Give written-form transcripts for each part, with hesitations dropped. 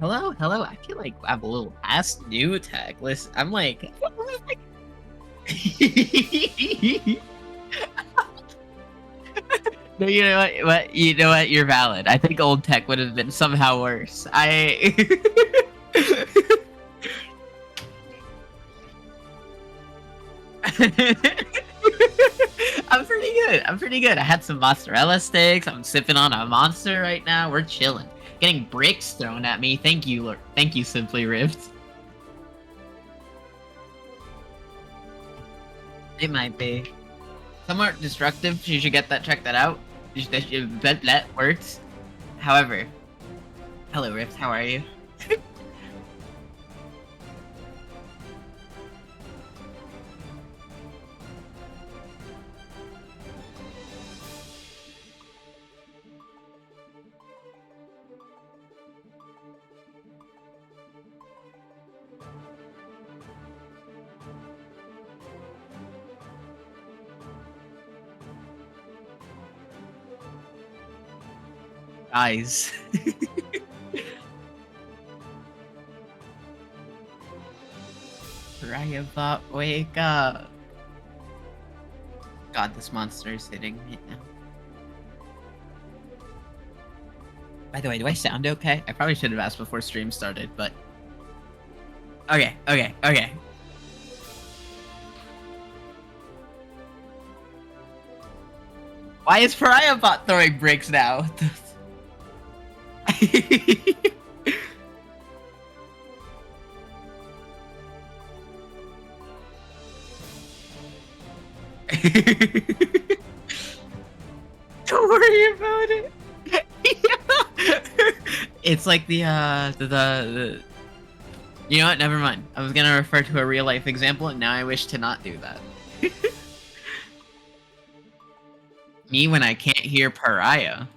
Hello, hello. I feel like I'm a little past new tech. Listen, I'm like, no, you know what? You know what? You're valid. I think old tech would have been somehow worse. I'm pretty good. I'm pretty good. I had some mozzarella sticks. I'm sipping on a monster right now. We're chilling. Getting bricks thrown at me. Thank you, thank you, Simply Rift. It might be. Somewhat destructive. You should check that out. That works. However, hello Rift, how are you? Guys. Ryabot, wake up. God, this monster is hitting me now. By the way, do I sound okay? I probably should have asked before stream started, but... Okay. Why is Pariahbot throwing bricks now? Don't worry about it. It's like the you know what? Never mind. I was gonna refer to a real life example, and now I wish to not do that. Me when I can't hear Pariah.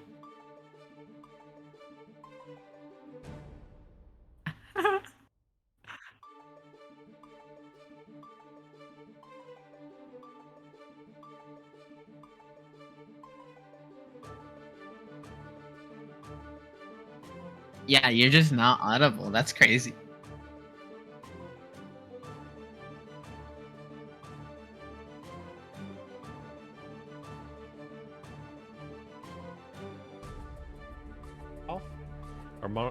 Yeah, you're just not audible. That's crazy.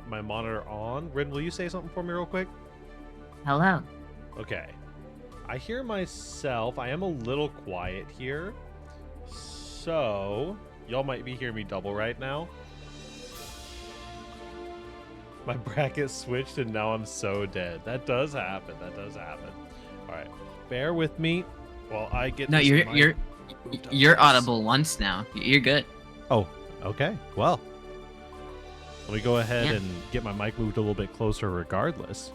My monitor on. Rin, will you say something for me real quick? Hello. Okay. I hear myself. I am a little quiet here. So, y'all might be hearing me double right now. My bracket switched and now I'm so dead. That does happen. All right. Bear with me while I get No, you're audible once now. You're good. Oh, okay. Well, let me go ahead and get my mic moved a little bit closer regardless.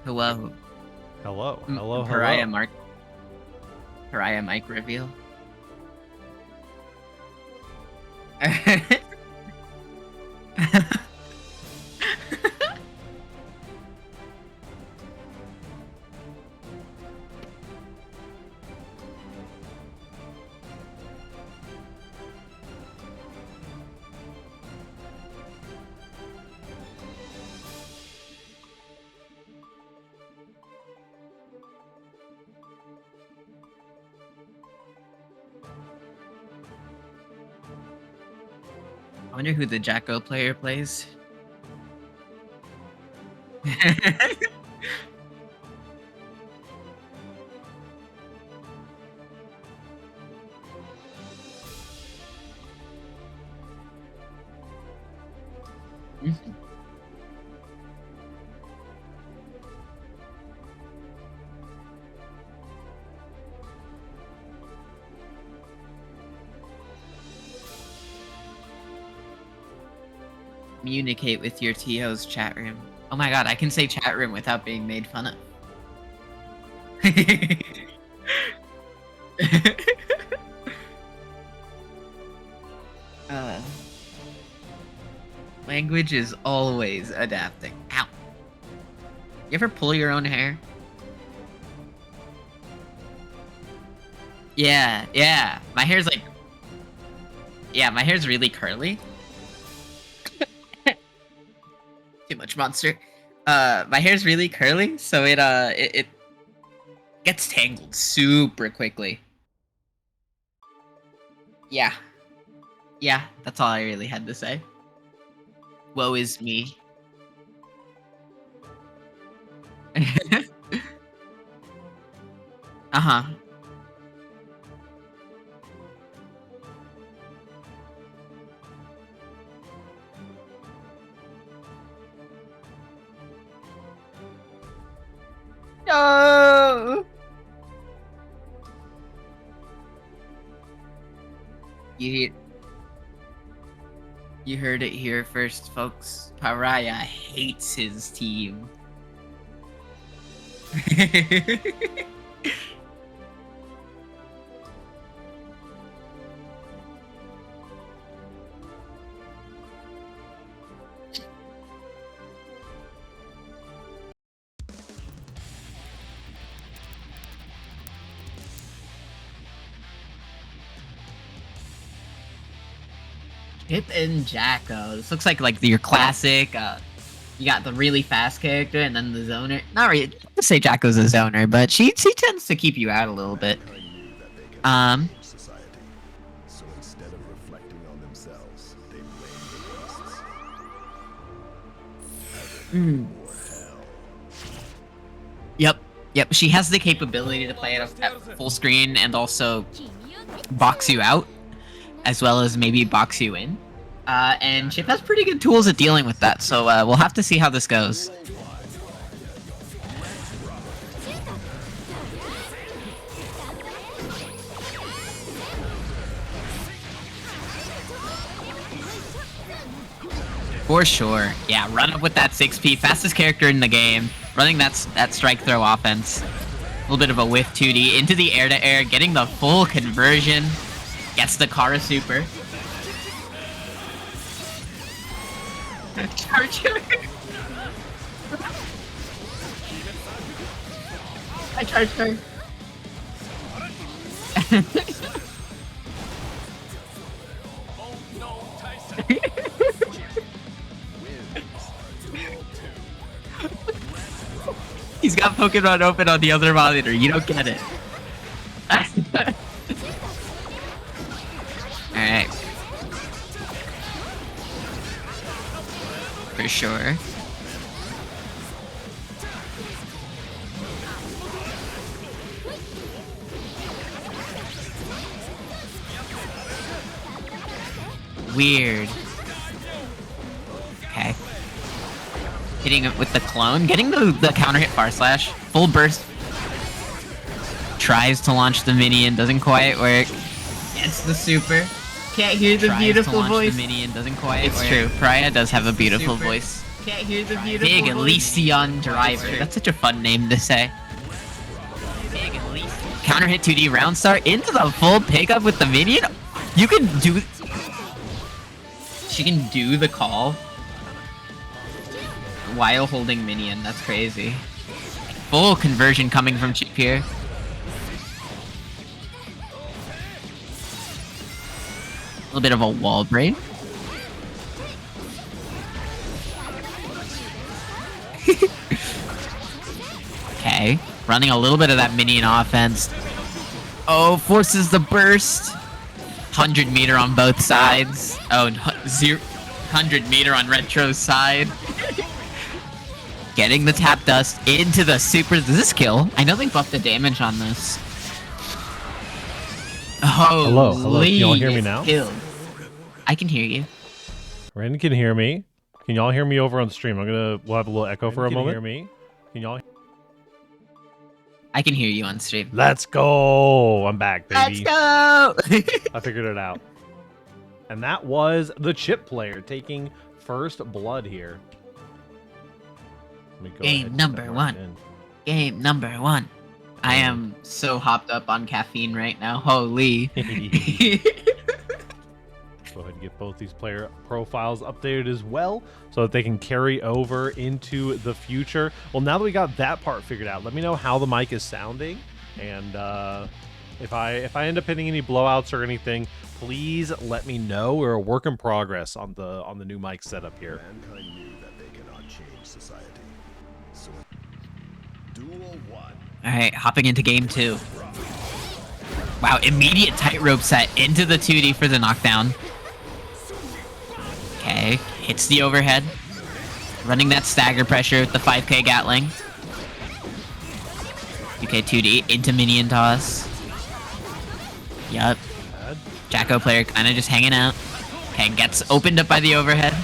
Hello. Hello. Pariah mic reveal. I wonder who the Jacko player plays. Communicate with your TO's chat room. Oh my god, I can say chat room without being made fun of. Language is always adapting. Ow. You ever pull your own hair? Yeah. My hair's like... Yeah, my hair's really curly. Too much monster. My hair's really curly, so it gets tangled super quickly. Yeah. Yeah, that's all I really had to say. Woe is me. Uh-huh. No! You you heard it here first, folks. Pariah hates his team. Chip and Jacko. This looks like your classic. You got the really fast character, and then the zoner. Not really. To say Jacko's a zoner, but she tends to keep you out a little bit. Society. So instead of reflecting on themselves, they blame the beasts. More hell. Yep. She has the capability to play at full screen and also box you out, as well as maybe box you in. And Chip has pretty good tools at dealing with that, so we'll have to see how this goes. For sure. Yeah, run up with that 6P. Fastest character in the game. Running that strike throw offense. A little bit of a whiff 2D. Into the air-to-air. Getting the full conversion. Gets the Kara super. Charger. I charged her. He's got Pokemon open on the other monitor. You don't get it. Alright. For sure. Weird. Okay. Hitting it with the clone. Getting the counter hit far slash. Full burst. Tries to launch the minion. Doesn't quite work. Gets the super. Can't hear the beautiful voice. The minion doesn't quite work. It's true. Pariah does have a beautiful voice. Can't hear the beautiful Big Elysion Driver. That's such a fun name to say. Big Elysion. Counter hit 2D round start into the full pickup with the minion. You can do... She can do the call while holding minion. That's crazy. Full conversion coming from Chip here. A little bit of a wall break. Okay. Running a little bit of that minion offense. Oh, forces the burst. 100 meter on both sides. Oh, 100 meter on Retro's side. Getting the tap dust into the super. Does this kill? I know they buffed the damage on this. Oh, hello. Can y'all hear me now? Killed. I can hear you. Ren can hear me. Can y'all hear me over on stream? We'll have a little echo for a moment. Hear me? Can y'all? I can hear you on stream. Let's go! I'm back, baby. Let's go! I figured it out. And that was the Chip player taking first blood here. Game number one. Game number one. I am so hopped up on caffeine right now. Holy. Go ahead and get both these player profiles updated as well so that they can carry over into the future. Well, now that we got that part figured out, let me know how the mic is sounding. And if I end up hitting any blowouts or anything, please let me know. We're a work in progress on the new mic setup here. Mankind knew that they cannot change society. So duel 1. Alright, hopping into game 2. Wow, immediate tightrope set into the 2D for the knockdown. Okay, hits the overhead. Running that stagger pressure with the 5k Gatling. UK 2D into minion toss. Yup. Jacko player kind of just hanging out. Okay, gets opened up by the overhead.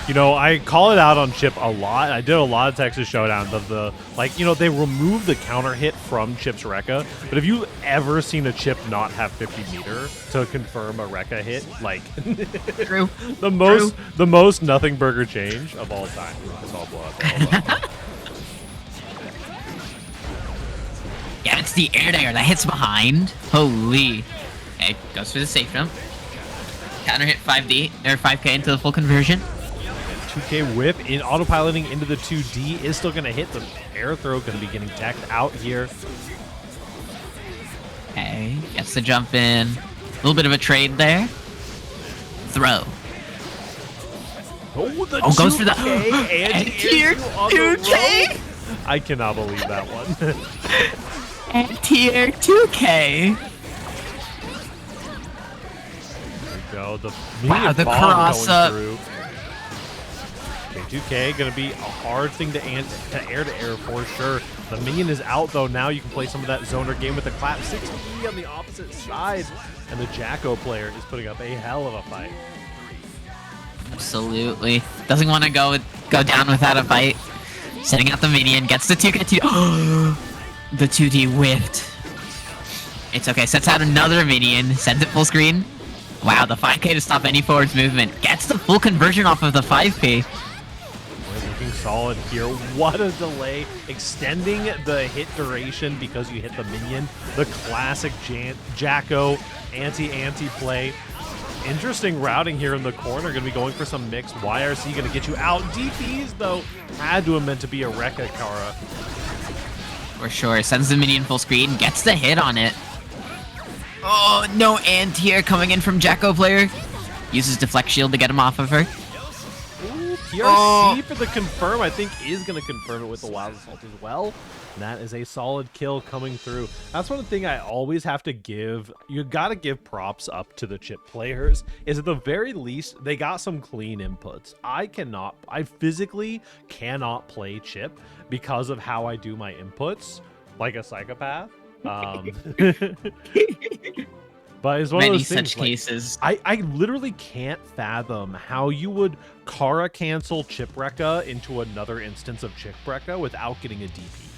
You know, I call it out on Chip a lot. I did a lot of Texas Showdown of the, like, you know, they removed the counter hit from Chip's Rekka. But have you ever seen a Chip not have 50 meter to confirm a Rekka hit? Like, True. the most nothing burger change of all time. This all blow up. Yeah, it's the air to air that hits behind. Holy. Okay, goes for the safe jump. Counter hit 5D, or 5k into the full conversion. 2K whip in autopiloting into the 2D is still going to hit. The air throw going to be getting decked out here. Okay, gets the jump in. A little bit of a trade there. Throw. Oh, goes for the and tier 2K. I cannot believe that one. And tier 2K. There we go. The Wow, the bomb cross going up. through. Okay, 2K gonna be a hard thing to air for sure. The minion is out though. Now you can play some of that zoner game with the clap 6E on the opposite side, and the Jacko player is putting up a hell of a fight. Absolutely. Doesn't want to go down without a fight. Setting out the minion, gets the 2K. The 2D whiffed. It's okay. Sets out another minion. Sends it full screen. Wow, the 5k to stop any forwards movement. Gets the full conversion off of the 5k. We're looking solid here. What a delay. Extending the hit duration because you hit the minion. The classic Jacko anti-anti play. Interesting routing here in the corner. Going to be going for some mix. YRC going to get you out. DPs, though, had to have meant to be a Rekka Kara. For sure. Sends the minion full screen. Gets the hit on it. Oh, no anti-air coming in from Jacko player. Uses deflect shield to get him off of her. Ooh, PRC for the confirm, I think, is going to confirm it with the Wild Assault as well. And that is a solid kill coming through. That's one thing I always have to give. You got to give props up to the Chip players. Is at the very least, they got some clean inputs. I physically cannot play Chip because of how I do my inputs, like a psychopath. But it's one of those things, such cases. I literally can't fathom how you would Kara cancel Chip Rekka into another instance of Chip Rekka without getting a DP.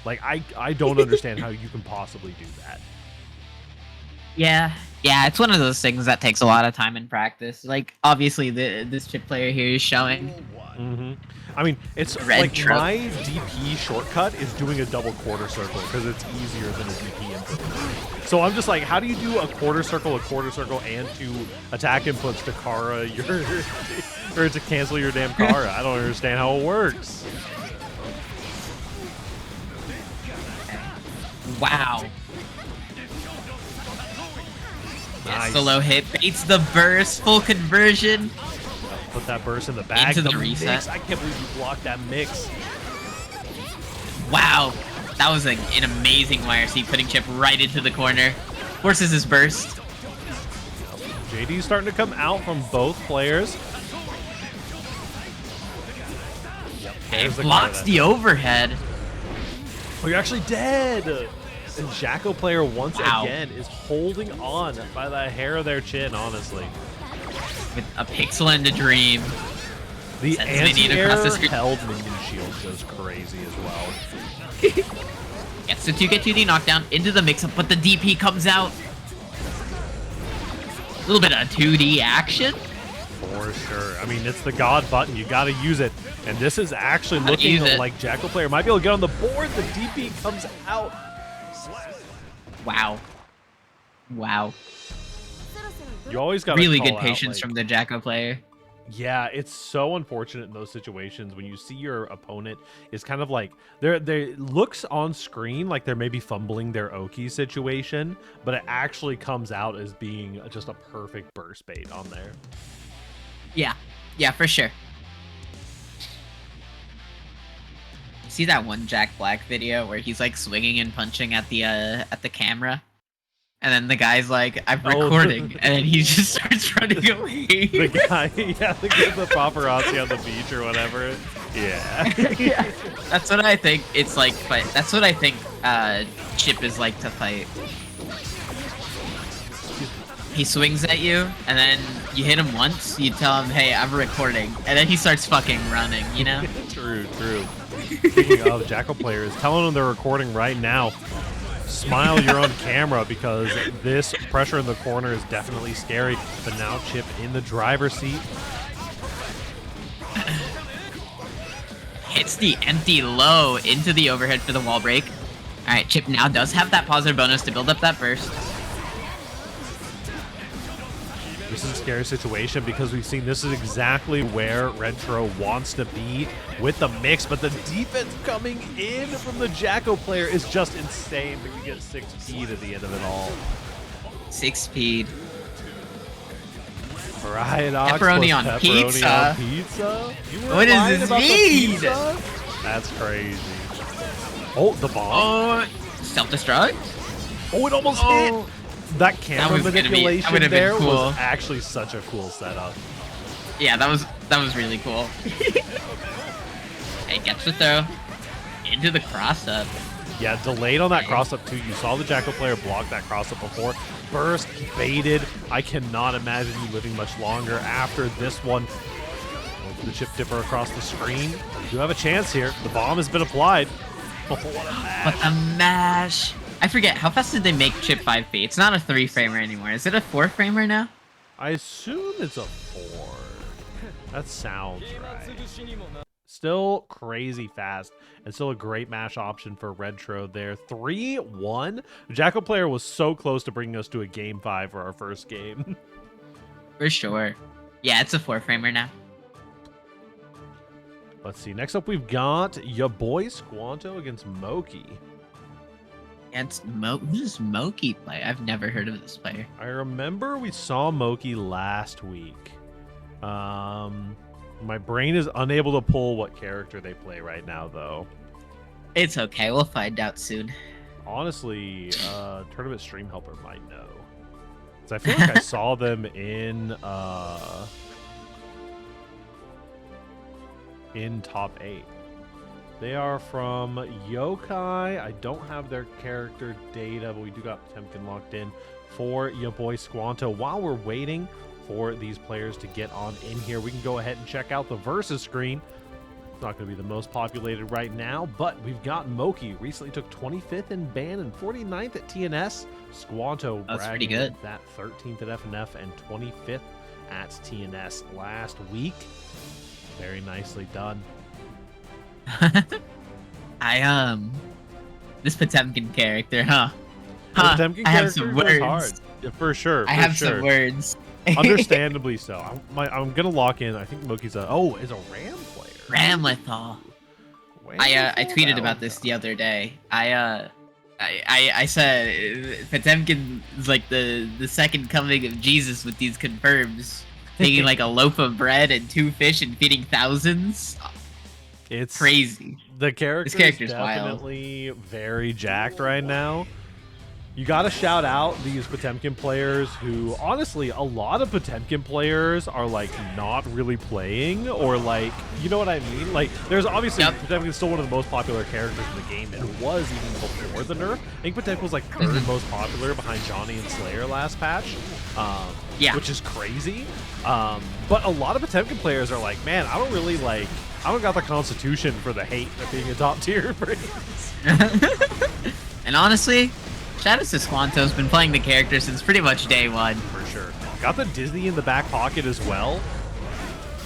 Like, I don't understand how you can possibly do that. Yeah, it's one of those things that takes a lot of time and practice. Like, obviously, this Chip player here is showing. I mean, it's Red like trope. my DP shortcut is doing a double quarter circle because it's easier than a DP input. So I'm just like, how do you do a quarter circle, and two attack inputs to Kara your or to cancel your damn Kara? I don't understand how it works. Wow. Nice. Yes, the low hit baits the burst, full conversion. Put that burst in the bag. Into the reset. Mix. I can't believe you blocked that mix. Wow, that was an amazing YRC, putting Chip right into the corner. Forces his burst. JD's starting to come out from both players. Yep, It the blocks the overhead. Oh, you're actually dead! And Jacko player once Wow. again is holding on by the hair of their chin, honestly. With a pixel and a dream. The Sends minion anti-air across the screen. held minion shield goes crazy as well. Gets the 2K2D knockdown into the mix-up, but the DP comes out. A little bit of 2D action. For sure. I mean, it's the God button. You got to use it. And this is actually Gotta looking use it. like Jacko player might be able to get on the board. The DP comes out. Wow. Wow. You always got to Really call good out, patience like, from the Jacko player. Yeah, it's so unfortunate in those situations when you see your opponent is kind of like there looks on screen like they're maybe fumbling their Oki situation, but it actually comes out as being just a perfect burst bait on there. Yeah, for sure. see that one Jack Black video where he's like swinging and punching at the camera? And then the guy's like, I'm recording, and then he just starts running away. The guy, yeah, the paparazzi on the beach or whatever. Yeah. Yeah. That's what I think it's like, but that's what I think Chip is like to fight. He swings at you, and then you hit him once, you tell him, hey, I'm recording, and then he starts fucking running, you know? True. Speaking of, Jackal player is telling them they're recording right now. Smile, you're on camera, because this pressure in the corner is definitely scary. But now Chip in the driver's seat. Hits the empty low into the overhead for the wall break. Alright, Chip now does have that positive bonus to build up that burst. This is a scary situation because we've seen this is exactly where Retro wants to be with the mix, but the defense coming in from the Jacko player is just insane. We can get 6 speed at the end of it all. 6 speed. Fried ox Pepperoni on pizza. What does this mean? That's crazy. Oh, the bomb. Oh, self-destruct? Oh, it almost hit. That camera manipulation there cool. was actually such a cool setup. Yeah, that was really cool. Hey, gets the throw into the cross-up. Yeah, delayed on that cross-up too. You saw the Jackal player block that cross-up before. Burst, baited. I cannot imagine you living much longer after this one. The chip dipper across the screen. You have a chance here. The bomb has been applied. Oh, what a mash. But a mash. I forget, how fast did they make Chip 5B? It's not a 3-framer anymore. Is it a 4-framer now? I assume it's a 4. That sounds right. Still crazy fast, and still a great mash option for Retro there. 3-1. The Jackal player was so close to bringing us to a game 5 for our first game. For sure. Yeah, it's a 4-framer now. Let's see. Next up, we've got your boy Squanto against Moki. Who does Moki play? I've never heard of this player. I remember we saw Moki last week. My brain is unable to pull what character they play right now, though. It's okay. We'll find out soon. Honestly, Tournament Stream Helper might know. Because I feel like I saw them in top 8. They are from Yokai. I don't have their character data, but we do got Potemkin locked in for your boy Squanto. While we're waiting for these players to get on in here, we can go ahead and check out the versus screen. It's not going to be the most populated right now, but we've got Moki. Recently took 25th in ban and 49th at TNS. Squanto bragging that 13th at FNF and 25th at TNS last week. Very nicely done. This Potemkin character, huh? Potemkin I have character some goes words. hard. Yeah, for sure. I have some words. Understandably so. I'm gonna lock in. I think Moki's a Ram player. Ramlethal. I tweeted about this the other day. I said Potemkin is like the second coming of Jesus with these confirms, taking like a loaf of bread and 2 fish and feeding thousands. It's crazy. The character's definitely wild. Very jacked right now. You got to shout out these Potemkin players who, honestly, a lot of Potemkin players are, like, not really playing, or, like, you know what I mean? Like, there's obviously, Potemkin's still one of the most popular characters in the game, and it was even before the nerf. I think Potemkin was, like, 3rd most popular behind Johnny and Slayer last patch, which is crazy. But a lot of Potemkin players are like, man, I don't got the constitution for the hate of being a top tier brings. And honestly, shout out to Squanto's been playing the character since pretty much day 1. For sure. Got the Disney in the back pocket as well.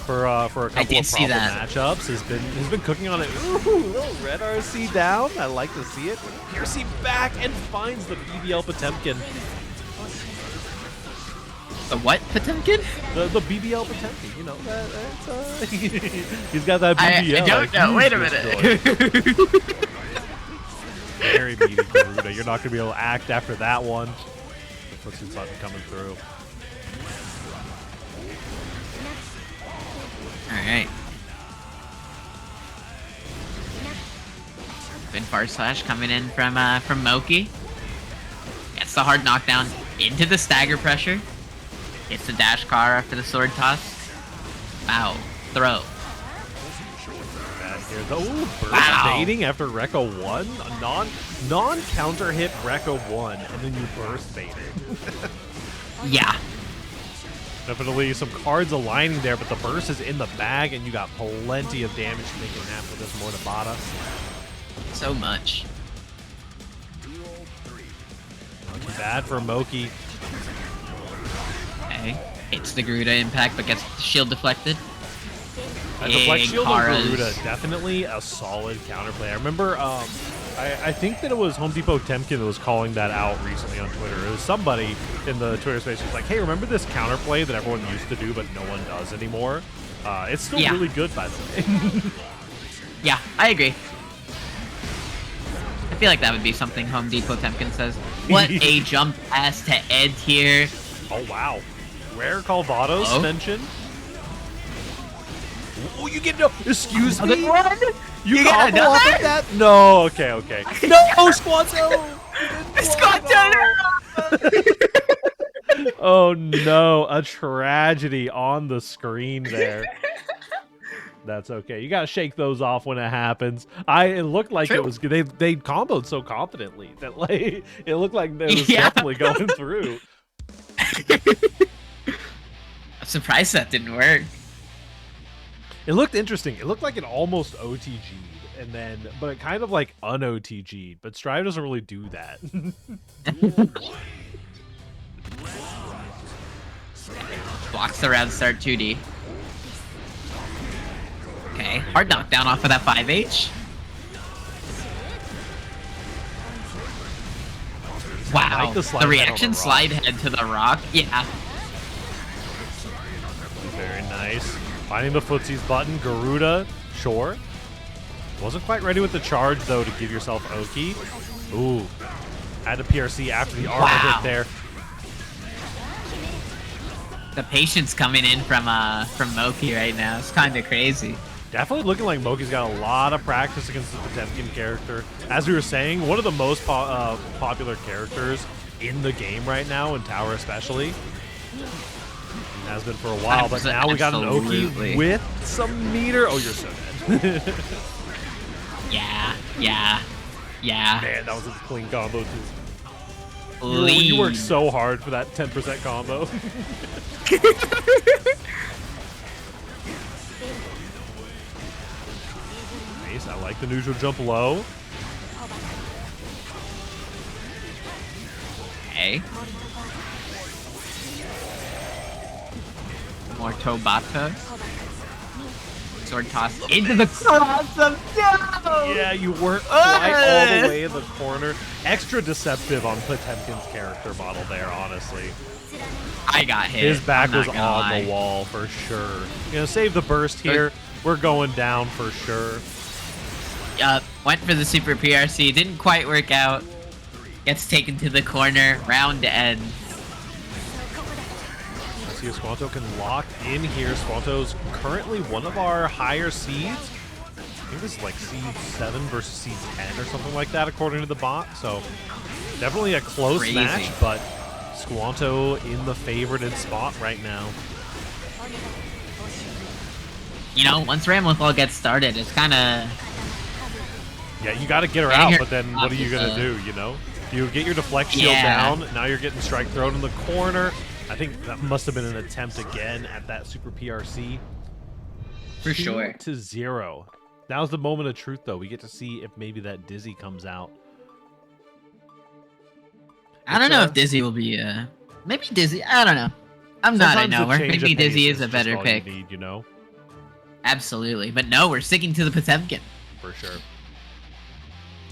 For a couple of problem matchups. Has been cooking on it. Ooh, little red RC down. I like to see it. RC back and finds the BBL Potemkin. The what Potemkin? The BBL Potemkin, you know, he's got that BBL. I don't know. Wait a minute. Very meaty Garuda. You're not going to be able to act after that one. The Pussy Sutton coming through. Alright. bar slash coming in from Moki. Gets the hard knockdown into the stagger pressure. Hits the dash car after the sword toss. Wow. Throw. Ooh, burst baiting after Rekka 1. A non-counter hit Rekka 1, and then you burst baited. Yeah. Definitely some cards aligning there, but the burst is in the bag, and you got plenty of damage to make it happen with this Mortabata. So much. Not too bad for Moki. Okay. Hits the Garuda impact, but gets the shield deflected. The deflect shield on Garuda, definitely a solid counterplay. I remember, I think that it was Home Depot Temkin that was calling that out recently on Twitter. It was somebody in the Twitter space who was like, hey, remember this counterplay that everyone used to do but no one does anymore? It's still really good, by the way. Yeah, I agree. I feel like that would be something Home Depot Temkin says. What a jump pass to end here. Oh, wow. Rare Calvados mentioned. Oh, you get no. Excuse me? You got combo off of that? No, okay. No, Squanto! Squanto! Oh, no. A tragedy on the screen there. That's okay. You gotta shake those off when it happens. It looked like it was good. They comboed so confidently that like it looked like it was definitely going through. I'm surprised that didn't work. It looked interesting. It looked like it almost OTG'd, and then but it kind of like un-OTG'd. But Strive doesn't really do that. Blocks the round start 2D. Okay, hard knockdown off of that 5H. Wow, like the reaction slide head to the rock. Yeah. Very nice. Finding the footsies button. Garuda, sure. Wasn't quite ready with the charge, though, to give yourself Oki. Ooh. Had a PRC after the armor hit there. The patience coming in from Moki right now. It's kind of crazy. Definitely looking like Moki's got a lot of practice against the Potemkin character. As we were saying, one of the most popular characters in the game right now, in Tower especially. Has been for a while, but now we got an Oki with some meter. Oh, you're so dead. Yeah. Man, that was a clean combo, too. You worked so hard for that 10% combo. Nice, I like the neutral jump low. Okay. More Tobata. Sword toss into the cross of down! Yeah, you weren't quite all the way in the corner. Extra deceptive on Potemkin's character model there, honestly. I got hit. His back was on the wall for sure. You know, save the burst here. We're going down for sure. Went for the super PRC. Didn't quite work out. Gets taken to the corner. Round end. Let's see if Squanto can lock in here. Squanto's currently one of our higher seeds. I think this is like seed 7 versus seed 10 or something like that, according to the bot. So definitely a close match, but Squanto in the favorited spot right now. You know, once Ramlethal gets started, it's kind of... Yeah, you got to get her out, but then what are you going to do, you know? You get your deflect shield down, now you're getting strike thrown in the corner. I think that must have been an attempt again at that super PRC. For sure. 2-0. Now's the moment of truth, though. We get to see if maybe that Dizzy comes out. I don't know if Dizzy will be, maybe Dizzy, I don't know. I'm not a knower. Maybe Dizzy is a better pick. You need, you know? Absolutely. But no, we're sticking to the Potemkin. For sure.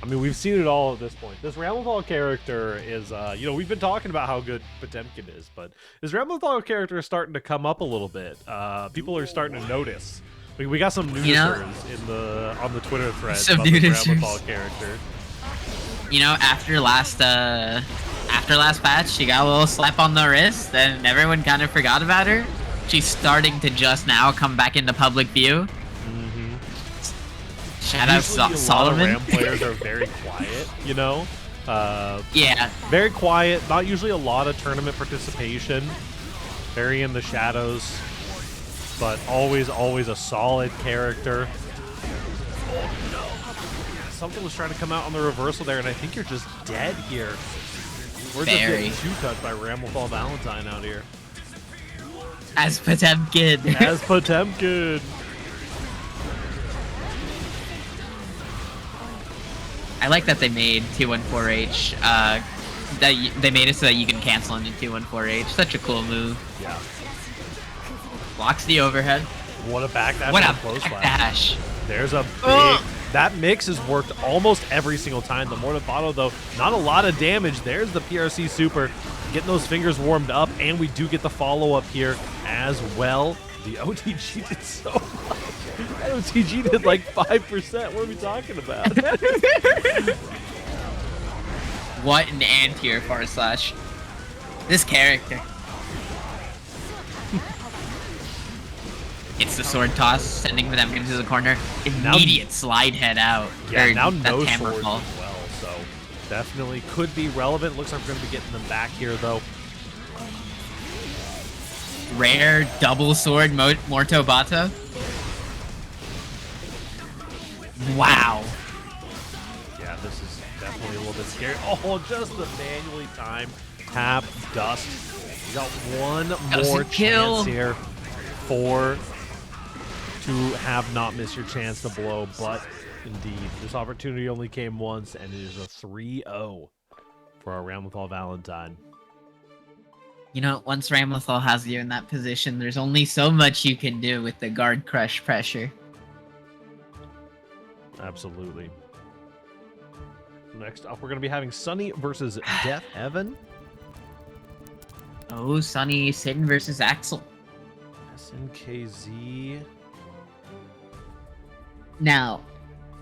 I mean, we've seen it all at this point. This Ramlethal character is, you know, we've been talking about how good Potemkin is, but this Ramlethal character is starting to come up a little bit. People are starting to notice. We got some nudisters on the Twitter thread about the Ramlethal character. You know, after last patch, she got a little slap on the wrist, and everyone kind of forgot about her. She's starting to just now come back into public view. Shout out Usually Solomon. A lot of Ram players are very quiet, you know? Yeah. Very quiet, not usually a lot of tournament participation. Very in the shadows, but always a solid character. Something was trying to come out on the reversal there, and I think you're just dead here. We're just getting two-touched by Ramblethal Valentine out here. As Potemkin. As Potemkin. I like that they made 214H. That they made it so that you can cancel into 214H. Such a cool move. Yeah. Blocks the overhead. What a backdash. What a close backdash. There's a big... That mix has worked almost every single time. The Mortabato, though, not a lot of damage. There's the PRC Super. Getting those fingers warmed up, and we do get the follow-up here as well. The OTG did so much. That OTG did like 5%. What are we talking about? What an anti-air far slash. This character. It's the sword toss, sending them into the corner. Immediate slide head out. Yeah, now no hammer swords fall. as well, so definitely could be relevant. Looks like we're going to be getting them back here, though. Rare double sword Morto Bato. Wow. Yeah, this is definitely a little bit scary. Oh, just the manually timed tap dust. You got one more chance here to have not miss your chance to blow, but indeed, this opportunity only came once, and it is a 3-0 for our Ramlethal Valentine. You know, once Ramlethal has you in that position, there's only so much you can do with the guard crush pressure. Absolutely. Next up, we're going to be having Sunny versus Death Evan. Oh, Sunny Sin versus Axel. SNKZ. Now,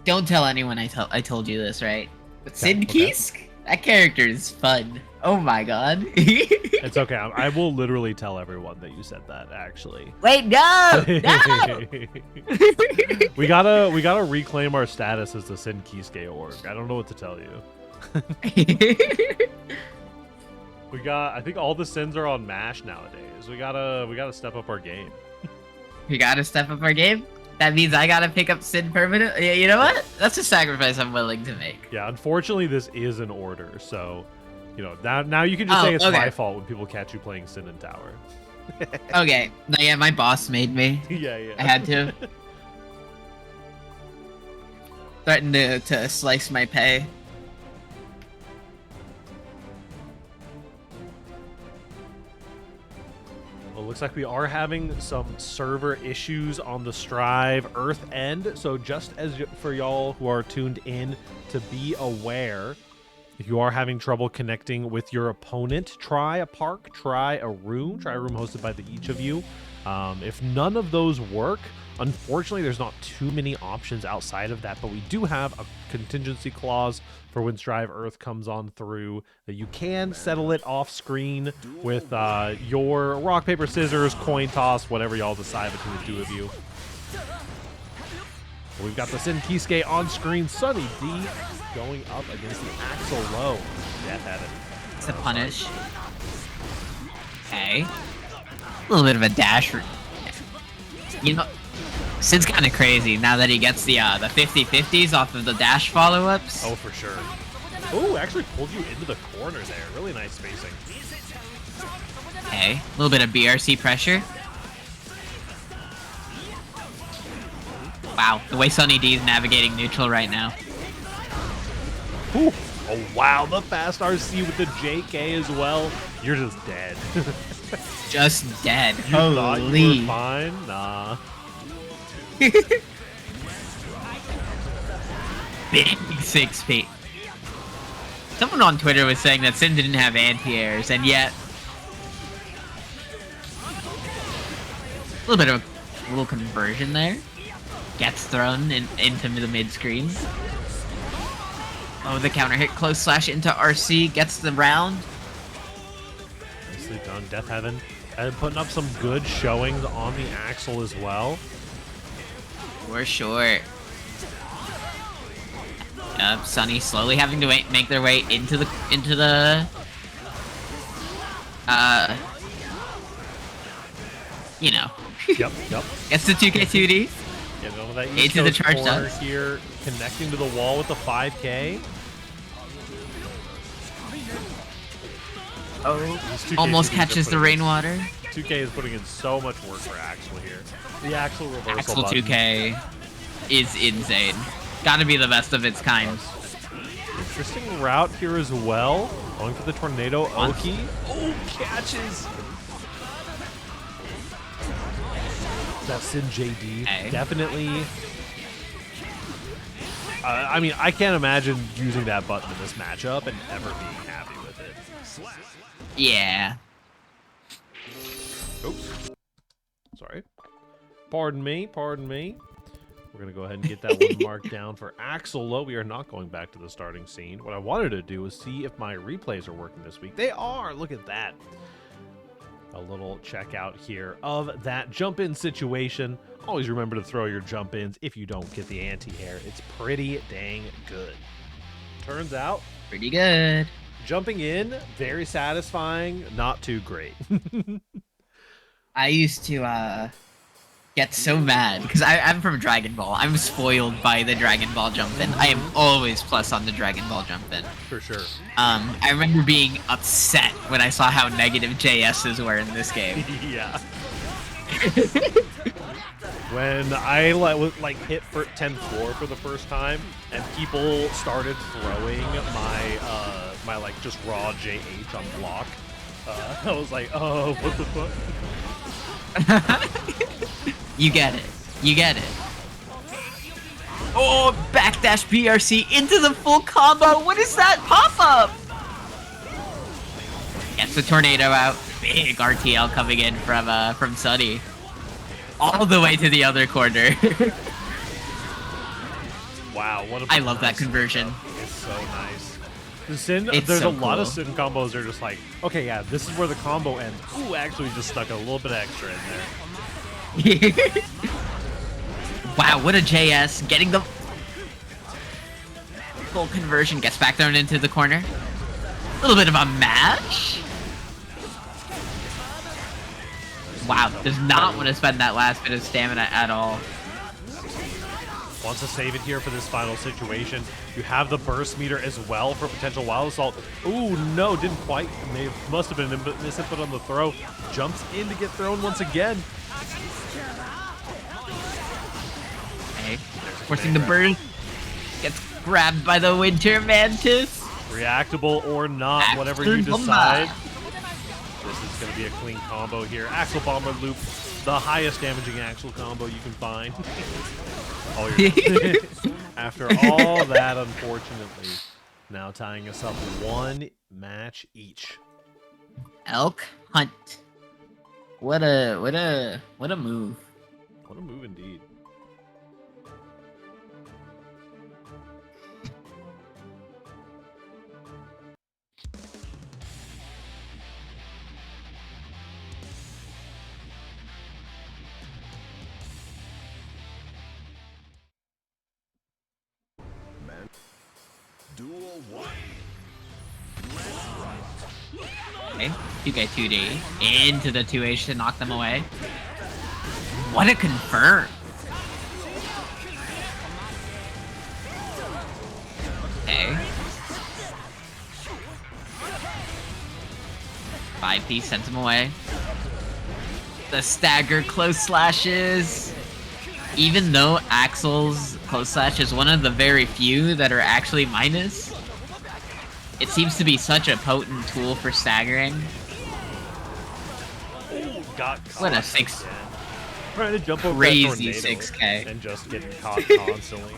don't tell anyone I told you this, right? But Sid Okay. Kisk? That character is fun. Oh my god. It's okay. I will literally tell everyone that you said that, actually. Wait, no! No! we gotta reclaim our status as the Sin Kisuke org. I don't know what to tell you. I think all the sins are on MASH nowadays. We gotta step up our game. We gotta step up our game? That means I gotta pick up Sin permanent? Yeah, you know what? That's a sacrifice I'm willing to make. Yeah, unfortunately this is an order, so you know, now you can just say it's my fault when people catch you playing Sin and Tower. Okay. No, yeah, my boss made me. Yeah. I had to. Threatened to slice my pay. Well, looks like we are having some server issues on the Strive Earth end. So just as for y'all who are tuned in to be aware, if you are having trouble connecting with your opponent, try a park, try a room hosted by each of you. If none of those work, unfortunately, there's not too many options outside of that, but we do have a contingency clause for when Strive Earth comes on through that you can settle it off screen with your rock, paper, scissors, coin toss, whatever y'all decide between the two of you. We've got the Sin Kisuke on screen. Sunny D going up against the Axel Low. Death Heaven. It's a punish. Okay. A little bit of a dash. You know, Sid's kind of crazy now that he gets the 50-50s off of the dash follow-ups. Oh, for sure. Oh, actually pulled you into the corner there. Really nice spacing. Okay. A little bit of BRC pressure. Wow, the way Sunny D is navigating neutral right now. Ooh. Oh, wow, the fast RC with the JK as well. You're just dead. Just dead. You thought you were fine? Nah. Big 6P. Someone on Twitter was saying that Sin didn't have anti-airs, and yet... A little bit of a little conversion there. Gets thrown into the mid-screen. Oh, the counter hit close slash into RC. Gets the round. Nicely done, Death Heaven. And putting up some good showings on the Axel as well. For sure. Sunny slowly having to make their way into the you know. Yep. Gets the 2K2D. Getting over that into the charge corner dust. here, connecting to the wall with the 5K. Oh, almost catches the rainwater. 2K is putting in so much work for Axel here. The Axel reversal Axel button. 2K is insane. Gotta be the best of its kind. Interesting route here as well. Going for the tornado Oki. Oh, catches. That's Sin JD. Okay. Definitely. I mean, I can't imagine using that button in this matchup and ever being happy with it. Yeah. Oops. Sorry. Pardon me. We're going to go ahead and get that one marked down for Axel, though. We are not going back to the starting scene. What I wanted to do was see if my replays are working this week. They are! Look at that. A little checkout here of that jump-in situation. Always remember to throw your jump-ins if you don't get the anti-air. It's pretty dang good. Turns out, Pretty good. jumping in, very satisfying, not too great. I used to get so mad because I'm from Dragon Ball. I'm spoiled by the Dragon Ball jump-in. I am always plus on the Dragon Ball jump-in. For sure. I remember being upset when I saw how negative JSs were in this game. Yeah. When I hit for 10-4 for the first time, and people started throwing my like just raw JH on block, I was like, oh, what the fuck? You get it. Oh, backdash BRC into the full combo. What is that pop-up? Gets the tornado out. Big RTL coming in from Sunny. All the way to the other corner. Wow, what a I love that conversion. It's so nice. The Sin, It's there's so a lot cool. of Sin combos that are just like, okay, yeah, this is where the combo ends. Ooh, actually just stuck a little bit extra in there. Wow, what a JS. Getting the full conversion. Gets back thrown into the corner. A little bit of a match. Wow, does not want to spend that last bit of stamina at all. Wants to save it here for this final situation. You have the burst meter as well for potential wild assault. Ooh, no, didn't quite. Must have been a misinput on the throw. Jumps in to get thrown once again. Okay, forcing the burst. Gets grabbed by the Winter Mantis. Reactable or not, whatever you decide. This is going to be a clean combo here. Axel Bomber Loop, the highest damaging Axel combo you can find. After all that, unfortunately, now tying us up one match each. Elk Hunt. What a move. What a move indeed. Duel 1. Okay, 2K2D into the 2H to knock them away. What a confirm. Okay. 5P sends him away. The stagger close slashes. Even though Axel's close slash is one of the very few that are actually minus, it seems to be such a potent tool for staggering. What a 6. Trying to jump over Crazy that tornado 6K. and just getting caught constantly.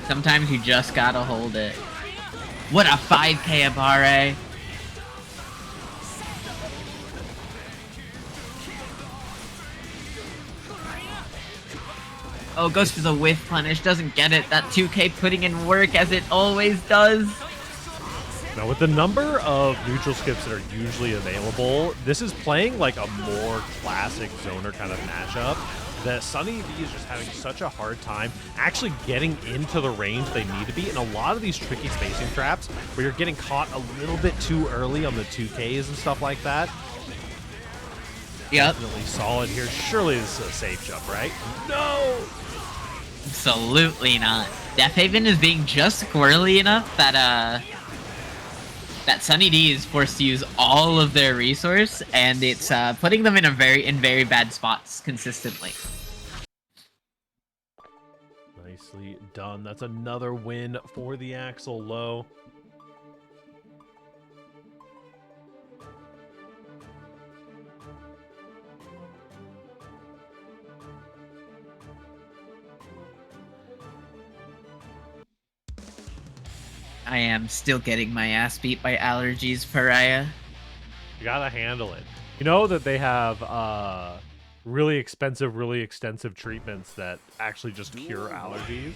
Sometimes you just gotta hold it. What a 5K Abare. Oh, goes for the whiff punish, doesn't get it. That 2K putting in work as it always does. Now, with the number of neutral skips that are usually available, this is playing like a more classic zoner kind of matchup that Sunny D is just having such a hard time actually getting into the range they need to be. And a lot of these tricky spacing traps where you're getting caught a little bit too early on the 2Ks and stuff like that. Yep. Definitely solid here. Surely this is a safe jump, right? No! Absolutely not. Death Haven is being just squirrely enough that that Sunny D is forced to use all of their resource, and it's putting them in very bad spots consistently. Nicely done. That's another win for the Axel Low. I am still getting my ass beat by allergies, Pariah. You gotta handle it. You know that they have really expensive, really extensive treatments that actually just cure allergies?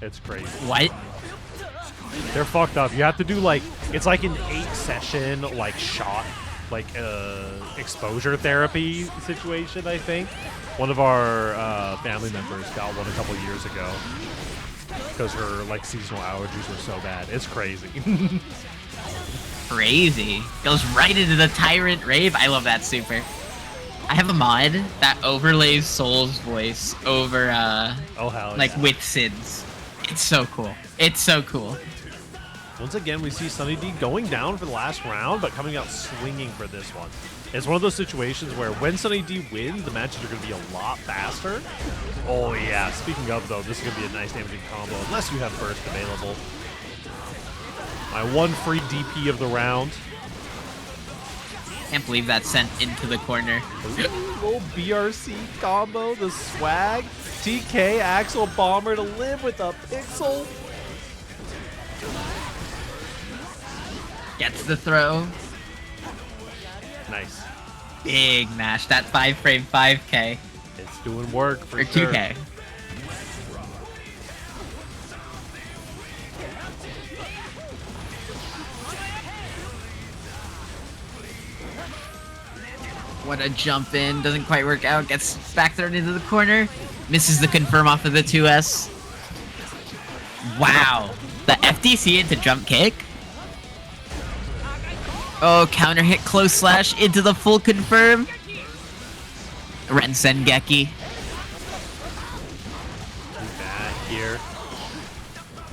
It's crazy. What? They're fucked up. You have to do like, it's like an 8-session like shot, like exposure therapy situation, I think. One of our family members got one a couple years ago because her like seasonal allergies were so bad. It's crazy. Crazy. Goes right into the Tyrant Rave. I love that super. I have a mod that overlays Soul's voice over oh hell like yeah. with Sid's. It's so cool. It's so cool. Once again, we see Sunny D going down for the last round, but coming out swinging for this one. It's one of those situations where when Sunny D wins, the matches are going to be a lot faster. Oh yeah, speaking of though, this is going to be a nice damaging combo, unless you have burst available. My one free DP of the round. Can't believe that sent into the corner. Little BRC combo, the swag. TK, Axel Bomber to live with a pixel. Gets the throw. Nice. Big mash. That 5-frame 5K. It's doing work for or sure. 2K. What a jump in. Doesn't quite work out. Gets back thrown into the corner. Misses the confirm off of the 2S. Wow. The FDC into jump kick. Oh, counter hit close slash into the full confirm. Rensengeki. Back here.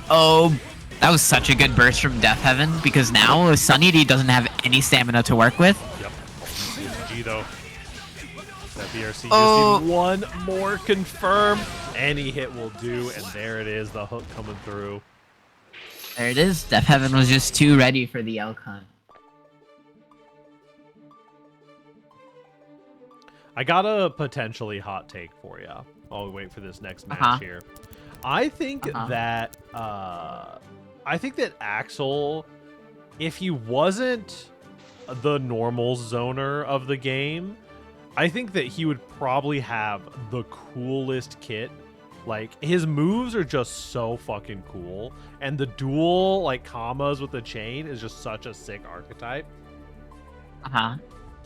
Oh, that was such a good burst from Death Heaven because now Sunny D doesn't have any stamina to work with. Yep. GG though. That BRC Oh. just need one more confirm. Any hit will do, and there it is, the hook coming through. There it is. Death Heaven was just too ready for the Elcon. I got a potentially hot take for you. I'll wait for this next match here. I think that Axel, if he wasn't the normal zoner of the game, I think that he would probably have the coolest kit. Like, his moves are just so fucking cool, and the dual like commas with the chain is just such a sick archetype.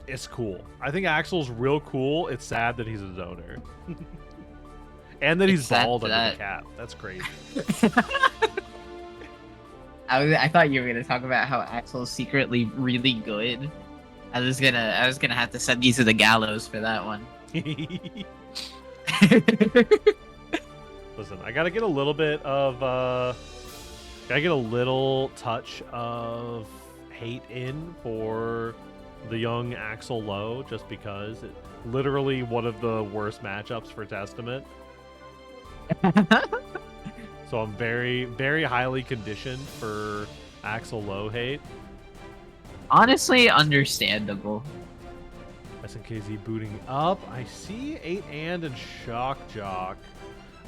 It's cool. I think Axel's real cool. It's sad that he's a zoner. And that he's bald under the cap. That's crazy. I thought you were gonna talk about how Axel's secretly really good. I was gonna have to send you to the gallows for that one. Listen, I gotta get a little bit of gotta get a little touch of hate in for the young Axel Low, just because it's literally one of the worst matchups for Testament. So I'm very, very highly conditioned for Axel Low hate. Honestly, understandable. SNKZ booting up. I see 8 and Shock Jock.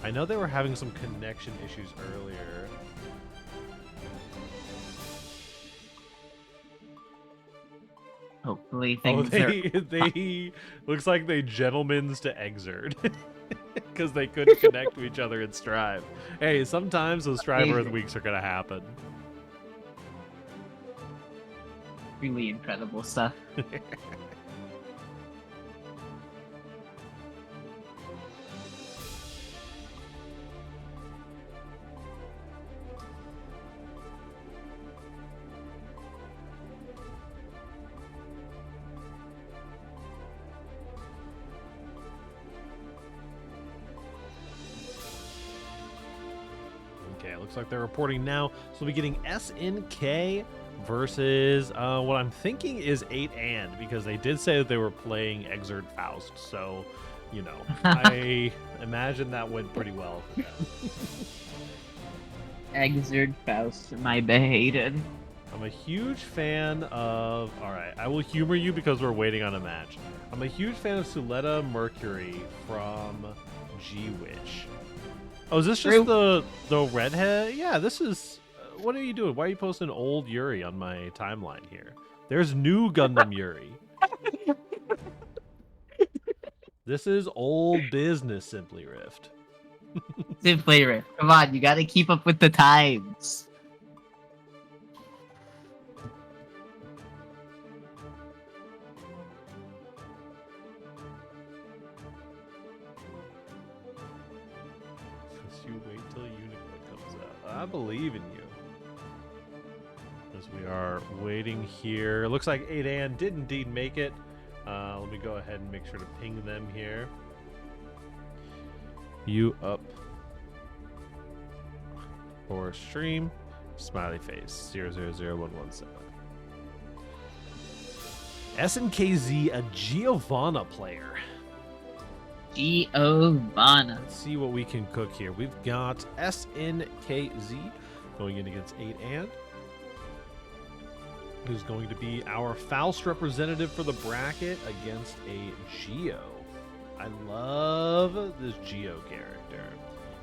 I know they were having some connection issues earlier. Hopefully things they looks like they gentlemen's to Exert. Because they couldn't connect to each other in Strive. Hey, sometimes those Strive Earth weeks are gonna happen. Really incredible stuff. Okay, looks like they're reporting now. So we'll be getting SNK versus what I'm thinking is 8 and because they did say that they were playing Exert Faust. So, you know, I imagine that went pretty well for them. Exert Faust, my behated. I'm a huge fan of... Alright, I will humor you because we're waiting on a match. I'm a huge fan of Suletta Mercury from G-Witch. Oh, is this just the redhead? Yeah, this is... what are you doing? Why are you posting old Yuri on my timeline here? There's new Gundam Yuri. This is old business, Simply Rift. Simply Rift. Come on, you gotta keep up with the times. You wait till Unicorn comes out. I believe in you. As we are waiting here. It looks like 8 and did indeed make it. Let me go ahead and make sure to ping them here. You up for stream. Smiley face 000117. SNKZ, a Giovanna player. Giovanna. Let's see what we can cook here. We've got SNKZ going in against 8 and who's going to be our Faust representative for the bracket against a Geo. I love this Geo character.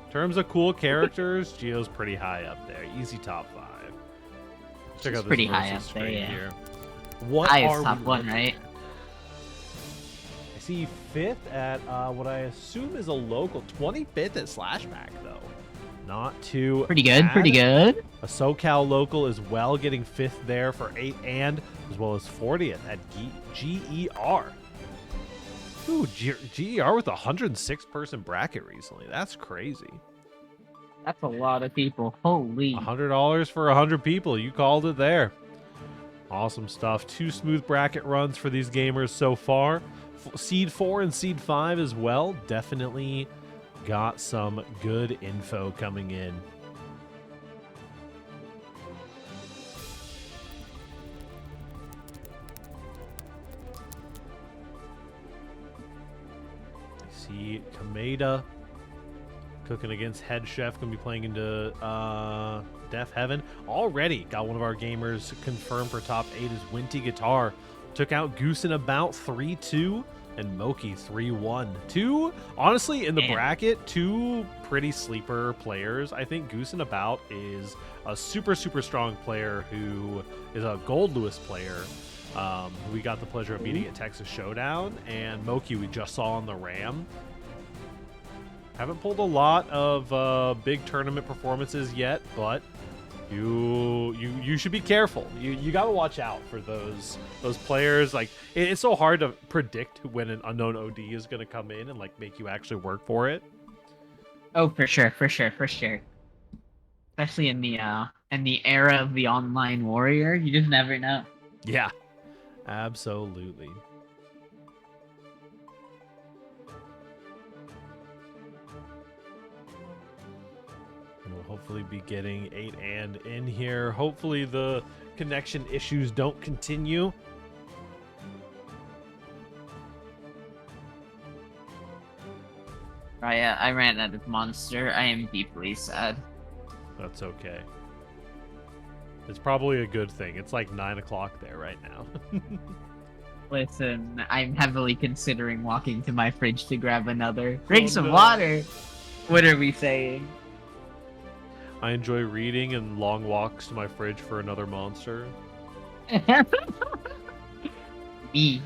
In terms of cool characters, Geo's pretty high up there. Easy top 5. Check out this pretty high versus up there, screen yeah. here. What Highest are top we 1, looking right? at? I see 5th at what I assume is a local. 25th at Slashback, though. Not too Pretty good, bad. pretty good. A SoCal local as well, getting 5th there for 8 and as well as 40th at GER. Ooh, GER with a 106-person bracket recently. That's crazy. That's a lot of people. Holy. $100 for 100 people. You called it there. Awesome stuff. 2 smooth bracket runs for these gamers so far. Seed 4 and Seed 5 as well. Definitely got some good info coming in. See Kameda cooking against Head Chef. Going to be playing into Deaf Heaven. Already got one of our gamers confirmed for top 8 is Winty Guitar. Took out Goose in about 3-2 and Moki 3-1. Honestly, in the bracket, 2 pretty sleeper players. I think Goose in About is a super, super strong player who is a Gold Lewis player. Who we got the pleasure of meeting at Texas Showdown, and Moki we just saw on the Ram. Haven't pulled a lot of big tournament performances yet, but you should be careful. You got to watch out for those players. Like it's so hard to predict when an unknown OD is going to come in and like make you actually work for it. Oh, for sure. Especially in the era of the online warrior, you just never know. Yeah, absolutely. We'll hopefully be getting 8 and in here. Hopefully the connection issues don't continue. I ran out of monster. I am deeply sad. That's okay. It's probably a good thing. It's like 9 o'clock there right now. Listen, I'm heavily considering walking to my fridge to grab another. Drink some water! What are we saying? I enjoy reading and long walks to my fridge for another monster. Me.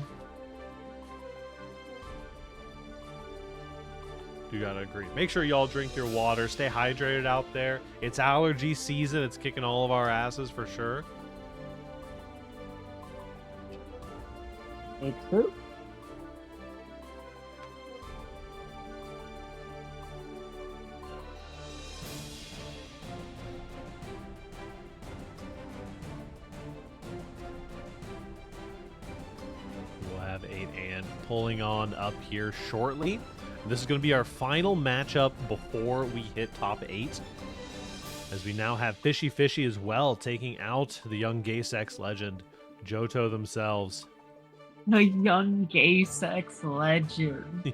You gotta agree. Make sure y'all drink your water. Stay hydrated out there. It's allergy season. It's kicking all of our asses for sure. It's true. We'll have 8 and pulling on up here shortly. This is going to be our final matchup before we hit top 8. As we now have Fishy Fishy as well, taking out the young gay sex legend, Johto themselves. The young gay sex legend.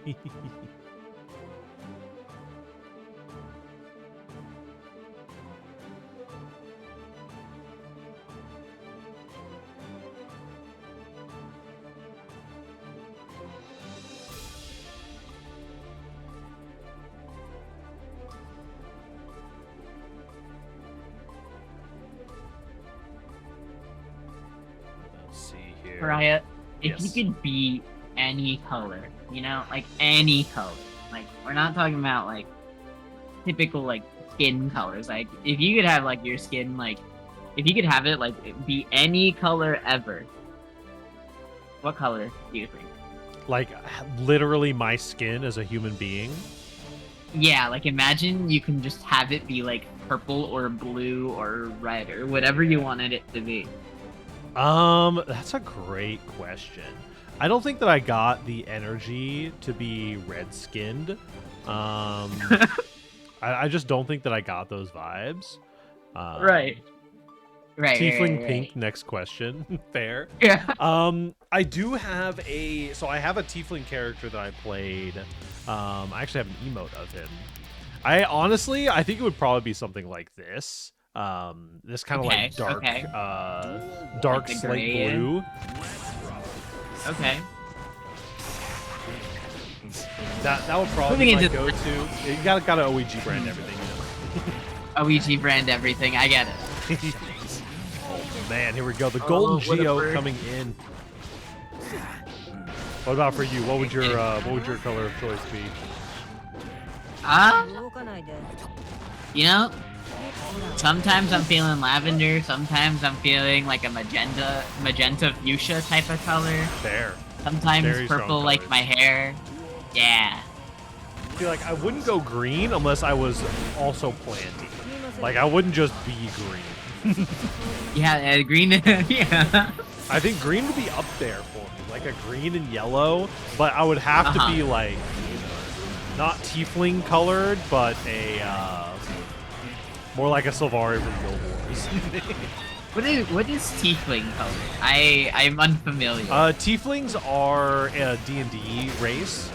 Riot, if Yes. you could be any color, you know, like any color, like we're not talking about like typical like skin colors. Like if you could have like your skin, like if you could have it like be any color ever, what color do you think? Like literally my skin as a human being. Yeah, like imagine you can just have it be like purple or blue or red or whatever you wanted it to be. That's a great question. I don't think that I got the energy to be red-skinned. I just don't think that I got those vibes. Right. Tiefling pink, next question. Fair. Yeah. I do have I have a Tiefling character that I played. I actually have an emote of him. I think it would probably be something like this. This kind of like dark, dark like slate blue. Okay. That would probably be my go-to. You gotta OEG brand everything, you know. OEG brand everything. I get it. Oh man, here we go. The Golden Geo coming in. What about for you? What would your color of choice be? You know, sometimes I'm feeling lavender, sometimes I'm feeling like a magenta fuchsia type of color. Fair. Sometimes Very purple like my hair. Yeah. I feel like I wouldn't go green unless I was also planty. Like I wouldn't just be green. Yeah, green. Yeah. I think green would be up there for me, like a green and yellow, but I would have to be like not tiefling colored, but a more like a Sylvari from Guild Wars. What is tiefling color? I'm unfamiliar. Tieflings are a D&D race.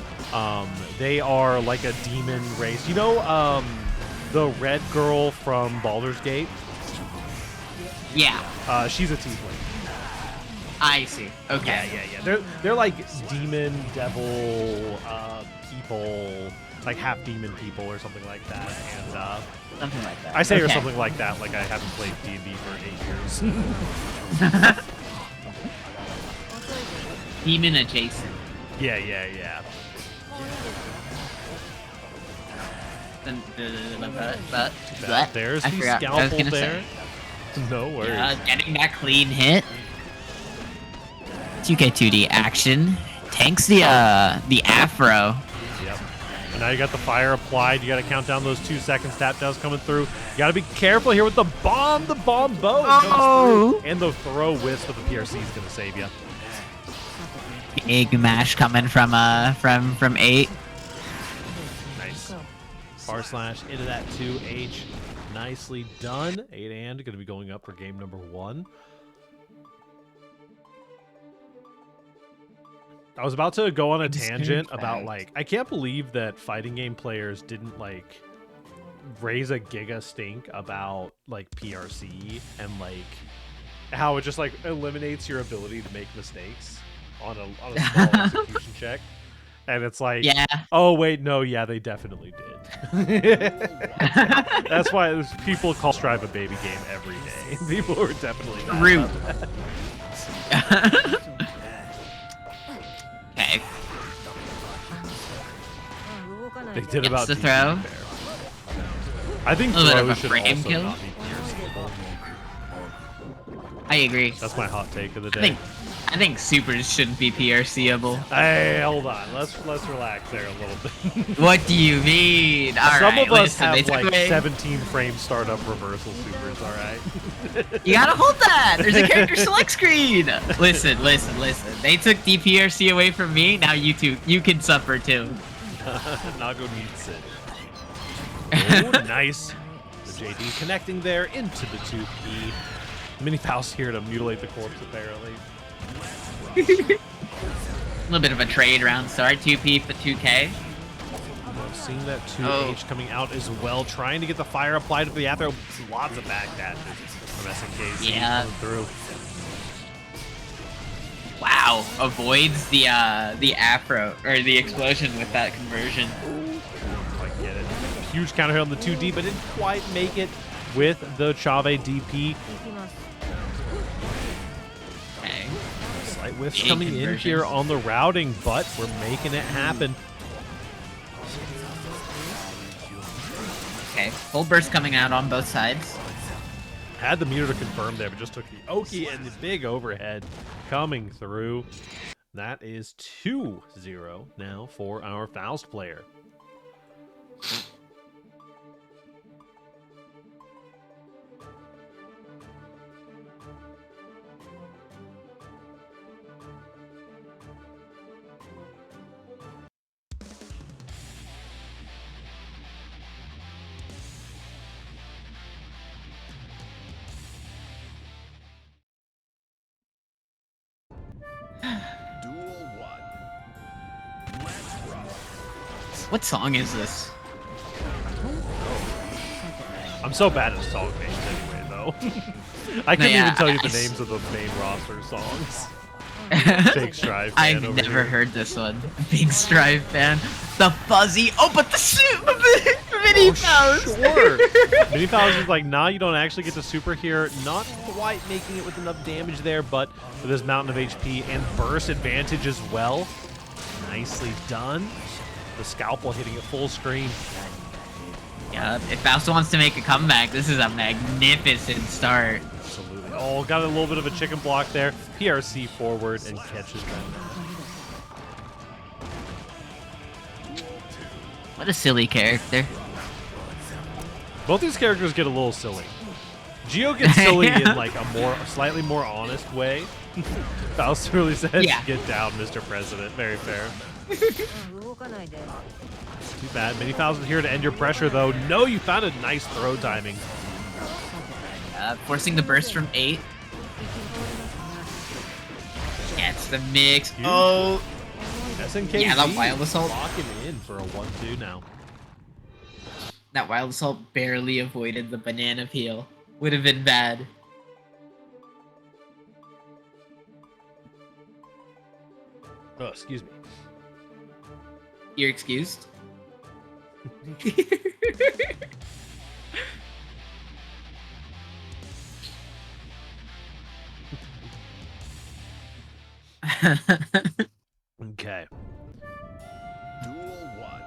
They are like a demon race. You know, the red girl from Baldur's Gate? Yeah. She's a tiefling. I see. Okay. Yeah. They're like demon, devil, people, like half demon people or something like that. And something like that. I say or something like that, like I haven't played D&D for 8 years. Demon adjacent. Yeah. There's the scalpel there. No worries. Getting that clean hit. 2K2D action. Tanks the afro. Yep. And now you got the fire applied. You got to count down those 2 seconds. Tap downs coming through. You got to be careful here with the bomb. The bomb bow comes through. And the throw wisp with the PRC is going to save you. Big mash coming from 8. Nice. Bar slash into that 2H. Nicely done. 8 and going to be going up for game number 1. I was about to go on a tangent about like I can't believe that fighting game players didn't like raise a giga stink about like PRC and like how it just like eliminates your ability to make mistakes on a small execution check. And it's like, oh wait, no, yeah, they definitely did. That's why people call Strive a baby game every day. People are definitely not rude. Okay. They did about the throw. I think a little bit of throw a should frame also kill. not be pierceable. I agree. That's my hot take of the day. I think supers shouldn't be PRCable. Hey, hold on. Let's relax there a little bit. What do you mean? All Some right, of us listen, have like away. 17 frame startup reversal supers, all right? You gotta hold that! There's a character select screen! Listen. They took DPRC away from me, now you can suffer too. Nago needs it. Oh, nice. The JD connecting there into the 2P. Mini Faust here to mutilate the corpse, apparently. A little bit of a trade round start, 2P for 2K. I'm seeing that 2H coming out as well, trying to get the fire applied to the Athro. Lots of backdashes from SNKZ coming through. Wow, avoids the afro or the explosion with that conversion. I get it. Huge counter hit on the 2D, but didn't quite make it with the Chave DP. Okay. Slight whiffs Big coming in conversion. here on the routing, but we're making it happen. Okay, full burst coming out on both sides. Had the meter to confirm there, but just took the Oki and the big overhead coming through. That is 2-0 now for our Faust player. Duel 1. Let's rock. What song is this? I'm so bad at song names anyway, though. I couldn't Yeah, even tell you the names of the main roster songs. Big Strive fan I've over never here. heard this one. Big Strive fan. The fuzzy. Oh, but the suit. Mini Faust. Sure. Mini Faust is like, nah, you don't actually get the super here. Not quite making it with enough damage there, but with his mountain of HP and burst advantage as well. Nicely done. The scalpel hitting it full screen. Yeah, if Faust wants to make a comeback, this is a magnificent start. Absolutely. Oh, got a little bit of a chicken block there. PRC forward and catches them. What a silly character. Both these characters get a little silly. Geo gets silly in like a slightly more honest way. Faust really says, Yeah. "Get down, Mr. President." Very fair. Too bad. Mini Faust is here to end your pressure, though. No, you found a nice throw timing. Forcing the burst from 8. Gets the mix. Huge. Oh, SNKZ yeah, that wild assault. locking in for a 1-2 now. That wild assault barely avoided the banana peel. Would have been bad. Oh, excuse me. You're excused. Okay. Duel 1.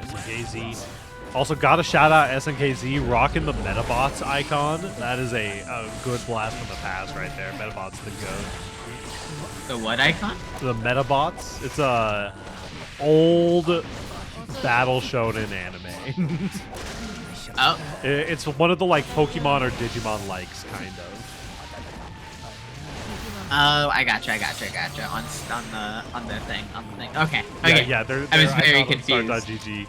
SNKZ. Also, got a shout out SNKZ rocking the Metabots icon. That is a good blast from the past right there. Metabots the goat. The what icon? The Metabots. It's a old battle shonen anime. Oh, It's one of the like Pokemon or Digimon likes kind of. oh, I gotcha. On the thing. Okay. Okay. Yeah, they're I was icon very on confused. Start.gg.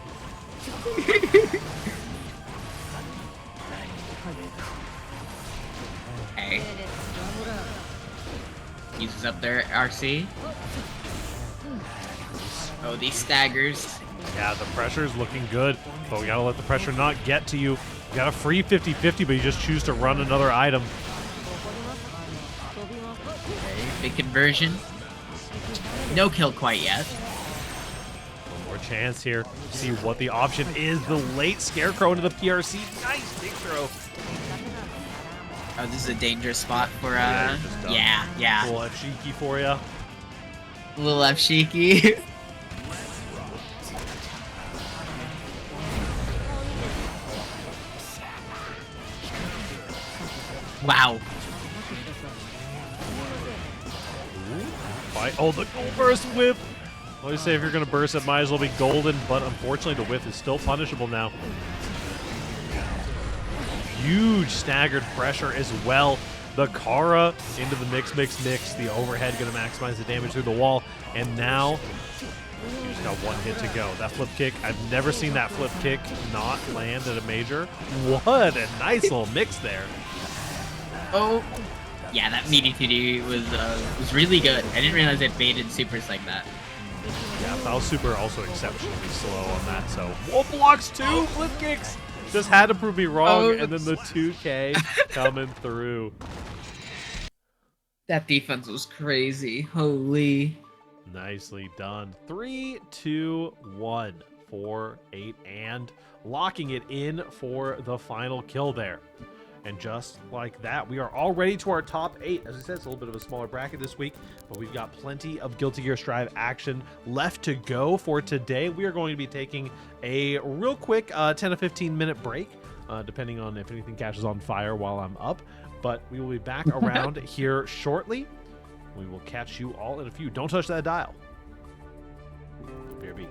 Okay. Uses up their RC. Oh, these staggers. Yeah, the pressure's looking good, but we gotta let the pressure not get to you. You got a free 50-50, but you just choose to run another item. Okay, big conversion. No kill quite yet. One more chance here. See what the option is. The late Scarecrow into the PRC. Nice big throw. Oh, this is a dangerous spot for, Yeah, just done. yeah. Little cheeky for you. A little F cheeky. Wow. quite. Oh, the gold burst whip. I always say if you're going to burst, it might as well be golden, but unfortunately the whiff is still punishable now. Huge staggered pressure as well. The Kara into the mix. The overhead going to maximize the damage through the wall. And now, you just got one hit to go. That flip kick, I've never seen that flip kick not land at a major. What a nice little mix there. Oh, yeah, that meaty 2D was really good. I didn't realize it baited supers like that. Yeah, Foul Super also exceptionally slow on that, so. Whoa, blocks two, flip kicks! Just had to prove me wrong, and then the 2K coming through. That defense was crazy. Holy. Nicely done. 3, 2, 1, 4, 8, and locking it in for the final kill there. And just like that, we are already to our top 8. As I said, it's a little bit of a smaller bracket this week, but we've got plenty of Guilty Gear Strive action left to go for today. We are going to be taking a real quick 10 to 15 minute break, depending on if anything catches on fire while I'm up. But we will be back around here shortly. We will catch you all in a few. Don't touch that dial. BRB.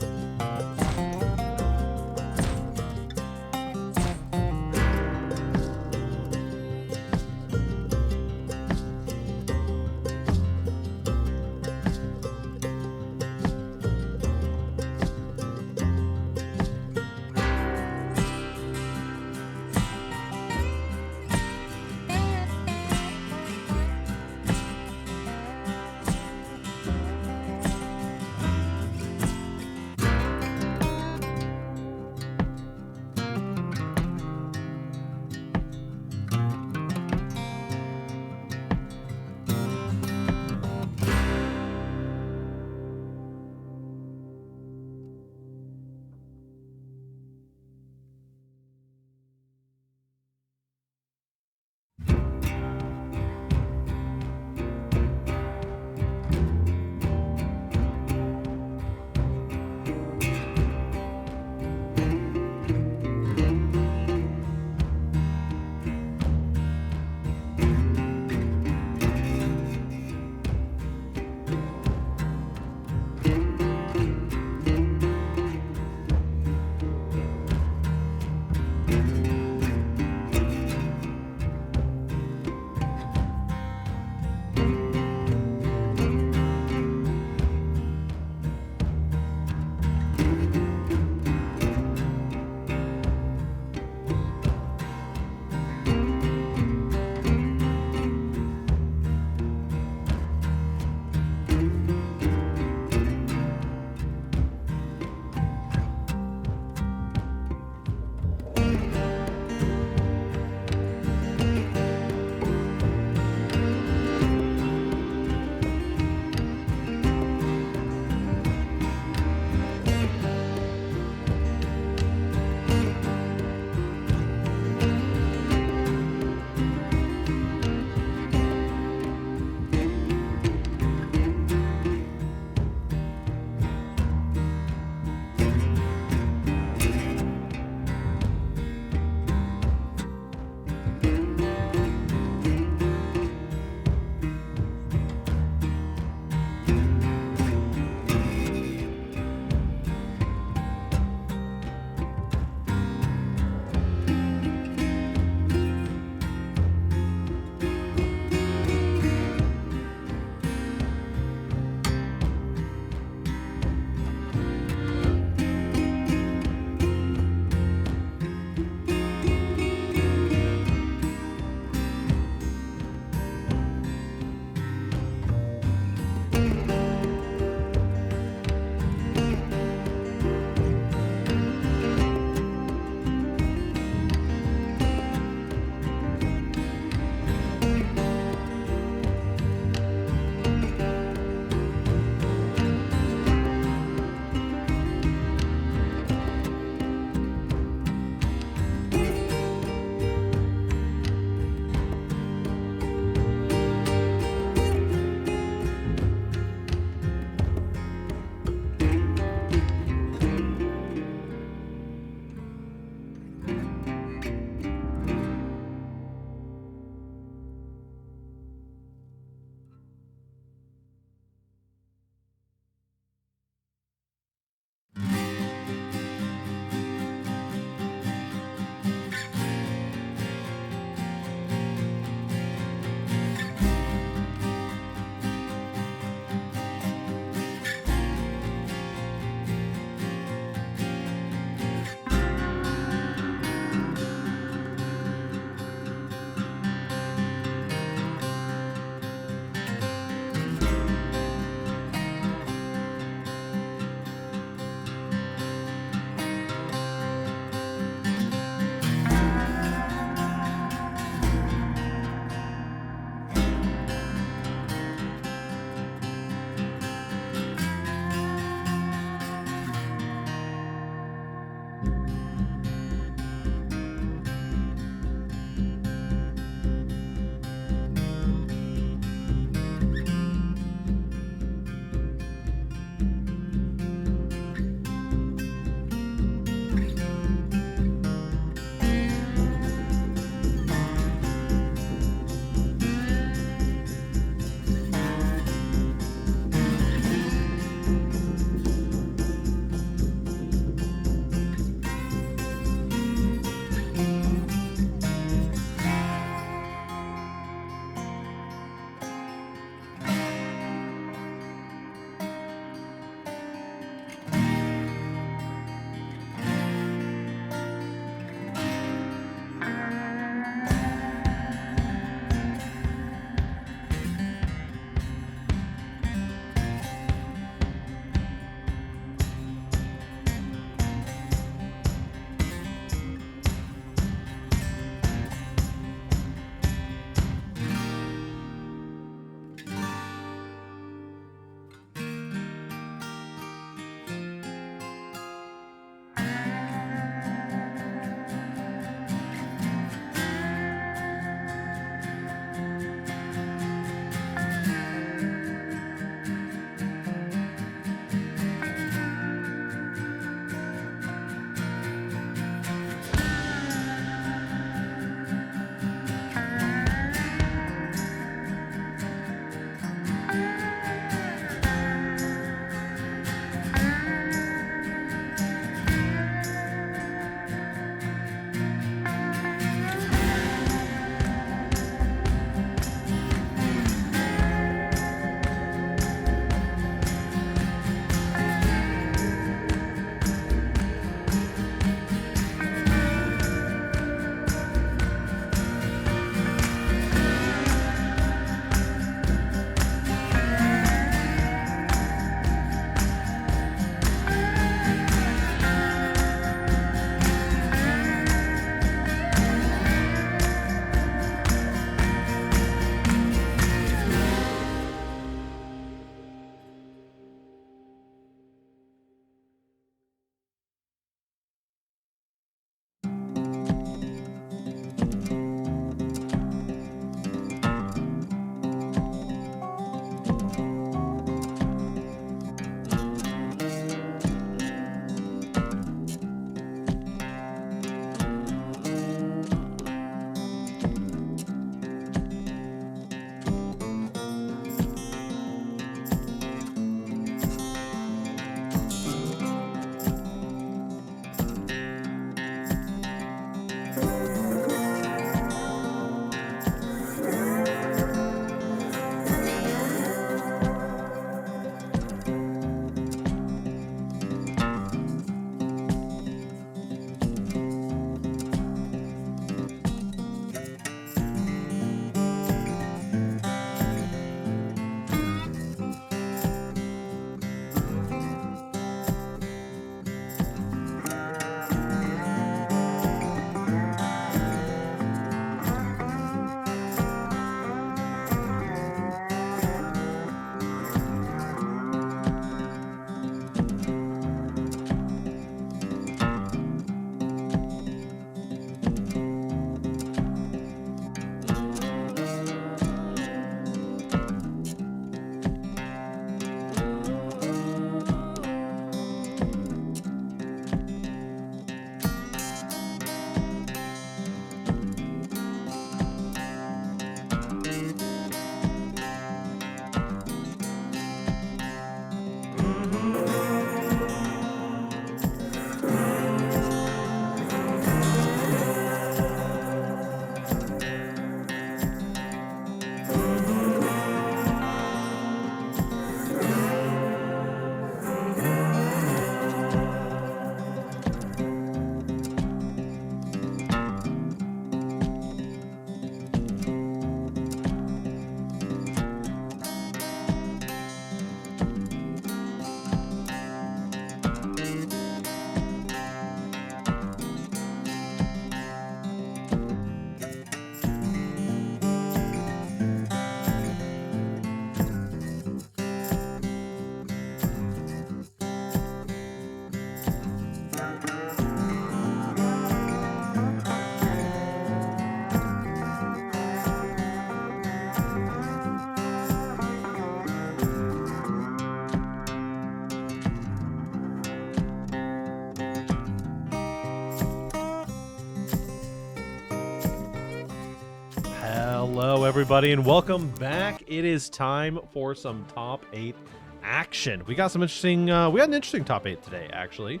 Hello, everybody, and welcome back. It is time for some top 8 action. We got some interesting. We got an interesting top 8 today, actually.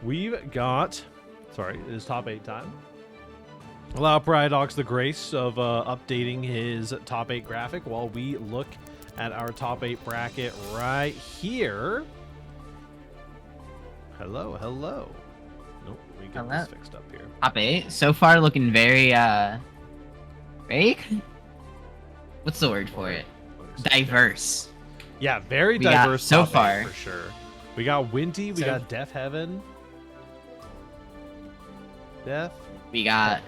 We've got. Sorry, it is top 8 time. Allow Paradox the grace of updating his top 8 graphic while we look at our top 8 bracket right here. Hello, hello. Nope, we got this fixed up here. Top 8 so far looking very very. What's the word for it? Diverse. Yeah, very diverse so top 8 far for sure. We got Winty, we got Death Heaven. Death. We got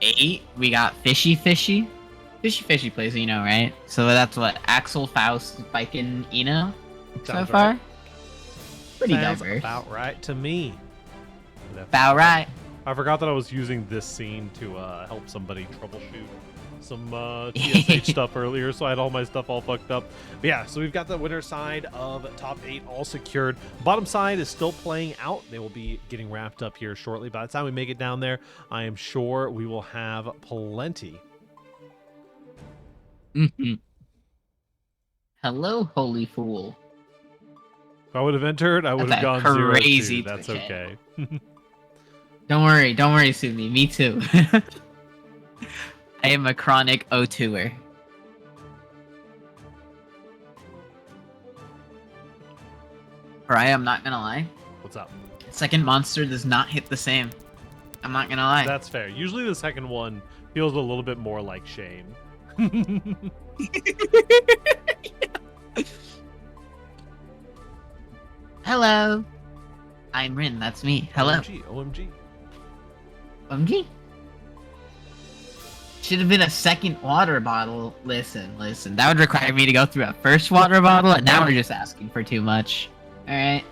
8. We got Fishy. Fishy plays Eno, right? So that's what Axel, Faust, Spike, and Eno so far. Right. Pretty Sounds diverse. about right to me. About right. I forgot that I was using this scene to help somebody troubleshoot some TSH stuff earlier, so I had all my stuff all fucked up. But yeah, so we've got the winner side of top 8 all secured. Bottom side is still playing out. They will be getting wrapped up here shortly. By the time we make it down there, I am sure we will have plenty. Hello, holy fool. If I would have entered, I would have gone crazy 0-2. That's okay. Don't worry, Sumi. Me too. I am a chronic O2er. Pariah, I'm not gonna lie. What's up? Second monster does not hit the same. I'm not gonna lie. That's fair. Usually the second one feels a little bit more like shame. Hello. I'm Rin, that's me. Hello. OMG. OMG? Should have been a second water bottle. Listen. That would require me to go through a first water bottle, and now we're just asking for too much. Alright.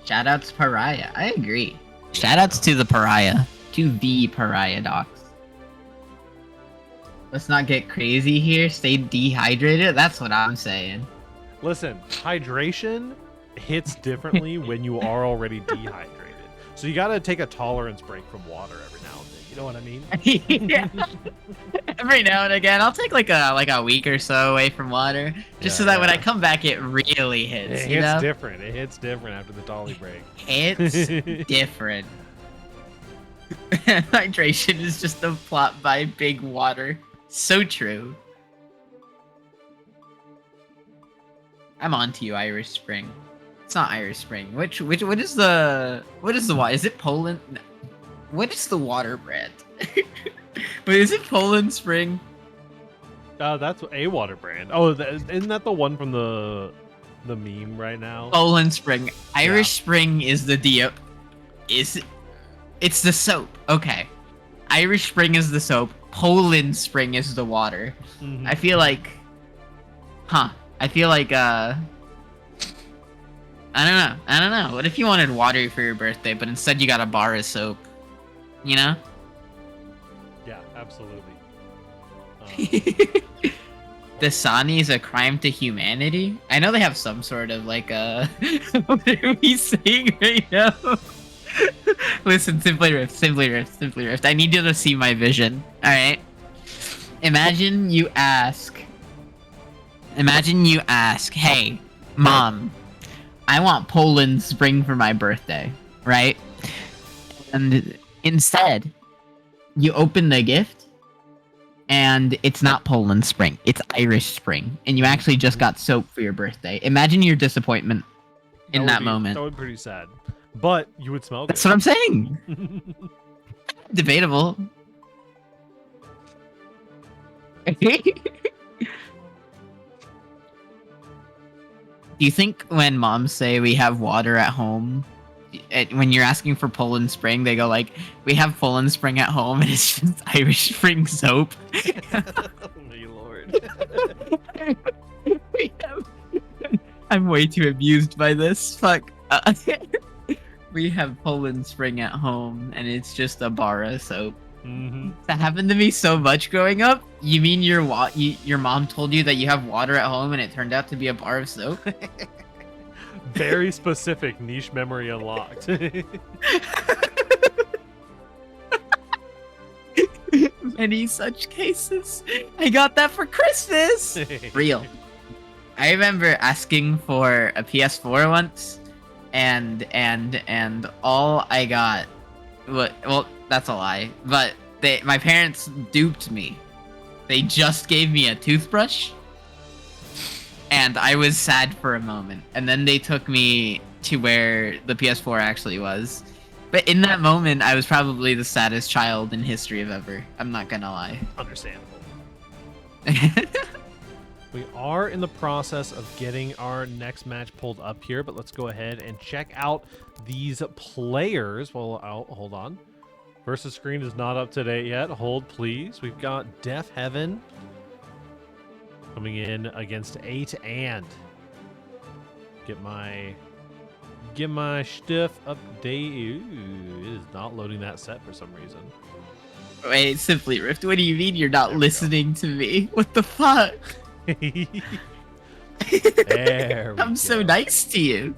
Shoutouts Pariah. I agree. Shoutouts to the Pariah. To the Pariah docs. Let's not get crazy here. Stay dehydrated. That's what I'm saying. Listen, hydration hits differently when you are already dehydrated. So you gotta take a tolerance break from water every now and then. You know what I mean? Yeah. Every now and again, I'll take like a week or so away from water, just so that when I come back, it really hits. It hits different. It hits different after the dolly break. It's different. Hydration is just a plot by big water. So true. I'm on to you, Irish Spring. It's not Irish Spring. What is the water? Is it Poland? No. What is the water brand? But is it Poland Spring? That's a water brand. Oh, isn't that the one from the meme right now? Poland Spring. Irish Spring is the deep. It's the soap. Okay. Irish Spring is the soap. Poland Spring is the water. Mm-hmm. I feel like I don't know. What if you wanted water for your birthday, but instead you got a bar of soap? You know? Yeah, absolutely. Dasani is a crime to humanity? I know they have some sort of like what are we saying right now? Listen, Simply Rift. I need you to see my vision. Alright? Imagine you ask, hey, Mom, I want Poland Spring for my birthday, right? And instead, you open the gift, and it's not Poland Spring, it's Irish Spring, and you actually just got soap for your birthday. Imagine your disappointment in that moment. That would be pretty sad. But you would smell good. That's what I'm saying. Debatable. Do you think when moms say we have water at home, when you're asking for Poland Spring, they go like, we have Poland Spring at home and it's just Irish Spring soap? Oh my lord. I'm way too amused by this. Fuck. We have Poland Spring at home and it's just a bar of soap. Mm-hmm. That happened to me so much growing up. You mean your mom told you that you have water at home and it turned out to be a bar of soap? Very specific niche memory unlocked. any such cases. I got that for Christmas. Real. I remember asking for a PS4 once, and all I got, well, that's a lie. But my parents duped me. They just gave me a toothbrush, and I was sad for a moment. And then they took me to where the PS4 actually was. But in that moment, I was probably the saddest child in history of ever. I'm not gonna lie. Understandable. We are in the process of getting our next match pulled up here, but let's go ahead and check out these players. Well, hold on. Versus screen is not up to date yet. Hold, please. We've got Def Heaven coming in against 8 and get my stuff update. Ooh, it is not loading that set for some reason. Wait, Simply Rift, what do you mean you're not listening to me? What the fuck? There we I'm go. so nice to you.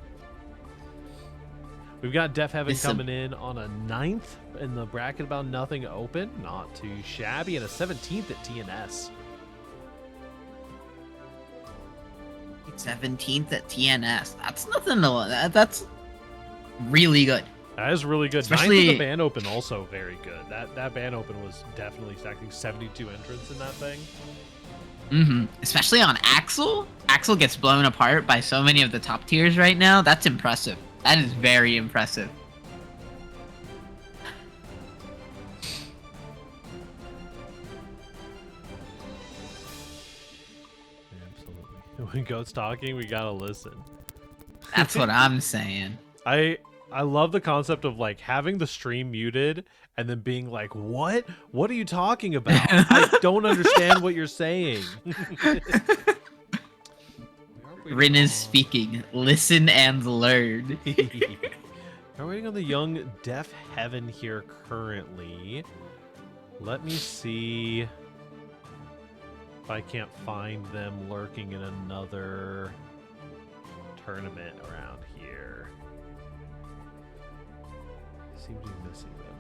We've got Def Heaven coming in on a 9th in the bracket, about nothing open. Not too shabby. And a 17th at TNS. 17th at TNS. That's nothing to... That's really good. That is really good. Especially... 9th at the ban open, also very good. That ban open was definitely stacking 72 entrants in that thing. Especially on Axel. Axel gets blown apart by so many of the top tiers right now. That's impressive. That is very impressive. Absolutely. When Goat's talking, we gotta listen. That's what I'm saying. I love the concept of like having the stream muted and then being like, what are you talking about? I don't understand what you're saying. Rin is speaking. Listen and learn. We're waiting on the young Def Heaven here currently. Let me see if I can't find them lurking in another tournament around here. Seem to be missing them.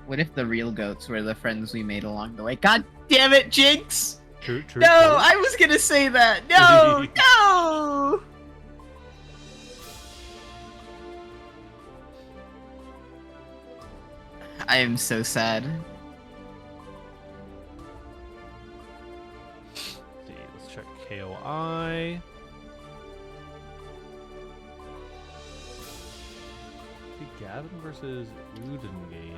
What if the real goats were the friends we made along the way? God damn it, Jinx! True. No, I was gonna say that. No, no! I am so sad. Let's see, let's check KOI. Gavin versus Udengane.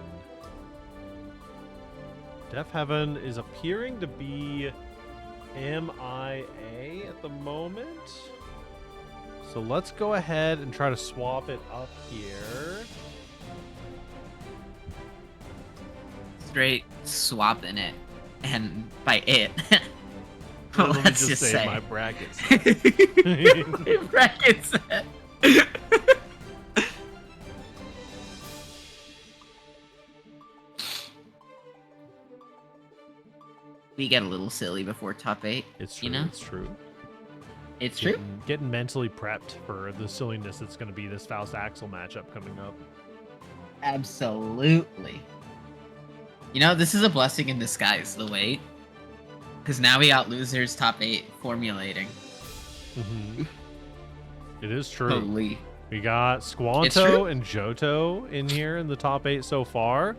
Def Heaven is appearing to be MIA at the moment. So let's go ahead and try to swap it up here. Straight swapping it. And by it. Let me let's just just say say. my brackets. My brackets. We get a little silly before top 8. It's true. You know? It's true. It's true. Getting mentally prepped for the silliness that's going to be this Faust Axel matchup coming up. Absolutely. You know, this is a blessing in disguise, the wait. Because now we got losers top 8 formulating. It is true. Holy. We got Squanto and Johto in here in the top 8 so far.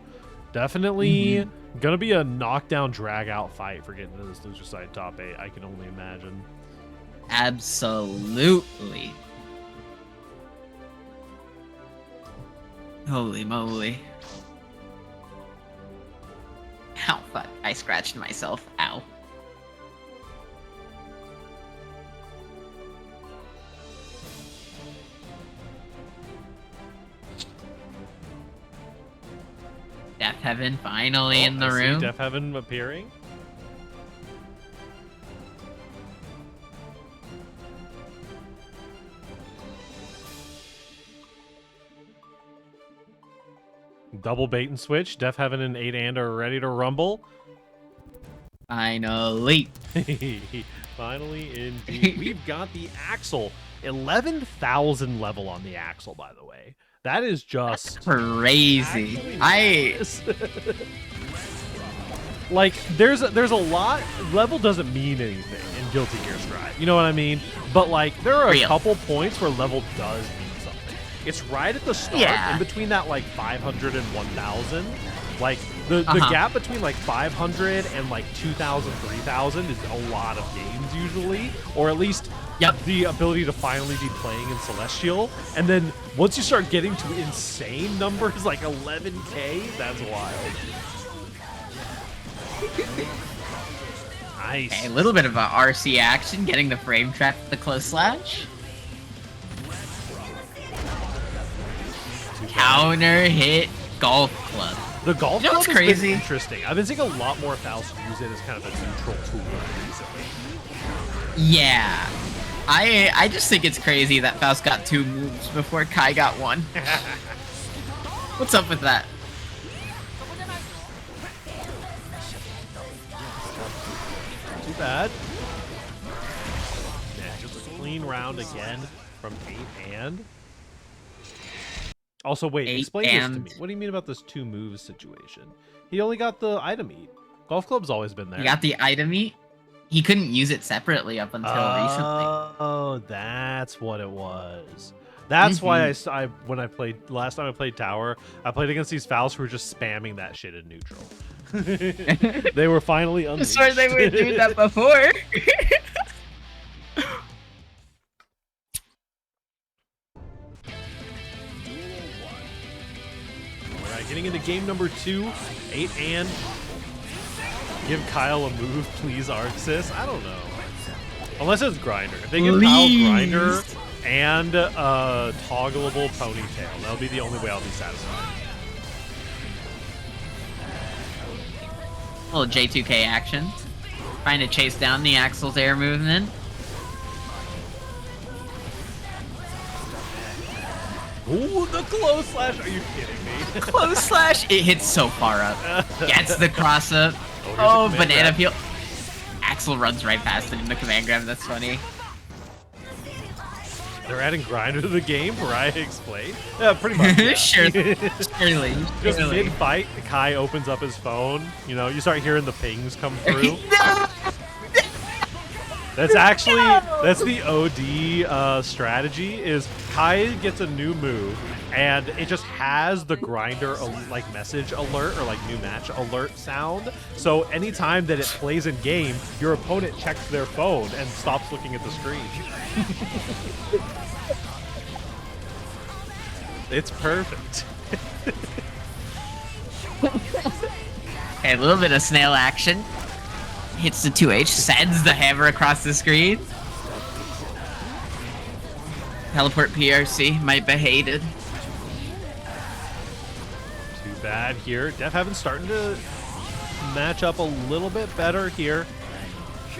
Definitely gonna be a knockdown drag out fight for getting to this loser side top 8. I can only imagine. Absolutely. Holy moly. Ow, fuck. I scratched myself. Ow. Def Heaven finally in the I see room. Def Heaven appearing. Double bait and switch. Def Heaven and 8 and are ready to rumble. Finally. Finally, indeed. We've got the Axel. 11,000 level on the Axel, by the way. That is just crazy. like there's a lot. Level doesn't mean anything in Guilty Gear Strive. You know what I mean? But like there are a couple points where level does mean something. It's right at the start, in between that like 500 and 1,000. Like the gap between like 500 and like 2,000, 3,000 is a lot of games usually, or at least the ability to finally be playing in Celestial. And then once you start getting to insane numbers like 11K, that's wild. Nice. Okay, a little bit of a RC action, getting the frame trap with the close slash. Counter hit golf club. The golf club what's has crazy? been interesting. I've been seeing a lot more Faust use it as kind of a neutral tool recently. Yeah. I just think it's crazy that Faust got 2 moves before Kai got 1. What's up with that? Too bad. Yeah, just a clean round again from 8 and. Also, wait, explain this to me. What do you mean about this 2 moves situation? He only got the item eat. Golf club's always been there. He got the item eat? He couldn't use it separately up until recently. Oh, that's what it was. That's why I when I played last time I played Tower, I played against these Fouls who were just spamming that shit in neutral. They were finally unleashed. Sorry, they were doing that before. Alright, getting into game number 2, 8 and. Give Kyle a move, please, Arxis. I don't know. Unless it's Grinder. If they give Kyle Grinder and toggleable ponytail, that'll be the only way I'll be satisfied. A little J2K action. Trying to chase down the Axel's air movement. Ooh, the close slash. Are you kidding me? Close slash. It hits so far up. Gets the cross up. Oh, banana peel. Axel runs right past it in the command grab. That's funny. They're adding Grinder to the game, right? Explain. Yeah, pretty much. Yeah. Surely. Just mid-fight, Kai opens up his phone. You know, you start hearing the pings come through. That's actually, that's the OD strategy, is Kai gets a new move, and it just has the Grinder like message alert or like new match alert sound. So anytime that it plays in game, your opponent checks their phone and stops looking at the screen. It's perfect. Okay, a little bit of snail action. Hits the 2H, sends the hammer across the screen. Teleport PRC might be hated. Too bad here. Def Heaven starting to match up a little bit better here.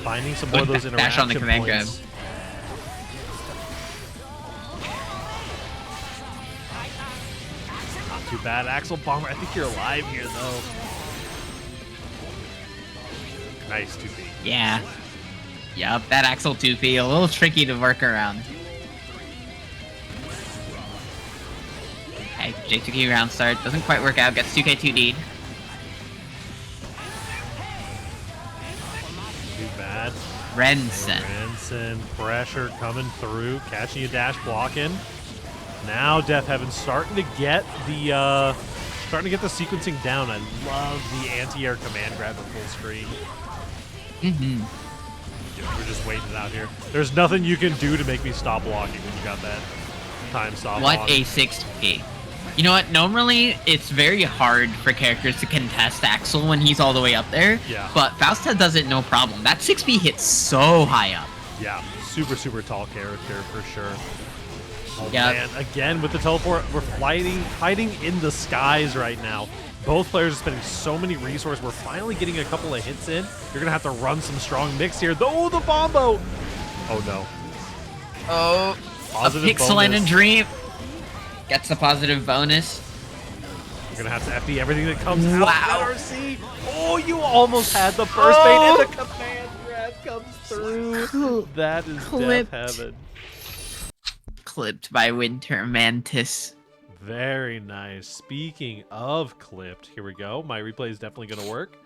Finding some more of those interaction dash on the command grab. points. Not too bad. Axel Bomber, I think you're alive here though. Nice 2P. Yeah. Yup, that Axel 2P, a little tricky to work around. Okay, J2K round start, doesn't quite work out, gets 2K2D'd. Too bad. Rensen. Pressure coming through, catching a dash blocking. Now Death Heaven starting to get the sequencing down. I love the anti-air command grab at full screen. We're just waiting it out here. There's nothing you can do to make me stop blocking when you got that time stop. What on. a 6P. You know what? Normally, it's very hard for characters to contest Axel when he's all the way up there. Yeah. But Fausta does it no problem. That 6P hits so high up. Yeah, super, super tall character for sure. Oh Yep. man, again with the teleport, we're hiding in the skies right now. Both players are spending so many resources. We're finally getting a couple of hits in. You're gonna have to run some strong mix here. Oh, the Bombo! Oh no. Oh, Positive a pixel bonus. and a dream. Gets a positive bonus. You're gonna have to FD everything that comes out. Wow. RC. Oh, you almost had the first bait, and the command grab comes through. That is Clipped. Death Heaven. Clipped by Winter Mantis. Very nice. Speaking of clipped, here we go. My replay is definitely gonna work.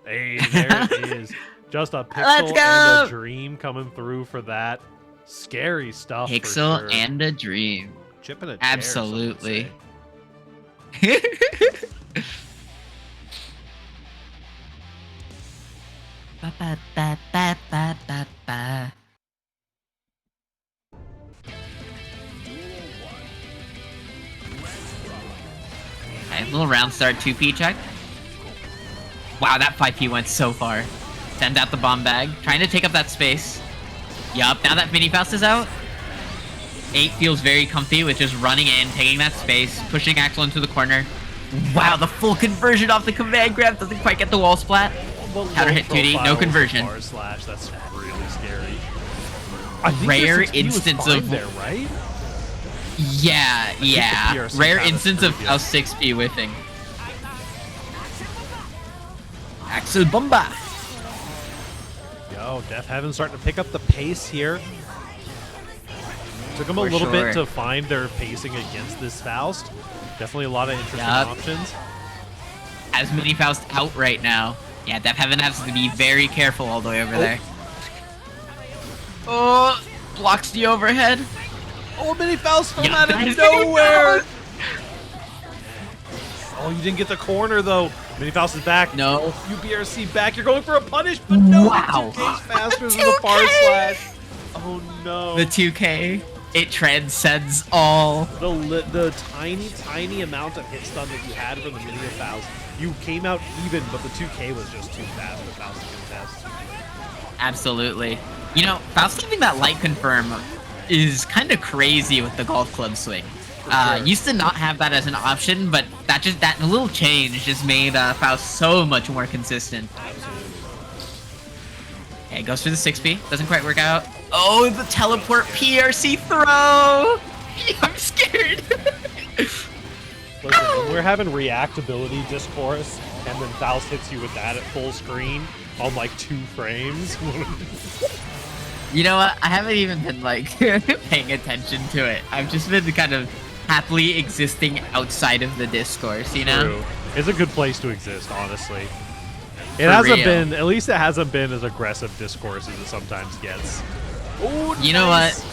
Hey, there it is. Just a Let's pixel go! and a dream coming through for that. Scary stuff. Pixel for sure. and a dream. Chip in a chair, Absolutely. some would say. Ba, ba, ba, ba, ba, ba, ba. Okay, little round start 2P check. Wow, that 5P went so far. Sends out the bomb bag, trying to take up that space. Yup, now that Mini Faust is out, 8 feels very comfy with just running in, taking that space, pushing Axel into the corner. Wow, the full conversion off the command grab doesn't quite get the wall splat. Counter hit 2D, no conversion. Slash, that's really scary. I think Rare their 6P was instance fine of there, right? Yeah. PRC Rare count is instance of pretty good. Faust 6P whiffing. Axel Bomba. Yo, Death Heaven starting to pick up the pace here. Took them a For little sure. bit to find their pacing against this Faust. Definitely a lot of interesting Yup. options. Has Mini Faust out right now. Yeah, Death Heaven has to be very careful all the way over there. Oh, blocks the overhead. Oh, Mini Faust from Yeah, out that of is Mini nowhere! Faust. Oh, you didn't get the corner though. Mini Faust is back. No. UBRC back. You're going for a punish, but no. Wow. 2K's faster than the bar 2K. slash. Oh no. The 2K, it transcends all. The tiny amount of hit stun that you had from the Mini Faust, you came out even, but the 2K was just too fast for Faust to contest. Absolutely. You know, Faust having that light confirm is kind of crazy with the golf club swing. sure. Used to not have that as an option, but that little change just made Faust so much more consistent. Okay, goes for the 6P. Doesn't quite work out. Oh, the teleport PRC throw! I'm scared. Listen, when we're having reactability discourse, and then Faust hits you with that at full screen on like 2 frames. You know what? I haven't even been like paying attention to it. I've just been kind of happily existing outside of the discourse, you know? True. It's a good place to exist, honestly. It For hasn't real. been, at least it hasn't been as aggressive discourse as it sometimes gets. Oh, You know nice. what?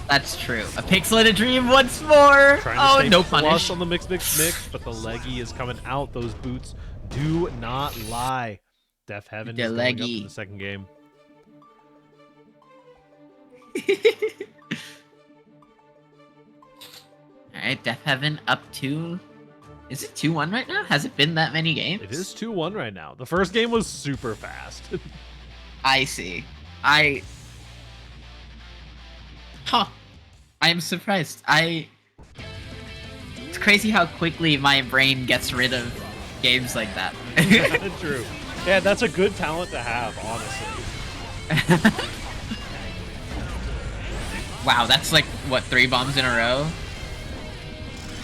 That's true. A pixel and a dream once more. Trying to Oh, stay no flush punish. on the mix, but the leggy is coming out. Those boots do not lie. Death Heaven The is going up in leggy. the second game. Alright, Death Heaven up 2. Is it 2-1 right now? Has it been that many games? It is 2-1 right now. The first game was super fast. I see. Huh. I am surprised. It's crazy how quickly my brain gets rid of games like that. True. Yeah, that's a good talent to have, honestly. Wow, that's like, what, 3 bombs in a row?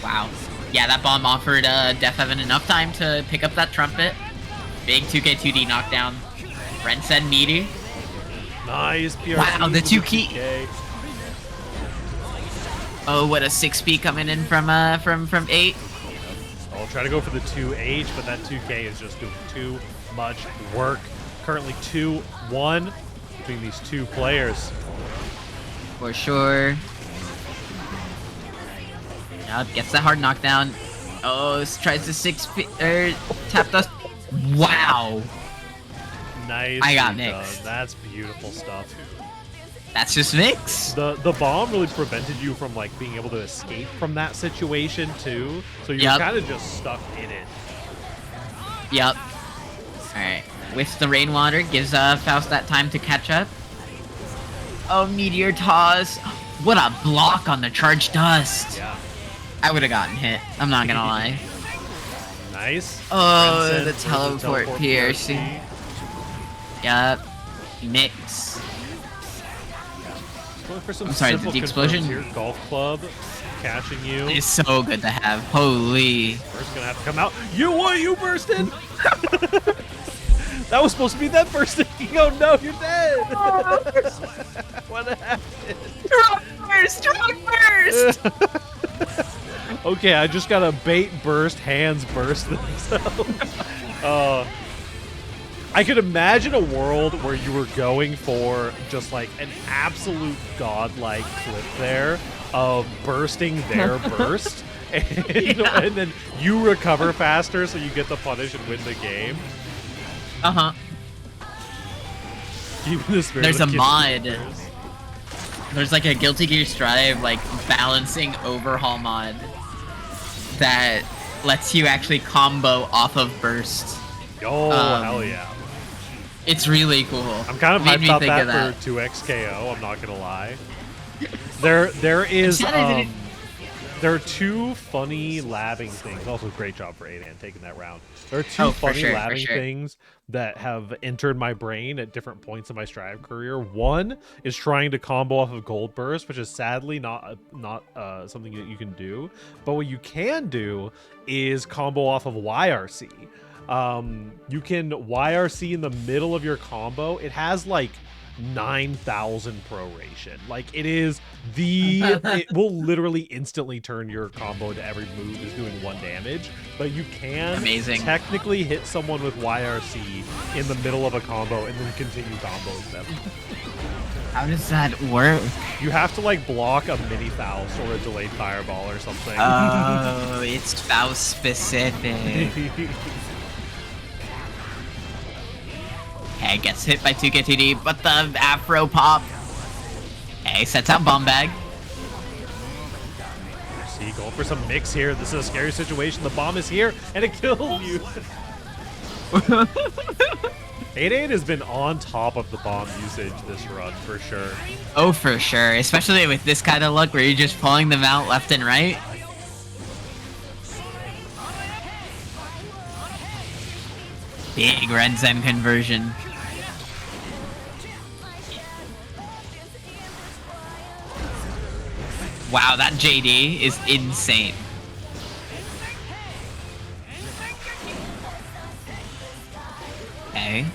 Wow. Yeah, that bomb offered Death Heaven enough time to pick up that trumpet. Big 2K2D knockdown. Ren said meaty. Nice PRC. Wow, the with 2K. 2K. Oh, what a 6P coming in from 8. I'll try to go for the 2H, but that 2K is just doing too much work. Currently 2-1 between these two players. For sure. Yup, gets that hard knockdown. Oh, tries to 6P, tap dust. Wow. Nice. I got done. mixed. That's beautiful stuff. That's just mix. The bomb really prevented you from like being able to escape from that situation too. So you're Yep. kind of just stuck in it. Yup. Alright. Whiffs the rainwater, gives Faust that time to catch up. Oh, meteor toss. What a block on the charged dust. Yeah. I would have gotten hit. I'm not gonna lie. Nice. Oh, Transcend the versus teleport PRC. Yup. Mix. Going for some I'm sorry, simple the explosion? confirms here. Golf club catching you. It's so good to have. Holy. First gonna have to come out. You burst in. That was supposed to be that bursting. Oh no, you're dead. What happened? Strong burst! Okay, I just got a bait burst, hands burst themselves. I could imagine a world where you were going for just like an absolute godlike clip there of bursting their burst, and then you recover faster so you get the punish and win the game. There's a mod. There's like a Guilty Gear Strive like balancing overhaul mod that lets you actually combo off of burst. Oh, hell yeah. It's really cool. I'm kind of hyped about that for 2x KO, I'm not gonna lie. There is there are two funny labbing things. Also, great job for 8an taking that round. There are two funny labbing things that have entered my brain at different points in my Strive career. One is trying to combo off of Gold Burst, which is sadly not something that you can do. But what you can do is combo off of YRC. You can YRC in the middle of your combo. It has like 9,000 proration. Like it is it will literally instantly turn your combo into every move is doing 1 damage, but you can technically hit someone with YRC in the middle of a combo and then continue comboing them. How does that work? You have to like block a mini Faust or a delayed fireball or something. Oh, it's Faust specific. Okay, gets hit by 2K2D, but the Afro pop. Okay, sets out Bomb Bag. See, going for some mix here. This is a scary situation. The bomb is here, and it kills you. 8-8 has been on top of the bomb usage this run, for sure. Oh, for sure. Especially with this kind of luck where you're just pulling them out left and right. Big Renzen conversion. Wow, that JD is insane. Okay.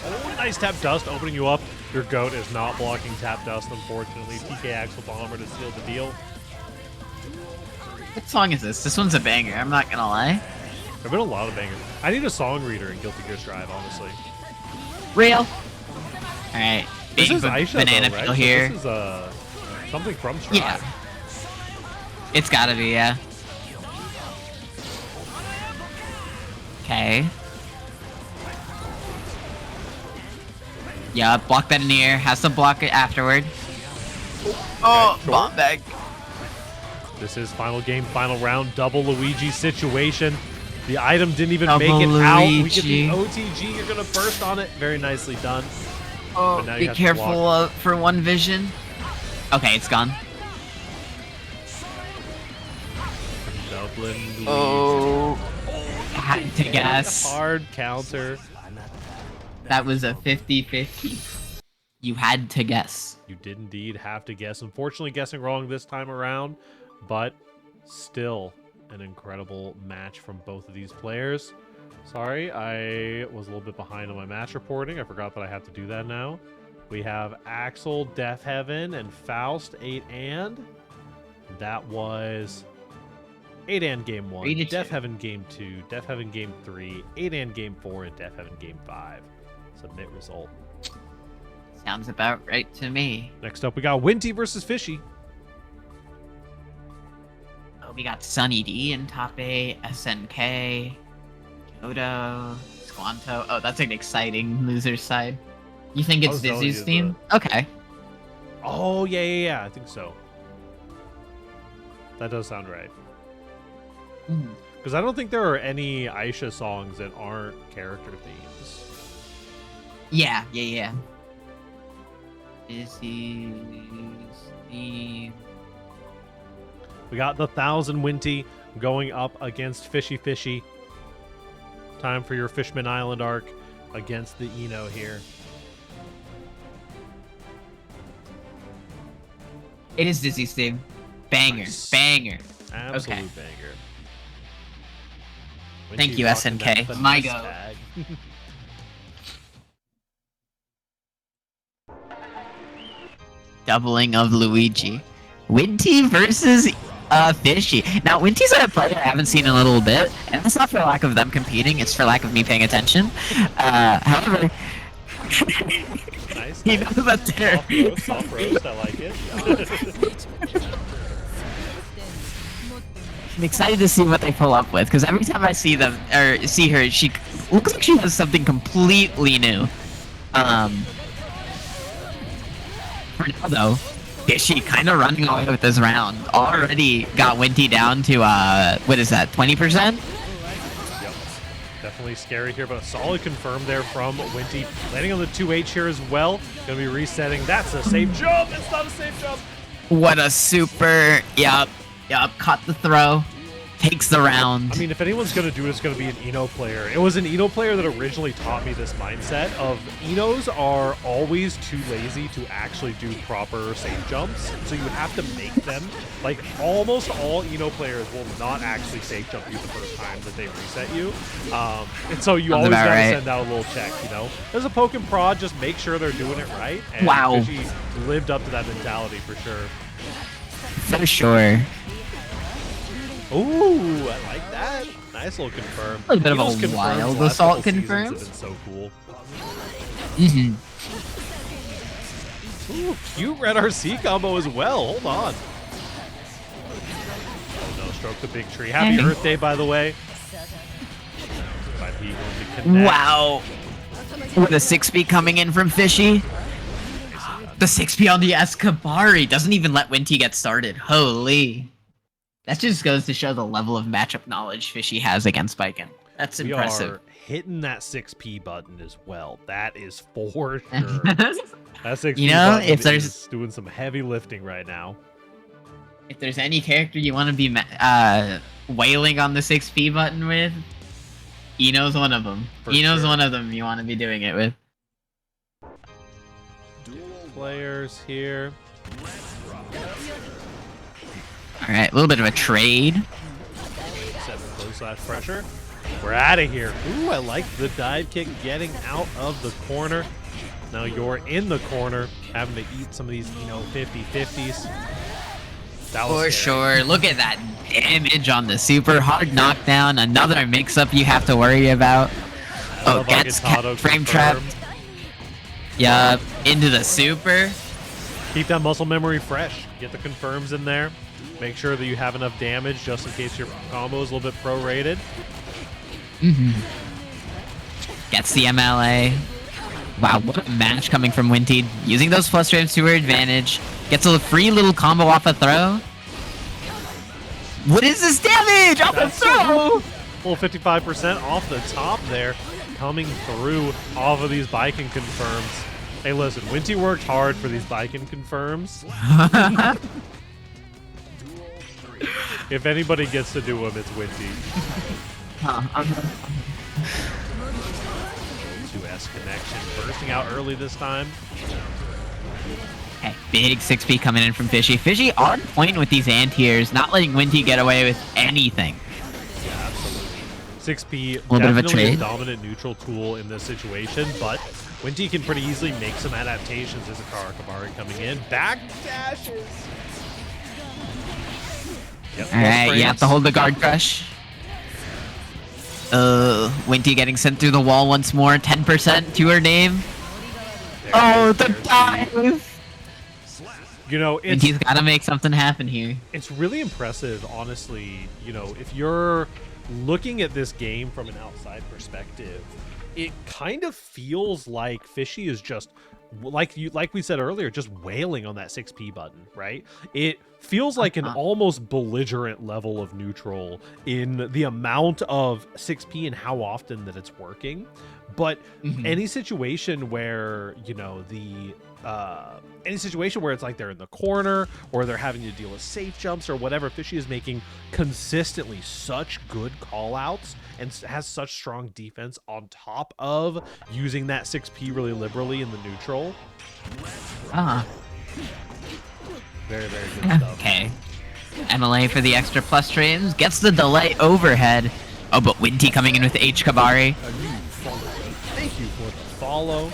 Oh, nice tap dust opening you up. Your goat is not blocking tap dust, unfortunately. TK Axel Bomber to seal the deal. What song is this? This one's a banger, I'm not gonna lie. There have been a lot of bangers. I need a song reader in Guilty Gear Strive, honestly. Real. Alright. This is Aisha, banana though, right? peel here. So this is something from Strive. Yeah. It's gotta be, yeah. Okay. Yeah, block that in the air. Has to block it afterward. Oh, sure. Bomb Bag. This is final game, final round, double Luigi situation. The item didn't even Double make it out. We Luigi. get the OTG. You're gonna burst on it. Very nicely done. Oh, be careful for one vision. Okay, it's gone. Dublin Luigi. Oh, had to guess. Hard counter. That was a 50-50. You had to guess. You did indeed have to guess. Unfortunately, guessing wrong this time around, but still an incredible match from both of these players. Sorry, I was a little bit behind on my match reporting. I forgot that I have to do that now. We have Axel, Death Heaven, and Faust, 8-and. That was 8-and game 1, Death Heaven game 2, Death Heaven game 3, 8-and game 4, and Death Heaven game 5. Submit result. Sounds about right to me. Next up, we got Winty versus Fishy. Oh, we got Sunny D in top 8, SNK, Kyoto, Squanto. Oh, that's an exciting loser side. You think it's Dizzy's theme? Okay. Oh, yeah. I think so. That does sound right. Because I don't think there are any Aisha songs that aren't character themes. Yeah. Dizzy's theme. We got the 1,000 Winty going up against Fishy. Time for your Fishman Island arc against the Eno here. It is Dizzy's theme. Banger. Nice. Banger. Absolute banger. Thank you, SNK. My go. Doubling of Luigi. Winty versus Fishy. Now, Winty's a player I haven't seen in a little bit, and that's not for lack of them competing, it's for lack of me paying attention. However, Nice. he knows that they're... Soft roast, I like it. I'm excited to see what they pull up with, because every time I see them, or see her, she looks like she has something completely new. For now, though, Fishy kind of running away with this round. Already got Winty down to, what is that, 20%? Yep. Definitely scary here, but a solid confirm there from Winty. Landing on the 2H here as well. Gonna be resetting. That's a safe jump. It's not a safe jump. What a super... Yup, caught the throw. Takes the round. I mean, if anyone's going to do it, it's going to be an Eno player. It was an Eno player that originally taught me this mindset of Enos are always too lazy to actually do proper safe jumps. So you have to make them. Like, almost all Eno players will not actually safe jump you the first time that they reset you. And so you always got to send out a little check, you know? There's a poke and prod, just make sure they're doing it right. And wow. Fishy lived up to that mentality for sure. For sure. Ooh, I like that. Nice little confirm. A little bit of a wild assault confirm. Have been so cool. Mm-hmm. Ooh, cute red RC combo as well. Hold on. Oh no, stroke the big tree. Happy Earth Day, by the way. Wow. With a 6B coming in from Fishy. The 6B on the Escabari doesn't even let Winty get started. Holy. That just goes to show the level of matchup knowledge Fishy has against Biken. That's impressive. We are hitting that 6P button as well. That is for sure. That 6P button if there's is doing some heavy lifting right now. If there's any character you want to be wailing on the 6P button with, Eno's one of them. Eno's one of them you want to be doing it with. Players here. Alright, a little bit of a trade. 7 close / pressure. We're out of here. Ooh, I like the dive kick getting out of the corner. Now you're in the corner, having to eat some of these, 50-50s. For sure. Look at that damage on the super hard knockdown. Another mix-up you have to worry about. Oh, gets frame trapped. Yup, into the super. Keep that muscle memory fresh. Get the confirms in there. Make sure that you have enough damage just in case your combo is a little bit pro-rated. Gets the MLA. Wow, what a match coming from Winty. Using those plus frames to her advantage. Gets a free little combo off a throw. What is this damage off a throw? Full 55% off the top there. Coming through off of these Biken confirms. Hey, listen, Winty worked hard for these Biken confirms. If anybody gets to do them, it's Winty. 2S connection bursting out early this time. Okay, big 6P coming in from Fishy. Fishy on point with these anti-airs, not letting Winty get away with anything. Yeah, absolutely. 6P, a bit of a trade. Dominant neutral tool in this situation, but Winty can pretty easily make some adaptations. There's a Karakabari coming in. Back dashes. Yep, alright, you have to hold the guard crush. Winty getting sent through the wall once more. 10% to her name. Oh, the dive! Winty's gotta make something happen here. It's really impressive, honestly. If you're looking at this game from an outside perspective, it kind of feels like Fishy is just, like we said earlier, just wailing on that 6P button, right? It feels like an almost belligerent level of neutral in the amount of 6P and how often that it's working. But any situation where, any situation where it's like they're in the corner or they're having to deal with safe jumps or whatever, Fishy is making consistently such good call outs and has such strong defense on top of using that 6P really liberally in the neutral. Very, very good stuff. Okay. MLA for the extra plus frames. Gets the delay overhead. Oh, but Winty coming in with H. Kabari. Thank you for the follow.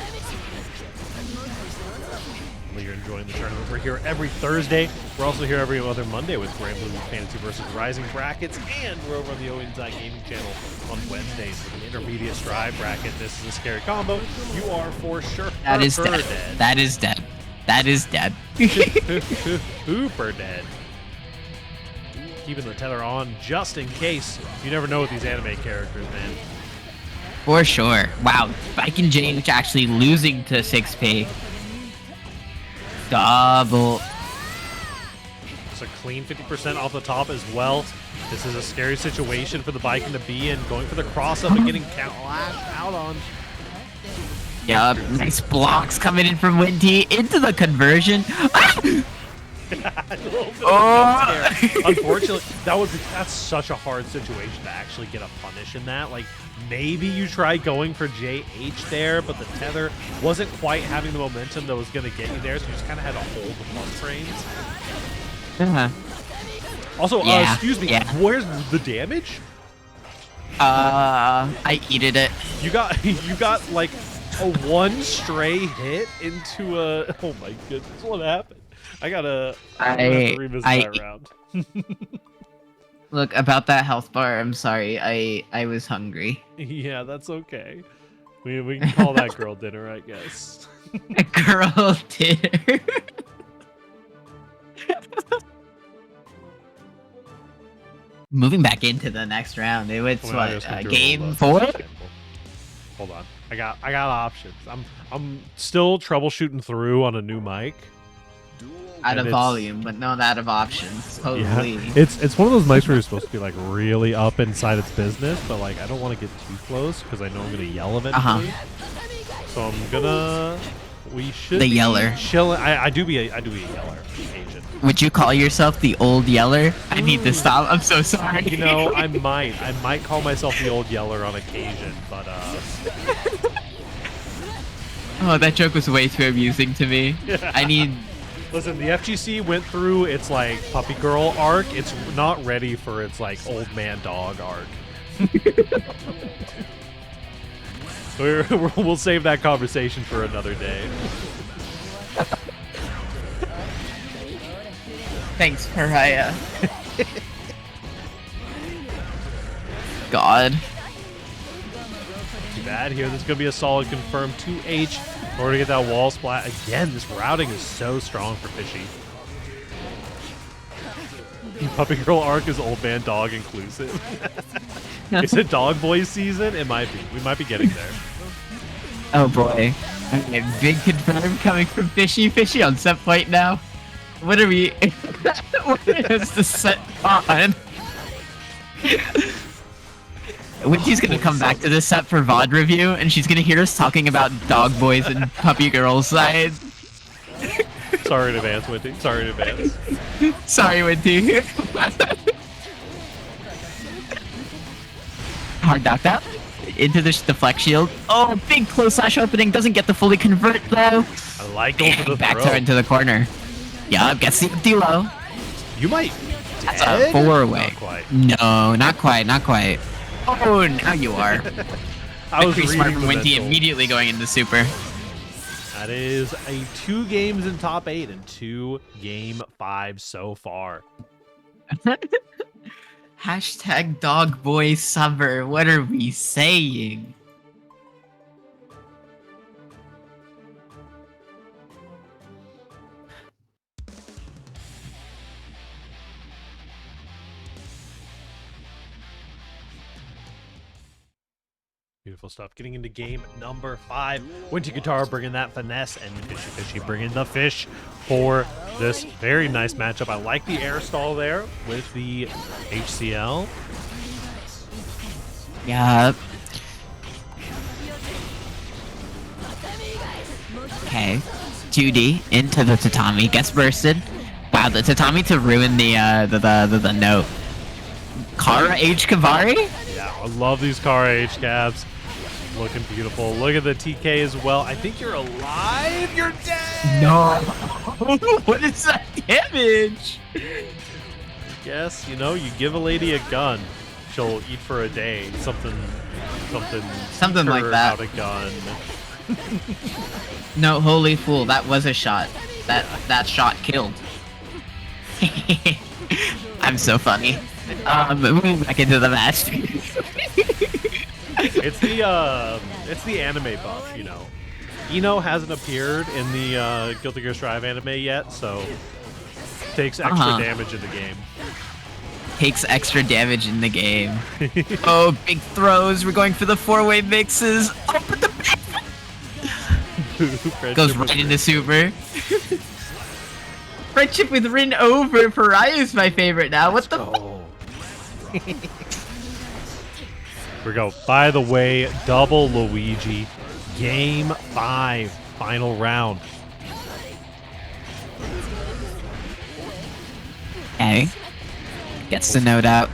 Hopefully you're enjoying the tournament. We're here every Thursday. We're also here every other Monday with Grand Blue Fantasy versus Rising brackets, and we're over on the OEG Gaming channel on Wednesdays for the intermediate strive bracket. This is a scary combo. You are for sure That is dead. dead. That is dead. That is dead. Super dead. Keeping the tether on just in case. You never know with these anime characters, man. For sure. Wow. Spike and James actually losing to 6P. Double. It's a clean 50% off the top as well. This is a scary situation for the Viking to be in. Going for the cross up and getting lashed out on. Yup. Nice blocks coming in from Winty into the conversion. Ah! Unfortunately, that's such a hard situation to actually get a punish in that. Like, maybe you try going for JH there, but the tether wasn't quite having the momentum that was going to get you there, so you just kind of had to hold the front frames. Also, Yeah, excuse me, yeah. where's the damage? I eated it. You got like a one stray hit into a. Oh my goodness, what happened? I'm gonna have to revisit that round. Look, about that health bar, I'm sorry. I was hungry. Yeah, that's okay. We can call that girl dinner, I guess. Girl dinner. Moving back into the next round. It's game 4? Hold on. I got options. I'm still troubleshooting through on a new mic. Out of volume, but not out of options. Holy. Yeah. It's one of those mics where you're supposed to be like really up inside its business, but like I don't want to get too close because I know I'm gonna yell eventually. So I'm gonna. We should. The yeller. Chilling. I do be a yeller. Asian. Would you call yourself the old yeller? I need to stop. I'm so sorry. You know, I might call myself the old yeller on occasion, but Oh, that joke was way too amusing to me. I need. Listen, the FGC went through its like puppy girl arc. It's not ready for its like old man dog arc. We'll save that conversation for another day. Thanks, Pariah. God. Too bad here. This is going to be a solid confirmed 2H in order to get that wall splat. Again, this routing is so strong for Fishy. Puppy Girl arc is old man dog inclusive. Is it dog boy season? It might be. We might be getting there. Oh boy. Okay, big confirm coming from Fishy. Fishy on set point now. What are we? What is the set on? Winty's gonna come back to this set for VOD review, and she's gonna hear us talking about dog boys and puppy girls side. Sorry in advance, Winty. Sorry in advance. Sorry, Winty. Hard knocked out. Into the deflect shield. Oh, big close slash opening. Doesn't get to fully convert, though. I like going for the back throw. throw into the corner. Yeah, gets the D-low. You might. That's a 4-way. Not quite. No, not quite, not quite. Oh, now you are. I was Pretty smart reading from the Winty mental. immediately going into super. That is a 2 games in top 8 and 2 game 5 so far. Hashtag dog boy summer. What are we saying? Beautiful stuff. Getting into game number 5. Winty Guitar bringing that finesse, and Fishy bringing the fish for this very nice matchup. I like the air stall there with the HCL. Yup. Okay. 2D into the tatami. Gets bursted. Wow, the tatami to ruin the note. Kara H. Kavari? Yeah, I love these car H caps. Looking beautiful. Look at the TK as well. I think you're alive. You're dead. No. What is that damage? Yes, you know, you give a lady a gun, she'll eat for a day. Something like that. Out a gun. No, holy fool, that was a shot. That shot killed. I'm so funny. Moving back into the match. It's the anime buff, you know. Ino hasn't appeared in the Guilty Gear Strive anime yet, so takes extra damage in the game. Takes extra damage in the game. Oh, big throws. We're going for the 4-way mixes. Oh, but the goes right into super. Friendship with Rin over. Pariah is my favorite now. What the? We go. By the way, double Luigi. Game 5. Final round. Okay. Gets the note out.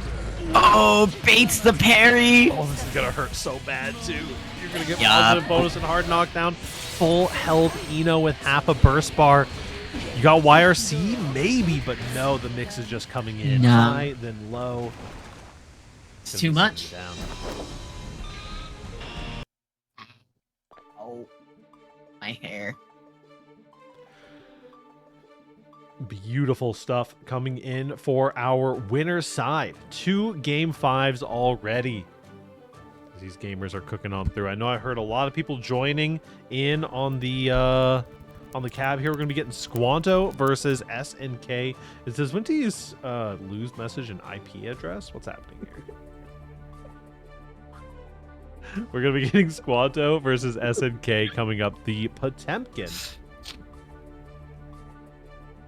Oh, baits the parry. Oh, this is gonna hurt so bad too. You're gonna get positive bonus and hard knockdown. Full health Ino with half a burst bar. You got YRC? Maybe, but no, the mix is just coming in. No. High, then low. It's too much. Down. Oh, my hair. Beautiful stuff coming in for our winner's side. 2 Game 5s already. These gamers are cooking on through. I know I heard a lot of people joining in on the cab here. We're going to be getting Squanto versus SNK. It says, when to use lose message and IP address? What's happening here? We're going to be getting Squanto versus SNK coming up. The Potemkin.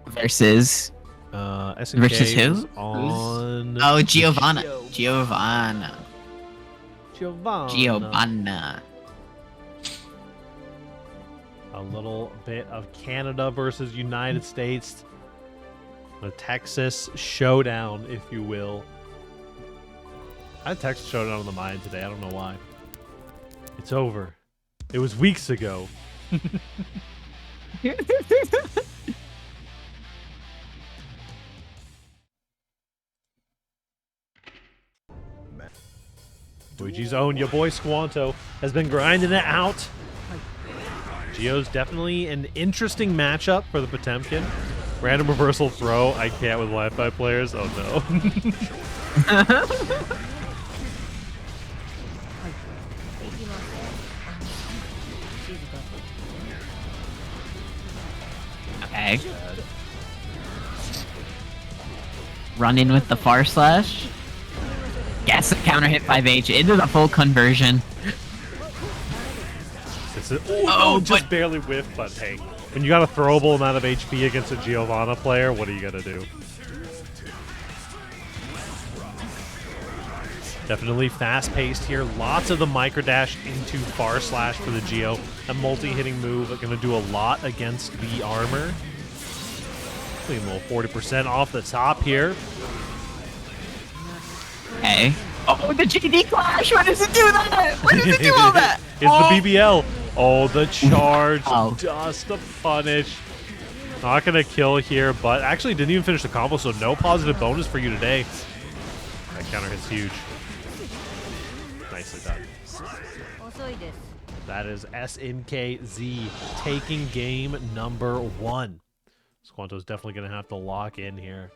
Versus SNK versus who? On oh, Giovanna. Giovanna. A little bit of Canada versus United States. A Texas showdown, if you will. I had Texas showdown on the mind today. I don't know why. It's over. It was weeks ago. Luigi's own, your boy Squanto, has been grinding it out. Gio's definitely an interesting matchup for the Potemkin. Random reversal throw. I can't with Wi-Fi players. Oh no. Okay. Run in with the far slash. Gets the counter hit 5H into the full conversion. Just barely whiffed, but hey, when you got a throwable amount of HP against a Giovanna player, what are you gonna do? Definitely fast-paced here. Lots of the micro dash into far slash for the Geo. A multi-hitting move gonna do a lot against the armor. A little 40% off the top here. Hey. Oh, the GD clash! Why does it do that? Why does it do all that? It's the BBL. Oh, the charge. Just a punish. Not going to kill here, but actually didn't even finish the combo, so no positive bonus for you today. That counter hit's huge. Nicely done. That is SNKZ taking game number 1. Squanto's definitely going to have to lock in here.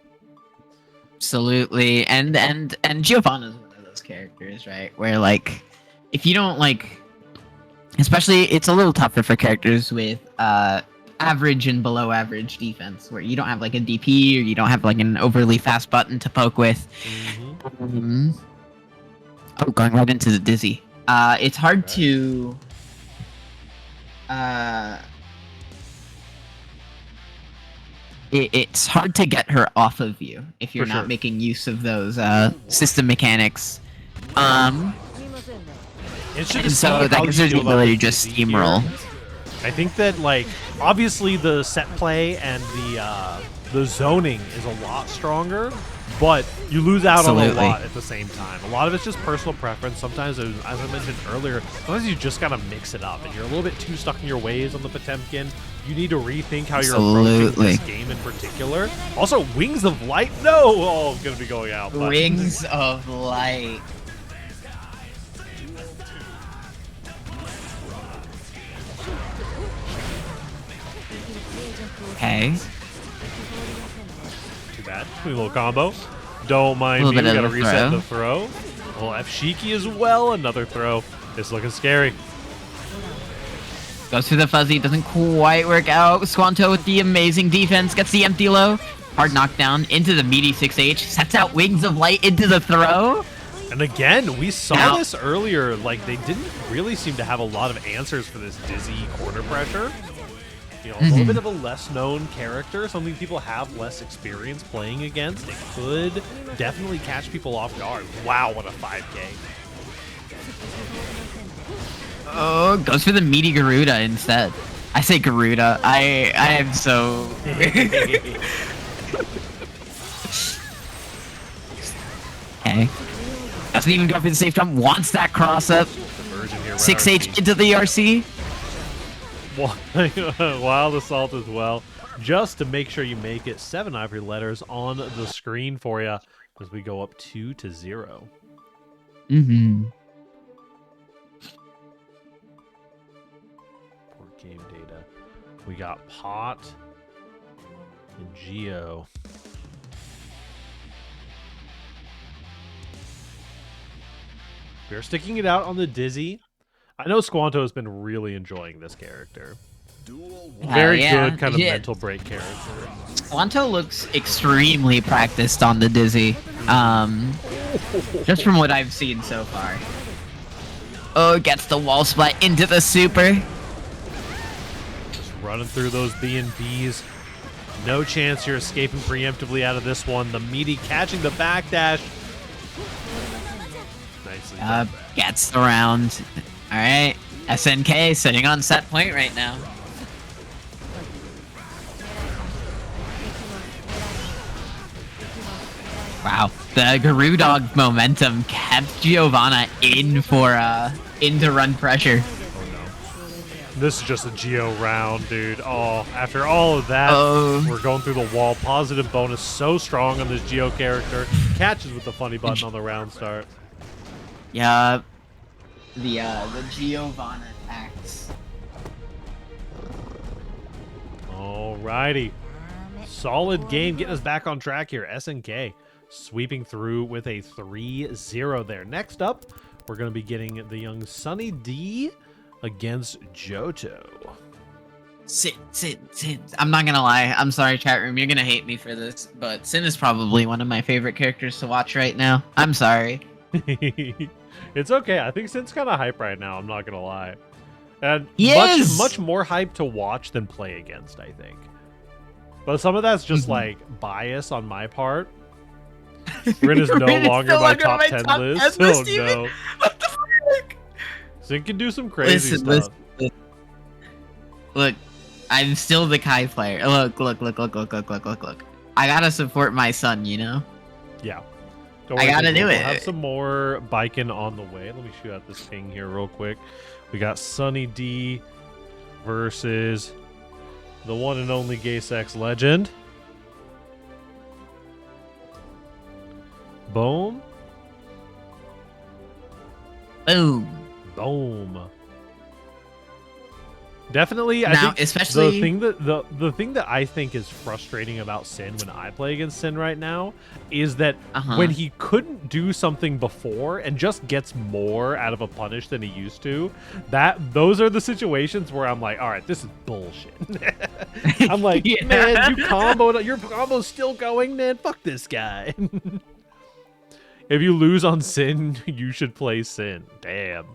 Absolutely, and Giovanna's one of those characters, right? Where like, if you don't like, especially it's a little tougher for characters with average and below average defense, where you don't have like a DP or you don't have like an overly fast button to poke with. Oh, going right into the dizzy. It's hard to. It's hard to get her off of you if you're not making use of those system mechanics. So that gives her the ability to just steamroll. I think that, like, obviously the set play and the zoning is a lot stronger, but you lose out on a lot at the same time. A lot of it's just personal preference. Sometimes, as I mentioned earlier, sometimes you just gotta mix it up, and you're a little bit too stuck in your ways on the Potemkin. You need to rethink how you're approaching this game in particular. Also, Wings of Light. No! Oh, gonna be going out. But. Wings of Light. Okay. Too bad. A little combo. Don't mind me. We gotta reset the throw. Well, F-Shiki as well. Another throw. It's looking scary. Goes through the fuzzy. Doesn't quite work out. Squanto with the amazing defense. Gets the empty low. Hard knockdown into the meaty 6H. Sets out Wings of Light into the throw. And again, we saw this earlier. Like, they didn't really seem to have a lot of answers for this Dizzy corner pressure. You know, a little bit of a less-known character, something people have less experience playing against. It could definitely catch people off guard. Wow, what a 5K. Oh, goes for the meaty Garuda instead. I say Garuda. I am so... Okay. Doesn't even go for the safe jump. Wants that cross up. 6H into the RC. Wild Assault as well. Just to make sure you make it. 7 ivory letters on the screen for you as we go up 2-0. Poor game data. We got Pot and Geo. We're sticking it out on the Dizzy. I know Squanto has been really enjoying this character. Very good kind of mental break character. Squanto looks extremely practiced on the Dizzy. Just from what I've seen so far. Oh, gets the wall splat into the super. Just running through those BNBs. No chance you're escaping preemptively out of this one. The meaty catching the backdash. Nicely done. Gets the round. All right, SNK sitting on set point right now. Wow, the Garudog momentum kept Giovanna in for into run pressure. Oh no, this is just a Geo round, dude. Oh, after all of that, we're going through the wall. Positive bonus so strong on this Geo character. Catches with the funny button on the round start. Yeah. The Giovanna attacks. Alrighty. Solid game getting us back on track here. SNK sweeping through with a 3-0 there. Next up, we're going to be getting the young Sunny D against Johto. Sin. I'm not going to lie. I'm sorry, chat room. You're going to hate me for this, but Sin is probably one of my favorite characters to watch right now. I'm sorry. It's okay. I think Sin's kind of hype right now. I'm not gonna lie, and much more hype to watch than play against. I think, but some of that's just like bias on my part. Rin is no longer my top 10 list. Oh no! What the fuck? Sin can do some crazy stuff. Listen. Look, I'm still the Kai player. Look. I gotta support my son. You know. Yeah. I gotta do it. We'll have some more biking on the way. Let me shoot out this ping here real quick. We got Sunny D versus the one and only Gay Sex Legend. Boom. Boom. Definitely, I think especially the thing that I think is frustrating about Sin when I play against Sin right now is that when he couldn't do something before and just gets more out of a punish than he used to, those are the situations where I'm like, all right, this is bullshit. I'm like, man, your combo's still going, man. Fuck this guy. If you lose on Sin, you should play Sin. Damn.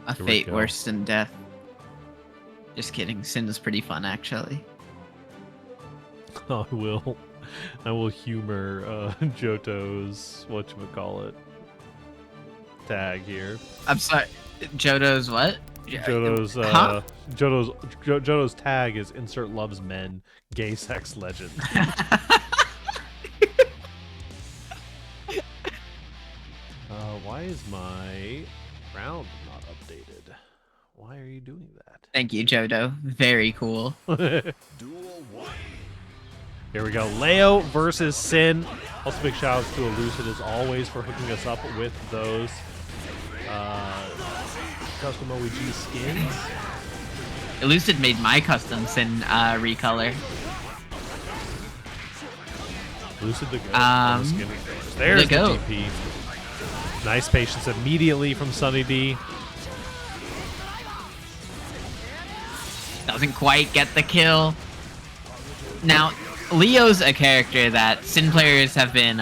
A fate worse than death. Just kidding. Sin is pretty fun, actually. I will humor Johto's whatchamacallit tag here. I'm sorry. Johto's what? Johto's tag is insert loves men, gay sex legend. Why is my round not updated? Why are you doing that? Thank you, Johto. Very cool. Here we go. Leo versus Sin. Also, big shout out to Elucid as always for hooking us up with those custom OEG skins. Elucid made my custom Sin recolor. Lucid the goat on the skinny fingers. There's the DP. Nice patience immediately from Sunny D. Doesn't quite get the kill. Now, Leo's a character that Sin players have been,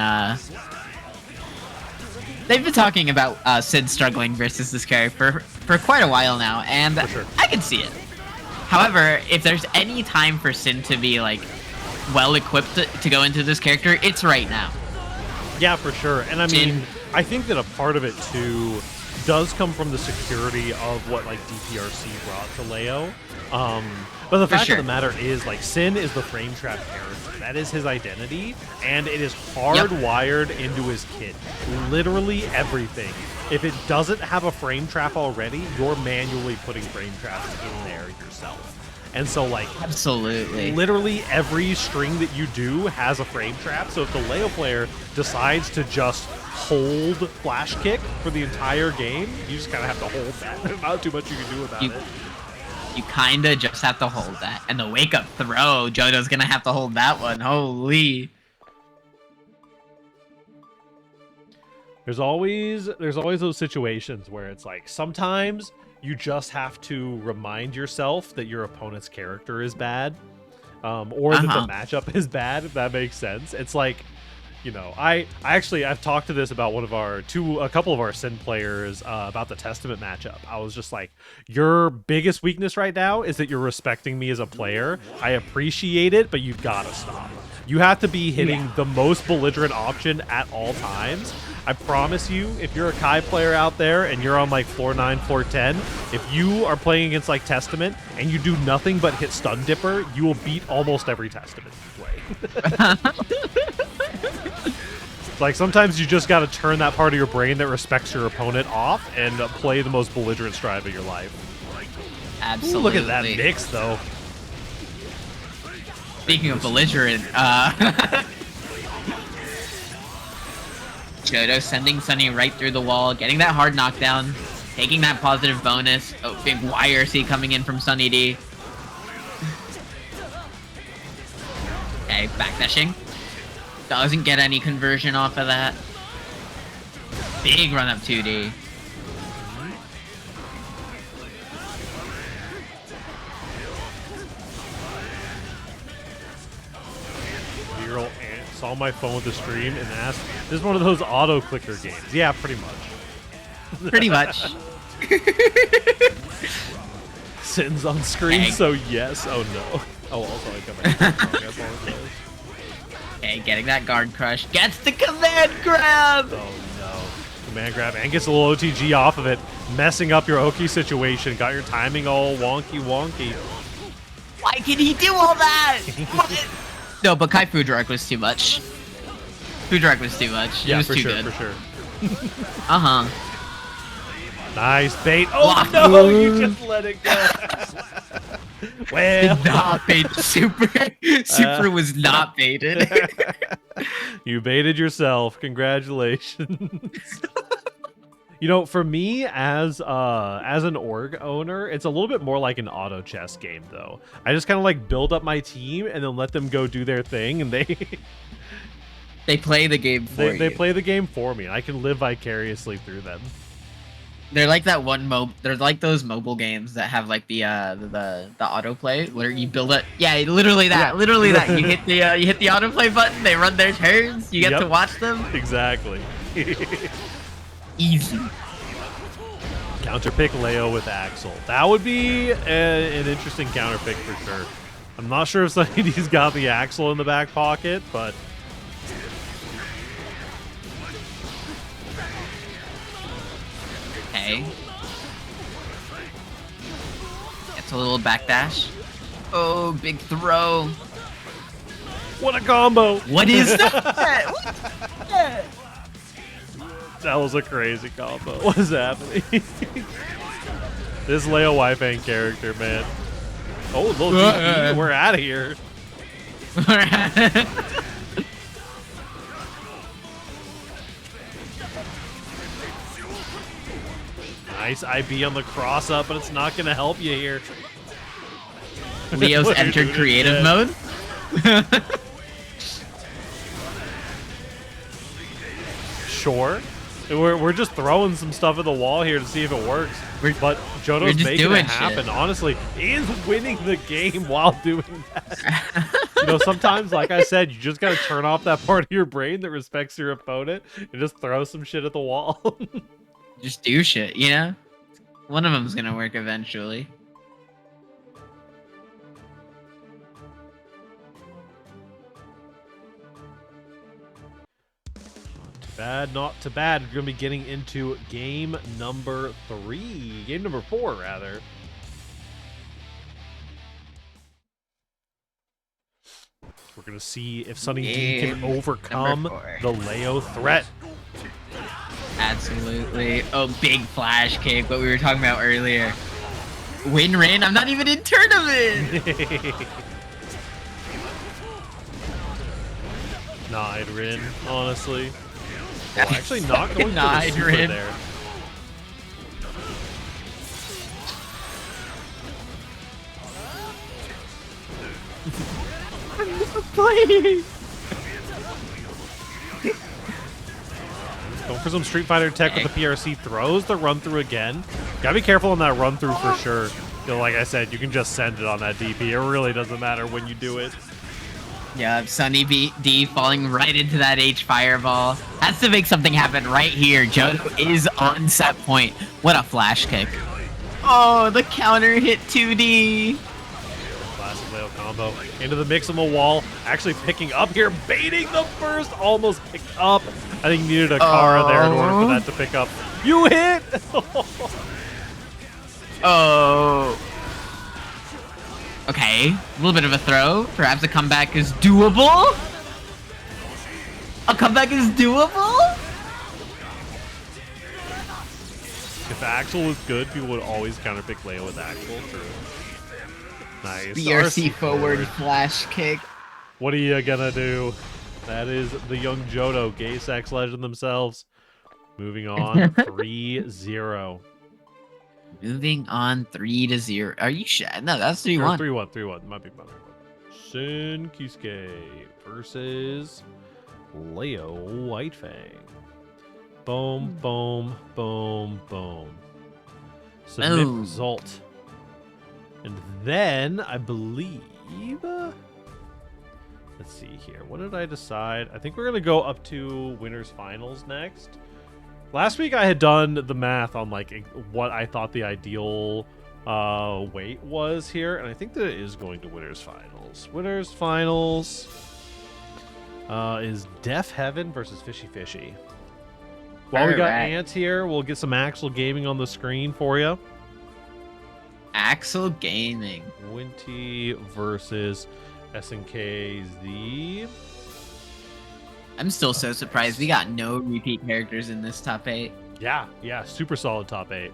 they've been talking about Sin struggling versus this character for quite a while now, and sure. I can see it. However, if there's any time for Sin to be, like, well-equipped to go into this character, it's right now. Yeah, for sure. And I mean, I think that a part of it, too, does come from the security of what, like, DPRC brought to Leo. But the fact of the matter is, like, Sin is the frame trap character. That is his identity, and it is hardwired into his kit. Literally everything. If it doesn't have a frame trap already, you're manually putting frame traps in there yourself. And so, like, absolutely, literally every string that you do has a frame trap. So if the Leo player decides to just hold flash kick for the entire game, you just kind of have to hold that. There's not too much you can do about it. You kind of just have to hold that. And the wake up throw, Jodo's going to have to hold that one. Holy. There's always those situations where it's like, sometimes you just have to remind yourself that your opponent's character is bad, or that the matchup is bad, if that makes sense. It's like, you know, I've talked to this about a couple of our Sin players about the Testament matchup. I was just like, your biggest weakness right now is that you're respecting me as a player. I appreciate it, but you've got to stop. You have to be hitting the most belligerent option at all times. I promise you, if you're a Kai player out there and you're on like floor 9, floor 10, if you are playing against like Testament and you do nothing but hit Stun Dipper, you will beat almost every Testament you play. Like, sometimes you just got to turn that part of your brain that respects your opponent off and play the most belligerent stride of your life. Absolutely. Ooh, look at that mix, though. Speaking of belligerent, Jodo sending Sunny right through the wall, getting that hard knockdown, taking that positive bonus. Oh, big YRC coming in from Sunny D. Okay, backdashing. Doesn't get any conversion off of that. Big run up 2D. Girl saw my phone with the stream and asked, "This is one of those auto clicker games?" Yeah, pretty much. Pretty much. Sin's on screen, Dang. so yes. Oh no. Oh, also I covered. Okay, getting that guard crush. Gets the command grab! Oh no. Command grab and gets a little OTG off of it. Messing up your Oki situation. Got your timing all wonky. Why can he do all that? No, but Kai Food Direct was too much. Food Direct was too much. Yeah, it was for too sure, good. for sure. Nice bait. Oh Lock no, room. you just let it go. Well, Did not bait Super. Super was not baited. You baited yourself. Congratulations. You know, for me as an org owner, it's a little bit more like an auto chess game, though. I just kind of like build up my team and then let them go do their thing, and they play the game for you. They play the game for me, and I can live vicariously through them. They're like that they're like those mobile games that have like the autoplay where you build it. Yeah, literally that. Yeah. Literally that. You hit the autoplay button. They run their turns. You get to watch them. Exactly. Easy. Counterpick Leo with Axel. That would be an interesting counterpick for sure. I'm not sure if somebody's got the Axel in the back pocket, but okay. Gets a little backdash. Oh, big throw. What a combo! What is that? That was a crazy combo. What is happening? This Leo Wifang character, man. Oh, little DP. We're out of here. Nice IB on the cross up, but it's not going to help you here. Leo's What are you entered doing creative again? mode. Sure. We're just throwing some stuff at the wall here to see if it works. But we're Jodo's just making doing it happen. shit. Honestly, he is winning the game while doing that. You know, sometimes, like I said, you just gotta turn off that part of your brain that respects your opponent and just throw some shit at the wall. Just do shit, you know? One of them's gonna work eventually. Bad, not too bad. We're going to be getting into game number 4, rather. We're going to see if Sunny D can Game overcome number 4. the Leo threat. Absolutely. Oh, big flash kick, what we were talking about earlier. Win Rin, I'm not even in tournament! Nide Rin, honestly. Well, actually not going for the Nide super Rin. there. Please! Going for some Street Fighter tech with the PRC. Throws the run through again. Gotta be careful on that run through for sure. You know, like I said, you can just send it on that DP. It really doesn't matter when you do it. Yeah, Sunny D falling right into that H fireball. Has to make something happen right here. Jodo is on set point. What a flash kick. Oh, the counter hit 2D. Classic Leo combo. Into the mix on the wall. Actually picking up here. Baiting the first. Almost picked up. I think you needed a Kara there in order for that to pick up. You hit! Oh. Okay, a little bit of a throw. Perhaps a comeback is doable? A comeback is doable? If Axel was good, people would always counterpick Leo with Axel. True. Nice. BRC forward flash kick. What are you gonna do? That is the young Jodo, gay sex legend themselves. Moving on, 3-0. Moving on 3-0. Are you sure? No, that's 3-1. 3-1. Might be better. Shin Kisuke versus Leo Whitefang. Boom, boom, boom, boom. Submit Boom. result. And then, I believe... Let's see here. What did I decide? I think we're going to go up to winners finals next. Last week I had done the math on like what I thought the ideal weight was here, and I think that it is going to winners finals. Winners finals is Def Heaven versus Fishy Fishy. While we got Ant here, we'll get some Axel Gaming on the screen for you. Axel Gaming. Winty versus SNKZ. I'm still so surprised we got no repeat characters in this top 8. Yeah, super solid top 8.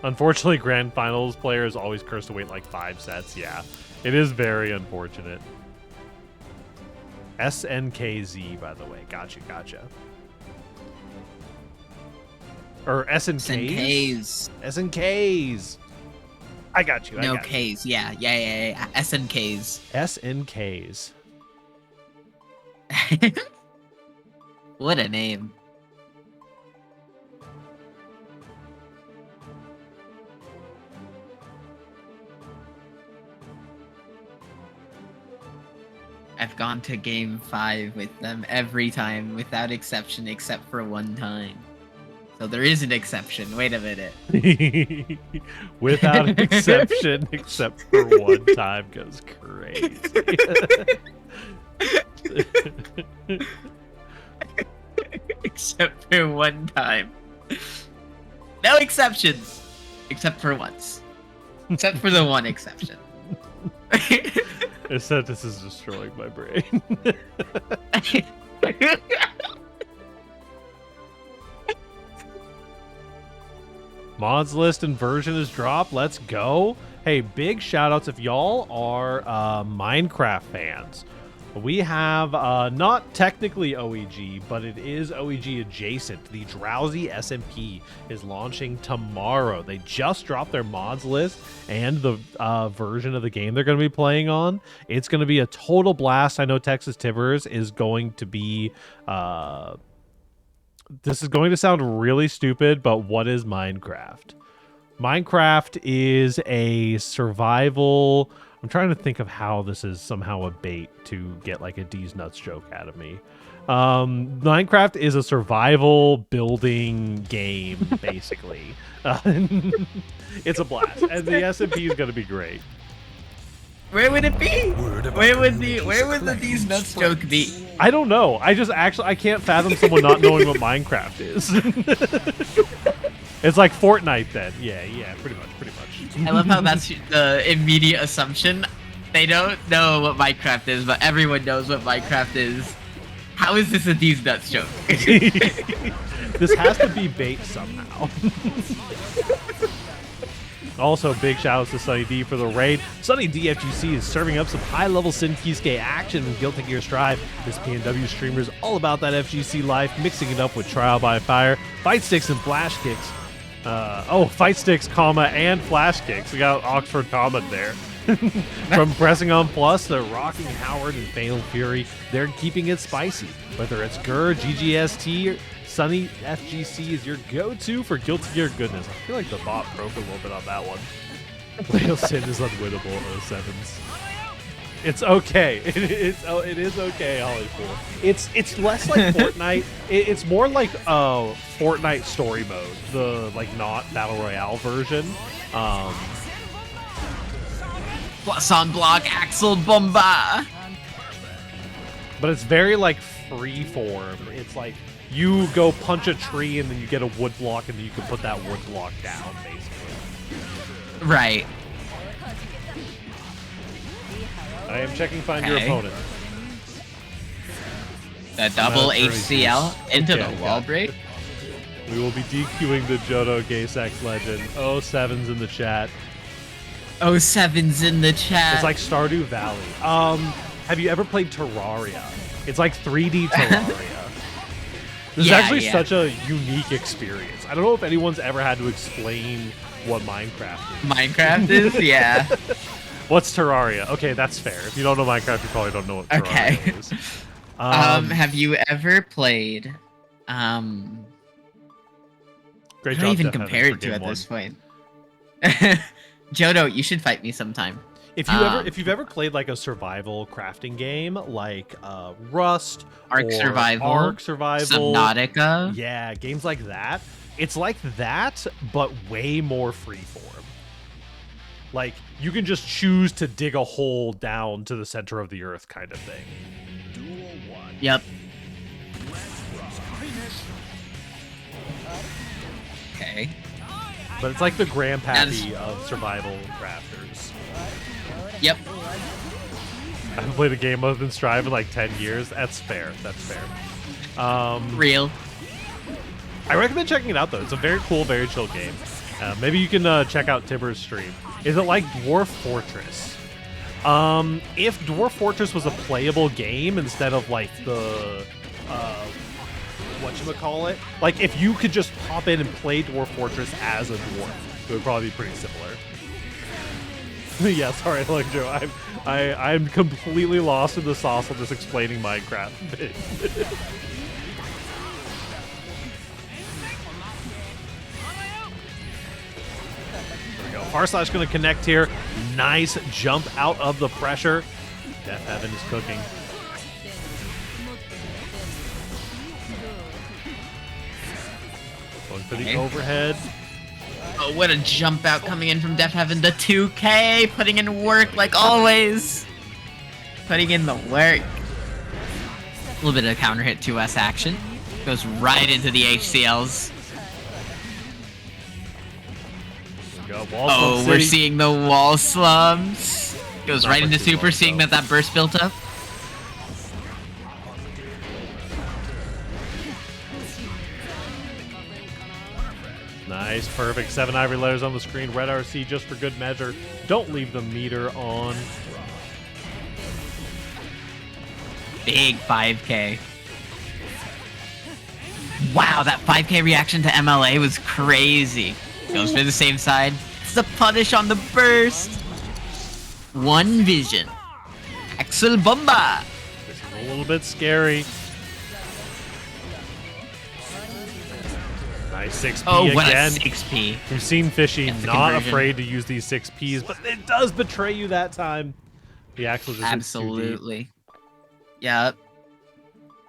Unfortunately, Grand Finals players always cursed to wait like 5 sets. Yeah, it is very unfortunate. SNKZ, by the way. Gotcha. Or SNKs? SNKs. I got you. No Ks. Yeah. SNKs. SNKs. What a name. I've gone to game 5 with them every time, without exception, except for one time. So there is an exception. Wait a minute. Without exception, except for one time, goes crazy. Except for one time. No exceptions. Except for once. Except for the one exception. It said this is destroying my brain. Mods list and version is dropped. Let's go. Hey, big shout outs if y'all are Minecraft fans. We have not technically OEG, but it is OEG adjacent. The Drowsy SMP is launching tomorrow. They just dropped their mods list and the version of the game they're going to be playing on. It's going to be a total blast. I know Texas Tibbers is going to be... this is going to sound really stupid, but what is Minecraft? Minecraft is a survival... I'm trying to think of how this is somehow a bait to get like a D's Nuts joke out of me. Minecraft is a survival building game, basically. It's a blast, and the SMP is going to be great. Where would it be? Where would the D's Nuts joke be? I don't know. I can't fathom someone not knowing what Minecraft is. It's like Fortnite then. Yeah, pretty much. I love how that's the immediate assumption. They don't know what Minecraft is, but everyone knows what Minecraft is. How is this a D's Nuts joke? This has to be bait somehow. Also, big shout outs to Sunny D for the raid. Sunny D FGC is serving up some high-level Sin-Kisuke action in Guilty Gear Strive. This PNW streamer is all about that FGC life, mixing it up with Trial by Fire, Fightsticks, and Flashkicks. Fightsticks, and Flashkicks. We got Oxford comma there. From Pressing on Plus to Rocking Howard and Fatal Fury, they're keeping it spicy. Whether it's GGR, GGST, Sunny FGC is your go-to for Guilty Gear goodness. I feel like the bot broke a little bit on that one. Whale Sin is unwinnable, 07s. It's okay. It is okay, Hollywood. It's less like Fortnite. It's more like Fortnite story mode, the like not battle royale version. Plus on block, Axel Bomba. But it's very like free form. It's like you go punch a tree and then you get a wood block and then you can put that wood block down, basically. Right. I am checking find your opponent. The double HCL into the wall break. We will be DQing the Johto Gaysex legend. 07's in the chat. 07's in the chat. It's like Stardew Valley. Have you ever played Terraria? It's like 3D Terraria. This is actually such a unique experience. I don't know if anyone's ever had to explain what Minecraft is. Minecraft is? Yeah. What's Terraria? Okay, that's fair. If you don't know Minecraft, you probably don't know what Terraria is. Have you ever played... Great I job, don't even Jeff compare Evans, it to for at game this point. Johto, you should fight me sometime. If you've ever played like a survival crafting game like Rust, Ark Survival, Subnautica, yeah, games like that, it's like that but way more freeform. Like you can just choose to dig a hole down to the center of the earth, kind of thing. Yep. Okay. But it's like the grandpappy of survival crafters. Yep. I haven't played a game other than Strive in like 10 years. That's fair. That's fair. Real. I recommend checking it out, though. It's a very cool, very chill game. Maybe you can check out Tibber's stream. Is it like Dwarf Fortress? If Dwarf Fortress was a playable game instead of like the... whatchamacallit? Like, if you could just pop in and play Dwarf Fortress as a dwarf, it would probably be pretty similar. Yeah, sorry, Electro. I'm completely lost in the sauce of this explaining Minecraft bit. There we go. Farslash going to connect here. Nice jump out of the pressure. Death Heaven is cooking. Going for the overhead. Oh, what a jump out coming in from Death Heaven. The 2K, putting in work like always. Putting in the work. A little bit of counter hit 2S action. Goes right into the HCLs. Oh, we're seeing the wall slumps. Goes right into super, seeing that burst built up. Nice, perfect. 7 ivory letters on the screen. Red RC just for good measure. Don't leave the meter on. Big 5k. Wow, that 5k reaction to MLA was crazy. Goes for the same side. It's the punish on the burst. One vision. Axel Bomba. This is a little bit scary. Nice 6P Oh, what again. a 6p. We've seen Fishy Gets the not conversion. afraid to use these 6Ps, but it does betray you that time. The Axel just hits too deep. Absolutely. Yep.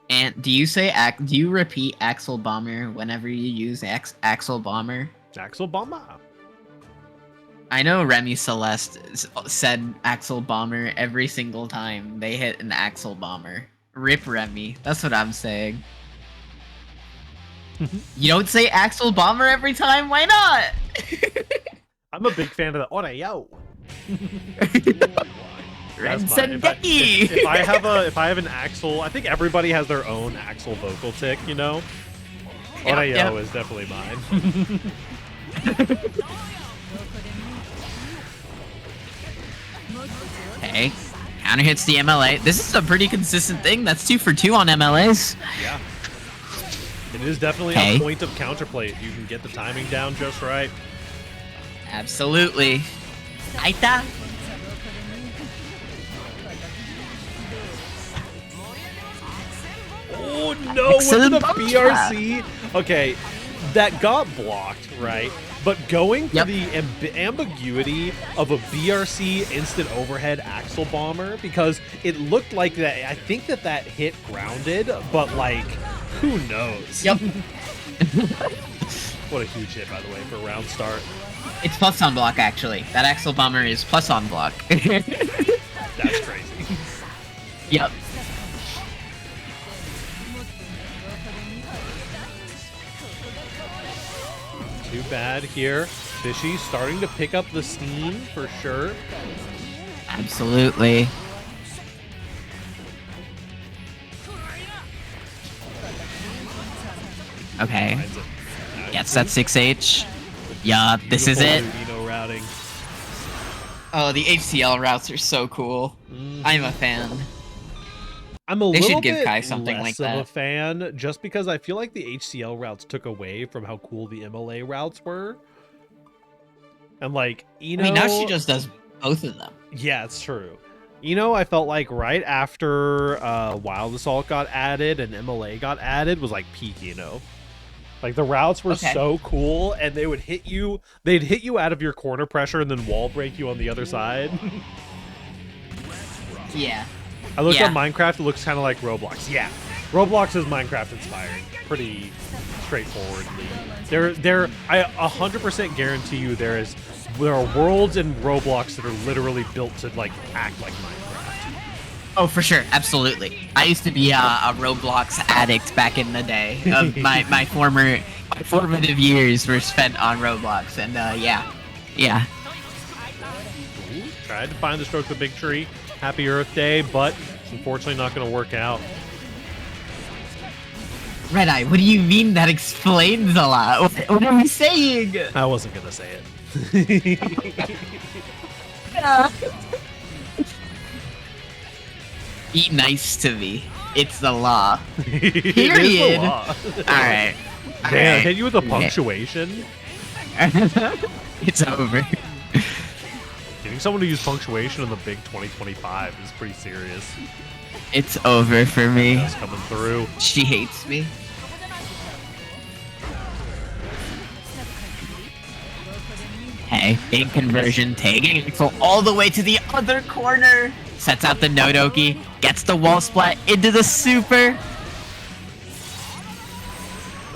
And do you repeat Axel Bomber whenever you use Axel Bomber? Axel Bomber. I know Remy Celeste said Axel Bomber every single time they hit an Axel Bomber. Rip Remy. That's what I'm saying. You don't say Axel Bomber every time? Why not? I'm a big fan of the Oreo. Ren That's fine. Sendeki! If I have an Axel, I think everybody has their own Axel vocal tick, you know? Yep, Oreo yep. is definitely mine. Okay. Counter hits the MLA. This is a pretty consistent thing. That's 2 for 2 on MLAs. Yeah. It is definitely Okay. a point of counterplay if you can get the timing down just right. Absolutely. Aita. Oh no, with Excellent the bump BRC. Okay, that got blocked, right? But going for Yep. the ambiguity of a BRC instant overhead Axel Bomber, because it looked like that. I think that hit grounded, but like, who knows? Yep. What a huge hit, by the way, for a round start. It's plus on block, actually. That Axel Bomber is plus on block. That's crazy. Yep. Too bad here. Fishy starting to pick up the steam for sure. Absolutely. Okay. Finds it. Gets that 6H. Yup, this is it. Beautiful Uno routing. Oh, the HCL routes are so cool. I'm a fan. I'm a They should little give bit Kai something less like of a that. fan, just because I feel like the HCL routes took away from how cool the MLA routes were. And like, I mean, now she just does both of them. Yeah, it's true. I felt like right after Wild Assault got added and MLA got added was like peak Like the routes were Okay. so cool, and they would hit you. They'd hit you out of your corner pressure and then wall break you on the other side. Yeah. I looked Yeah. up Minecraft. It looks kind of like Roblox. Yeah, Roblox is Minecraft inspired. Pretty straightforwardly. I 100% guarantee you there are worlds in Roblox that are literally built to like act like Minecraft. Oh, for sure. Absolutely. I used to be a Roblox addict back in the day. My formative years were spent on Roblox, and yeah. Yeah. Ooh, tried to find the stroke of the big tree. Happy Earth Day, but it's unfortunately not going to work out. Red Eye, what do you mean that explains a lot? What are we saying? I wasn't going to say it. Be nice to me. It's the law. It is the Period. law. Alright. Damn, hit you with a punctuation? It's over. Getting someone to use punctuation in the big 2025 is pretty serious. It's over for me. That's coming through. She hates me. Hey, big conversion, taking Axel all the way to the other corner. Sets out the Nodoki, gets the wall splat into the super.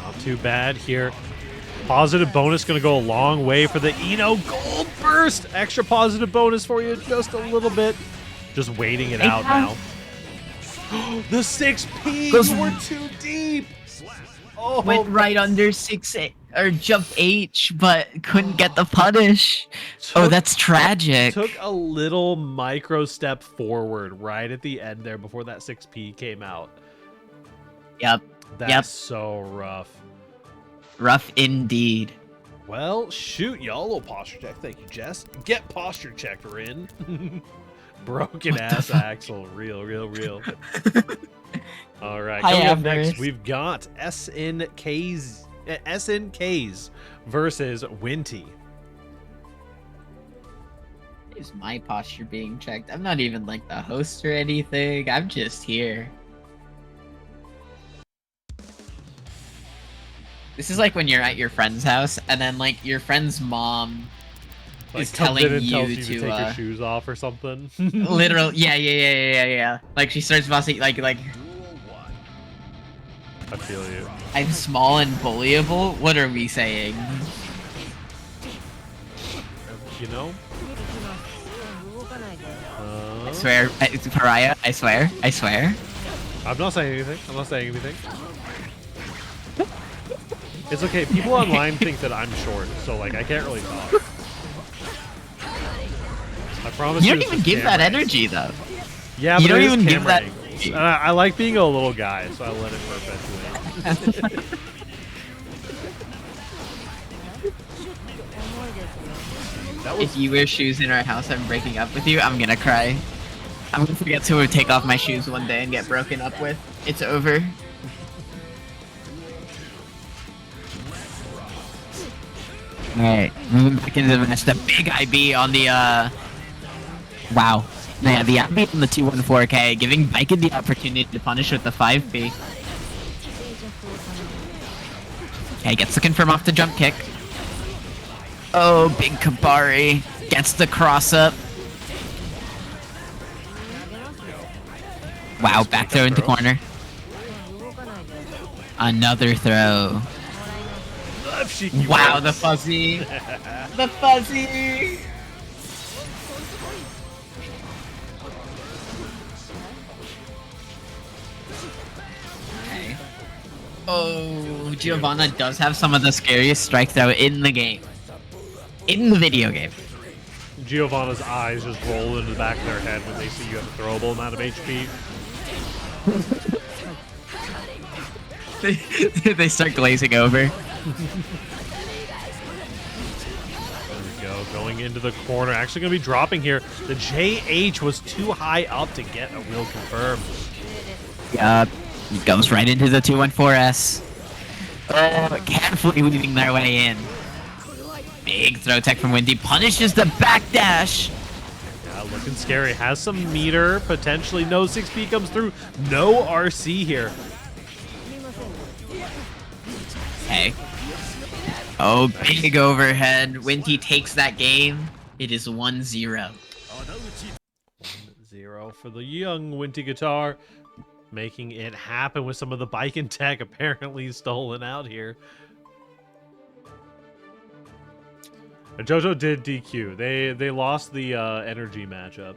Not too bad here. Positive bonus going to go a long way for the Eno Gold Burst. Extra positive bonus for you just a little bit. Just waiting it out now. The 6P! Goes- You were too deep! Oh, Went right under 6 or jump H, but couldn't get the punish. Oh, that's tragic. Took a little micro step forward right at the end there before that 6P came out. Yep. That's Yep. so rough. Rough indeed. Well, shoot, y'all. A little posture check. Thank you, Jess. Get posture checker in. Broken ass axle. Real. All right. Hi, Coming up Amber's. next, we've got SNKs versus Winty. Is my posture being checked? I'm not even like the host or anything. I'm just here. This is like when you're at your friend's house and then like your friend's mom is comes telling in and tells you you to take your shoes off or something. literal yeah. Like she starts bossing like Duel 1. I feel you. I'm small and bullyable. What are we saying? You know? I swear, Pariah. I swear. I'm not saying anything. It's okay. People online think that I'm short, so like I can't really talk. I promise You you. don't even give that energy though. Yeah, You but don't it is even give that camera energy. angles. I like being a little guy, so I let it perpetuate. If you wear shoes in our house, I'm breaking up with you. I'm gonna cry. I'm gonna forget to take off my shoes one day and get broken up with. It's over. Alright, moving back into the match. The big IB on the, wow. Yeah, the IB on the 214K, giving Viking the opportunity to punish with the 5B. Okay, gets the confirm off the jump kick. Oh, big Kabari. Gets the cross up. Wow, back throw into corner. Another throw. Wow, the fuzzy. The fuzzy. Okay. Oh, Giovanna does have some of the scariest strike throw in the game. In the video game. Giovanna's eyes just roll into the back of their head when they see you have a throwable amount of HP. They start glazing over. There we go, going into the corner. Actually going to be dropping here. The JH was too high up to get a wheel confirmed. Yup. He goes right into the 214S. Oh, carefully weaving their way in. Big throw tech from Winty. Punishes the backdash. Yeah, looking scary. Has some meter. Potentially no 6B comes through. No RC here. Okay. Oh, big overhead. Winty takes that game. It is 1-0. 1-0 for the young Winty Guitar. Making it happen with some of the bike and tech apparently stolen out here. JoJo did DQ. They lost the energy matchup.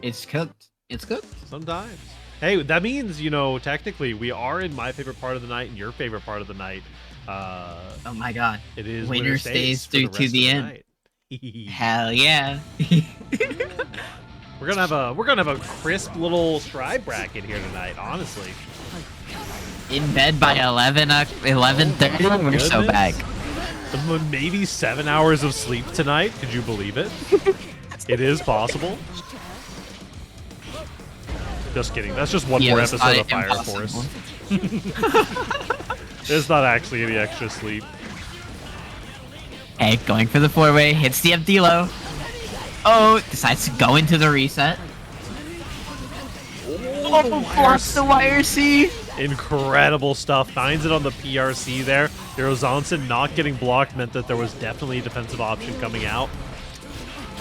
It's cooked. It's cooked. Sometimes. Hey, that means, you know, technically we are in my favorite part of the night and your favorite part of the night. Oh my god. It is Winner stays for through the to rest the of end. night. Hell yeah. We're gonna have a crisp little stride bracket here tonight, honestly. In bed by 11:30. We're so back. Maybe 7 hours of sleep tonight. Could you believe it? It is possible. Just kidding. That's just one more episode of Fire Force. There's not actually any extra sleep. Hey, going for the 4-way. Hits the empty low. Oh, decides to go into the reset. Oh, blocks the YRC. Incredible stuff. Finds it on the PRC there. Eurozonson not getting blocked meant that there was definitely a defensive option coming out.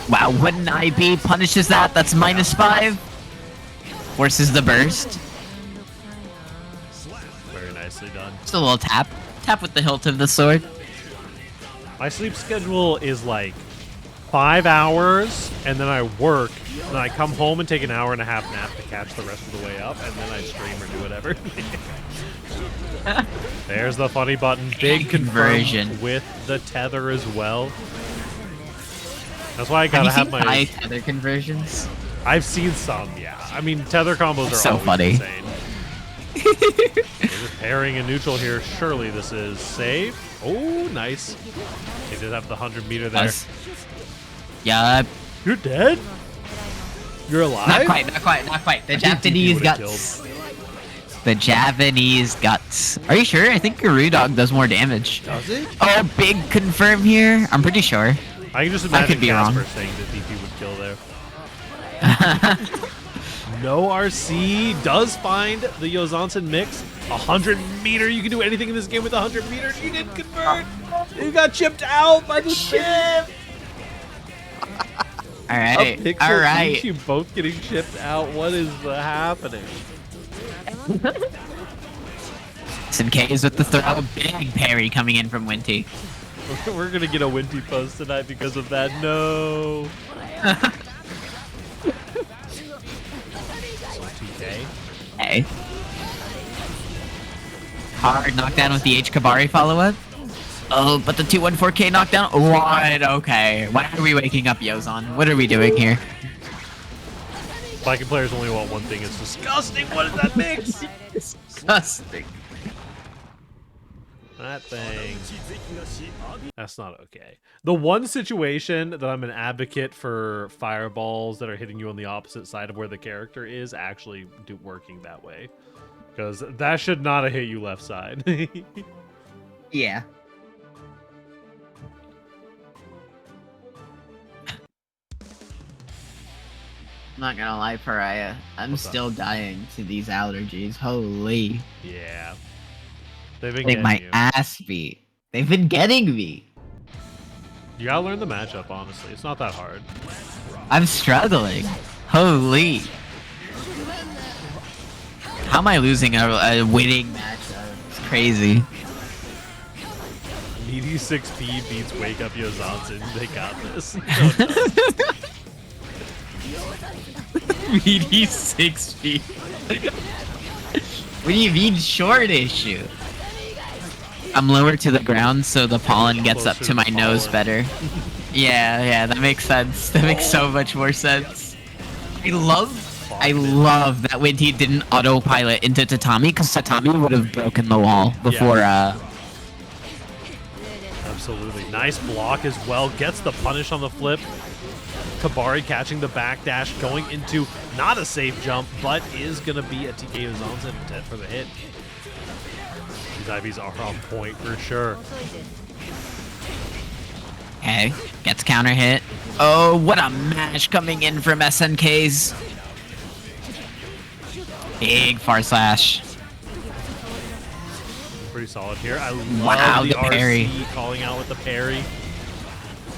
Wow, what an IB punishes that. That's -5. Forces the burst. Very nicely done. Just a little tap. Tap with the hilt of the sword. My sleep schedule is like 5 hours, and then I work, and then I come home and take an hour and a half nap to catch the rest of the way up, and then I stream or do whatever. There's the funny button. Big conversion with the tether as well. That's why I gotta have my high tether conversions. I've seen some, yeah. I mean, tether combos are so always funny. insane. They're just pairing a neutral here. Surely this is safe. Oh, nice. They did have the 100 meter there. Yeah. You're dead? You're alive? Not quite, not quite, not quite. The Japanese would've guts. The Japanese guts. Are you sure? I think Garudog does more damage. Does it? Oh, big confirm here. I'm pretty sure. I can just I imagine could be Casper wrong. saying that DP would kill there. No RC does find the Yozansen mix. 100-meter. You can do anything in this game with 100 meters. You didn't convert. You got chipped out by the chip. All right, all right. You both getting chipped out. What is happening? SNK with the throw. Big parry coming in from Winty. We're gonna get a Winty post tonight because of that. No. TK. Hey. Hard knockdown with the H Kabari follow-up. Oh, but the 214K knockdown. What? Okay. Why are we waking up Yozan? What are we doing here? Viking players only want one thing. It's disgusting. What is that mix? Disgusting. That thing. That's not okay. The one situation that I'm an advocate for fireballs that are hitting you on the opposite side of where the character is actually working that way. Because that should not have hit you left side. Yeah. I'm not gonna lie, Pariah. I'm still dying to these allergies. Holy. Yeah. They've been Getting getting my you. ass beat. They've been getting me. You gotta learn the matchup, honestly. It's not that hard. I'm struggling. Holy. How am I losing a winning matchup? It's crazy. Meaty 6P beats Wake Up Yozansen. They got this. Oh, no. Meaty 6 feet. What do you mean short issue? I'm lower to the ground so the pollen gets up to my nose better. Yeah, that makes sense. That makes so much more sense. I love that Winty didn't autopilot into Tatami because Tatami would have broken the wall before Absolutely. Nice block as well. Gets the punish on the flip. Kabari catching the backdash, going into not a safe jump, but is going to be a TK Yozansen instead for the hit. These IVs are on point for sure. Okay, gets counter hit. Oh, what a mash coming in from SNKs. Big far slash. Pretty solid here. I love Wow, the the parry. RC calling out with the parry.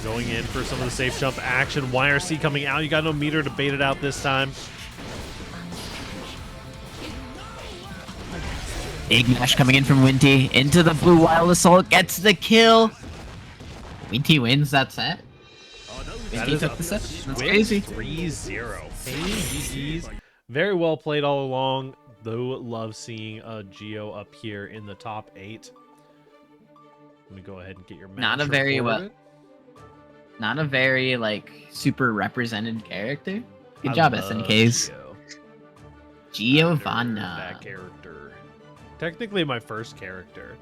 Going in for some of the safe jump action. YRC coming out. You got no meter to bait it out this time. Big mash coming in from Winty. Into the blue wild assault. Gets the kill. Winty wins that set. That Winty is took a the set. That's win. crazy. 3-0. Pain GG's. Very well played all along. Though love seeing a Geo up here in the top 8. Let me go ahead and get your match Not a very reported. Not a very like super represented character. Good I job, love SNKs. Geo. Giovanna. That character. Technically my first character.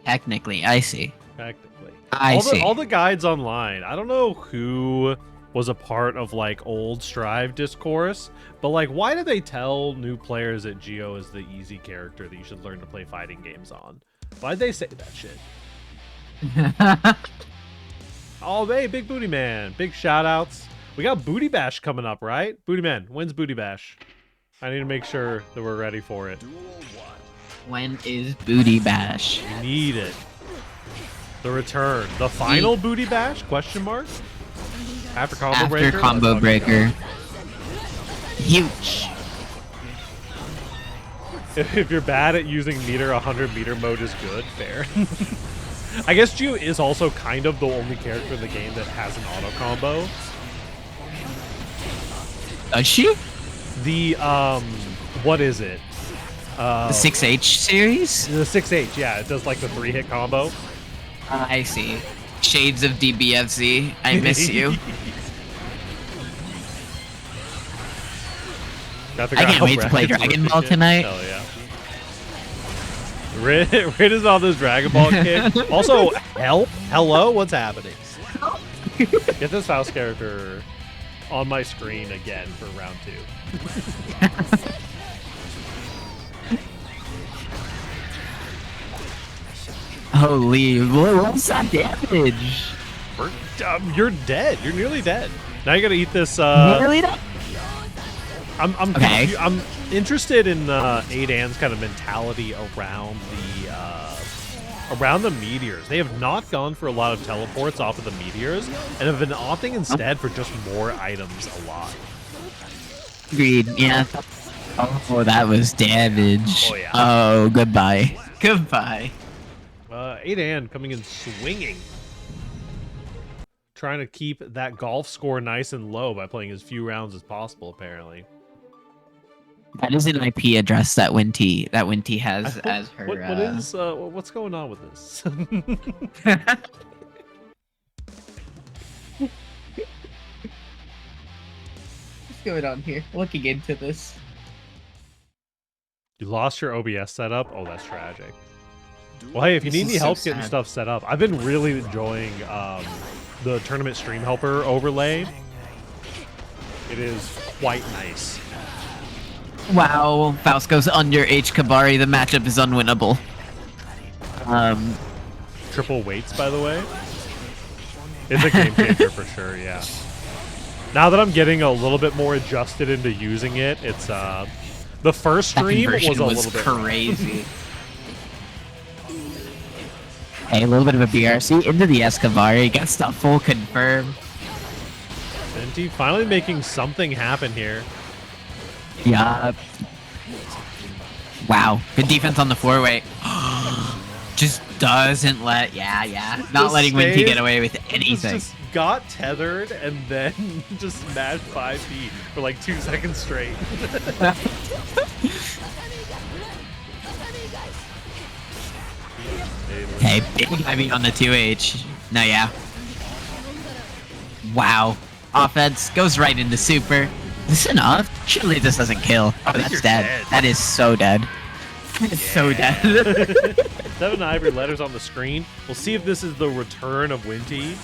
Technically, I see. Technically. I see. All the guides online. I don't know who was a part of like old Strive discourse, but like why do they tell new players that Geo is the easy character that you should learn to play fighting games on? Why'd they say that shit? Oh, hey, Big Booty Man. Big shout outs. We got Booty Bash coming up, right? Booty Man, when's Booty Bash? I need to make sure that we're ready for it. When is Booty Bash? We need it. The return. The final Booty Bash? Question mark? After combo breaker? After combo Let's fucking breaker. go. Huge. If you're bad at using meter, 100 meter mode is good. Fair. I guess Geo is also kind of the only character in the game that has an auto combo. Does she? The what is it? The 6H series? The 6H, yeah, it does like the 3-hit combo. I see. Shades of DBFZ. I miss you. I can't wait to play Dragon Ball tonight. Hell yeah. Rid is on this Dragon Ball kick. Also, hello, what's happening? Get this Faust character on my screen again for round 2. Holy, what's that damage? You're dead. You're nearly dead. Now you gotta eat this. Nearly dead? Okay. I'm interested in 8An's kind of mentality around the meteors. They have not gone for a lot of teleports off of the meteors, and have been opting instead for just more items a lot. Agreed. Yeah. Oh, that was damage. Oh, yeah. Oh, goodbye. Goodbye. 8An coming in swinging. Trying to keep that golf score nice and low by playing as few rounds as possible, apparently. That is an IP address that Winty has as her. What's going on with this? What's going on here? Looking into this. You lost your OBS setup? Oh, that's tragic. Well, hey, if you need any help getting stuff set up, I've been really enjoying the tournament stream helper overlay. It is quite nice. Wow, Faust goes under H. Kabari. The matchup is unwinnable. Triple weights, by the way. It's a game changer for sure, yeah. Now that I'm getting a little bit more adjusted into using it, it's the first stream was a little bit crazy. Hey, a little bit of a BRC into the Escobar. Gets the full confirm. Venti finally making something happen here. Yeah. Wow. Good defense on the four-way. Just doesn't let... Yeah. Not letting Winty get away with anything. Just got tethered and then just smashed 5 feet for like 2 seconds straight. Hey, big heavy on the 2H. No, yeah. Wow. Offense goes right into super. Is this enough? Surely this doesn't kill. Oh, that's dead. That is so dead. It's so dead. 7 ivory letters on the screen. We'll see if this is the return of Winty.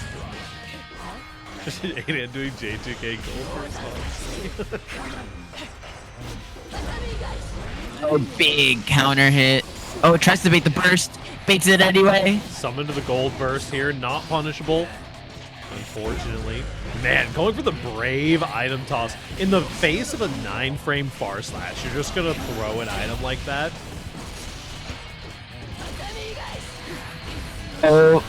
8 doing J2K gold for Oh, big counter hit. Oh, it tries to bait the burst. Baits it anyway. Summon to the gold burst here. Not punishable, unfortunately. Man, going for the brave item toss in the face of a 9-frame far slash. You're just gonna throw an item like that. Oh.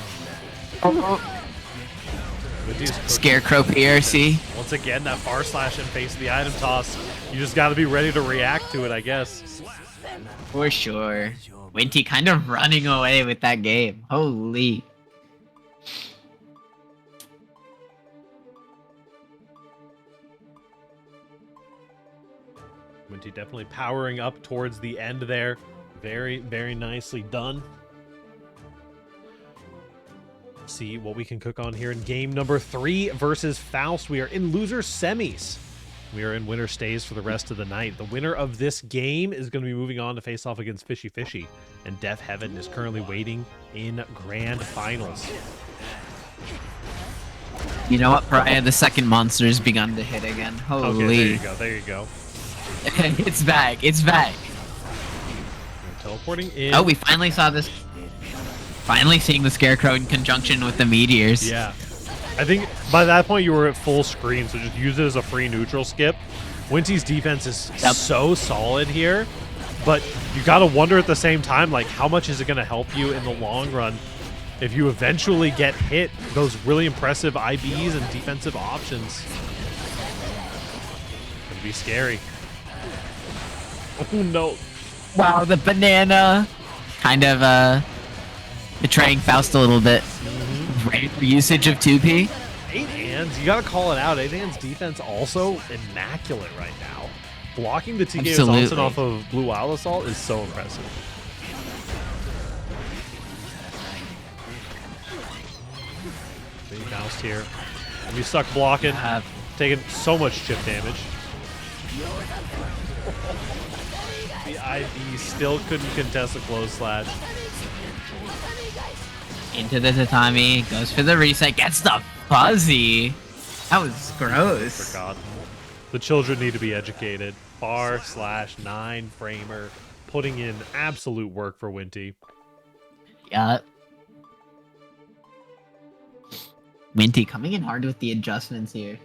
Winty's Scarecrow PRC. once again, that far slash in face of the item toss. You just got to be ready to react to it, I guess. For sure. Winty kind of running away with that game. Holy. Winty definitely powering up towards the end there. Very, very nicely done. See what we can cook on here in game number 3 versus Faust. We are in loser semis. We are in winner stays for the rest of the night. The winner of this game is going to be moving on to face off against Fishy Fishy, and Death Heaven is currently waiting in grand finals. You know what, Pariah? The second monster's begun to hit again. Holy. Okay, there you go. There you go. It's back. It's back. We're teleporting in. Oh, we finally saw this. Finally seeing the Scarecrow in conjunction with the meteors. Yeah. I think by that point you were at full screen, so just use it as a free neutral skip. Winty's defense is so solid here, but you got to wonder at the same time, like, how much is it going to help you in the long run if you eventually get hit those really impressive IBs and defensive options? Could be scary. Oh, no. Wow, the banana. Kind of, betraying Faust a little bit. Right for usage of 2P. 8An's, you gotta call it out. 8An's defense also immaculate right now. Blocking the TK Johnson off of Blue Wild Assault is so impressive. Big Faust here. And you suck blocking, taking so much chip damage. The IV still couldn't contest a close slash. Into the tatami, goes for the reset, gets the fuzzy. That was gross. Forgot. The children need to be educated. /9 framer, putting in absolute work for Winty. Yeah. Winty coming in hard with the adjustments here.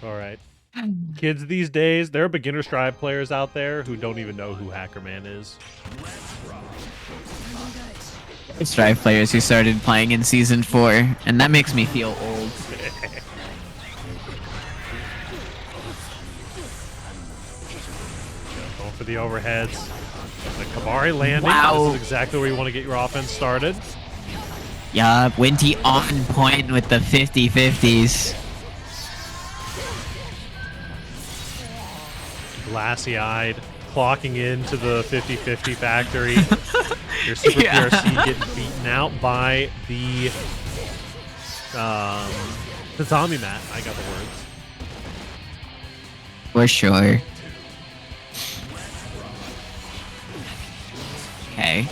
All right. Kids these days, there are beginner Strive players out there who don't even know who Hackerman is. Strive players who started playing in Season 4, and that makes me feel old. Going for the overheads. The Kabari landing. Wow. This is exactly where you want to get your offense started. Yup, Winty on point with the 50-50s. Glassy-eyed, clocking into the 50-50 factory. Your Super PRC getting beaten out by the zombie mat. I got the words. For sure. Okay.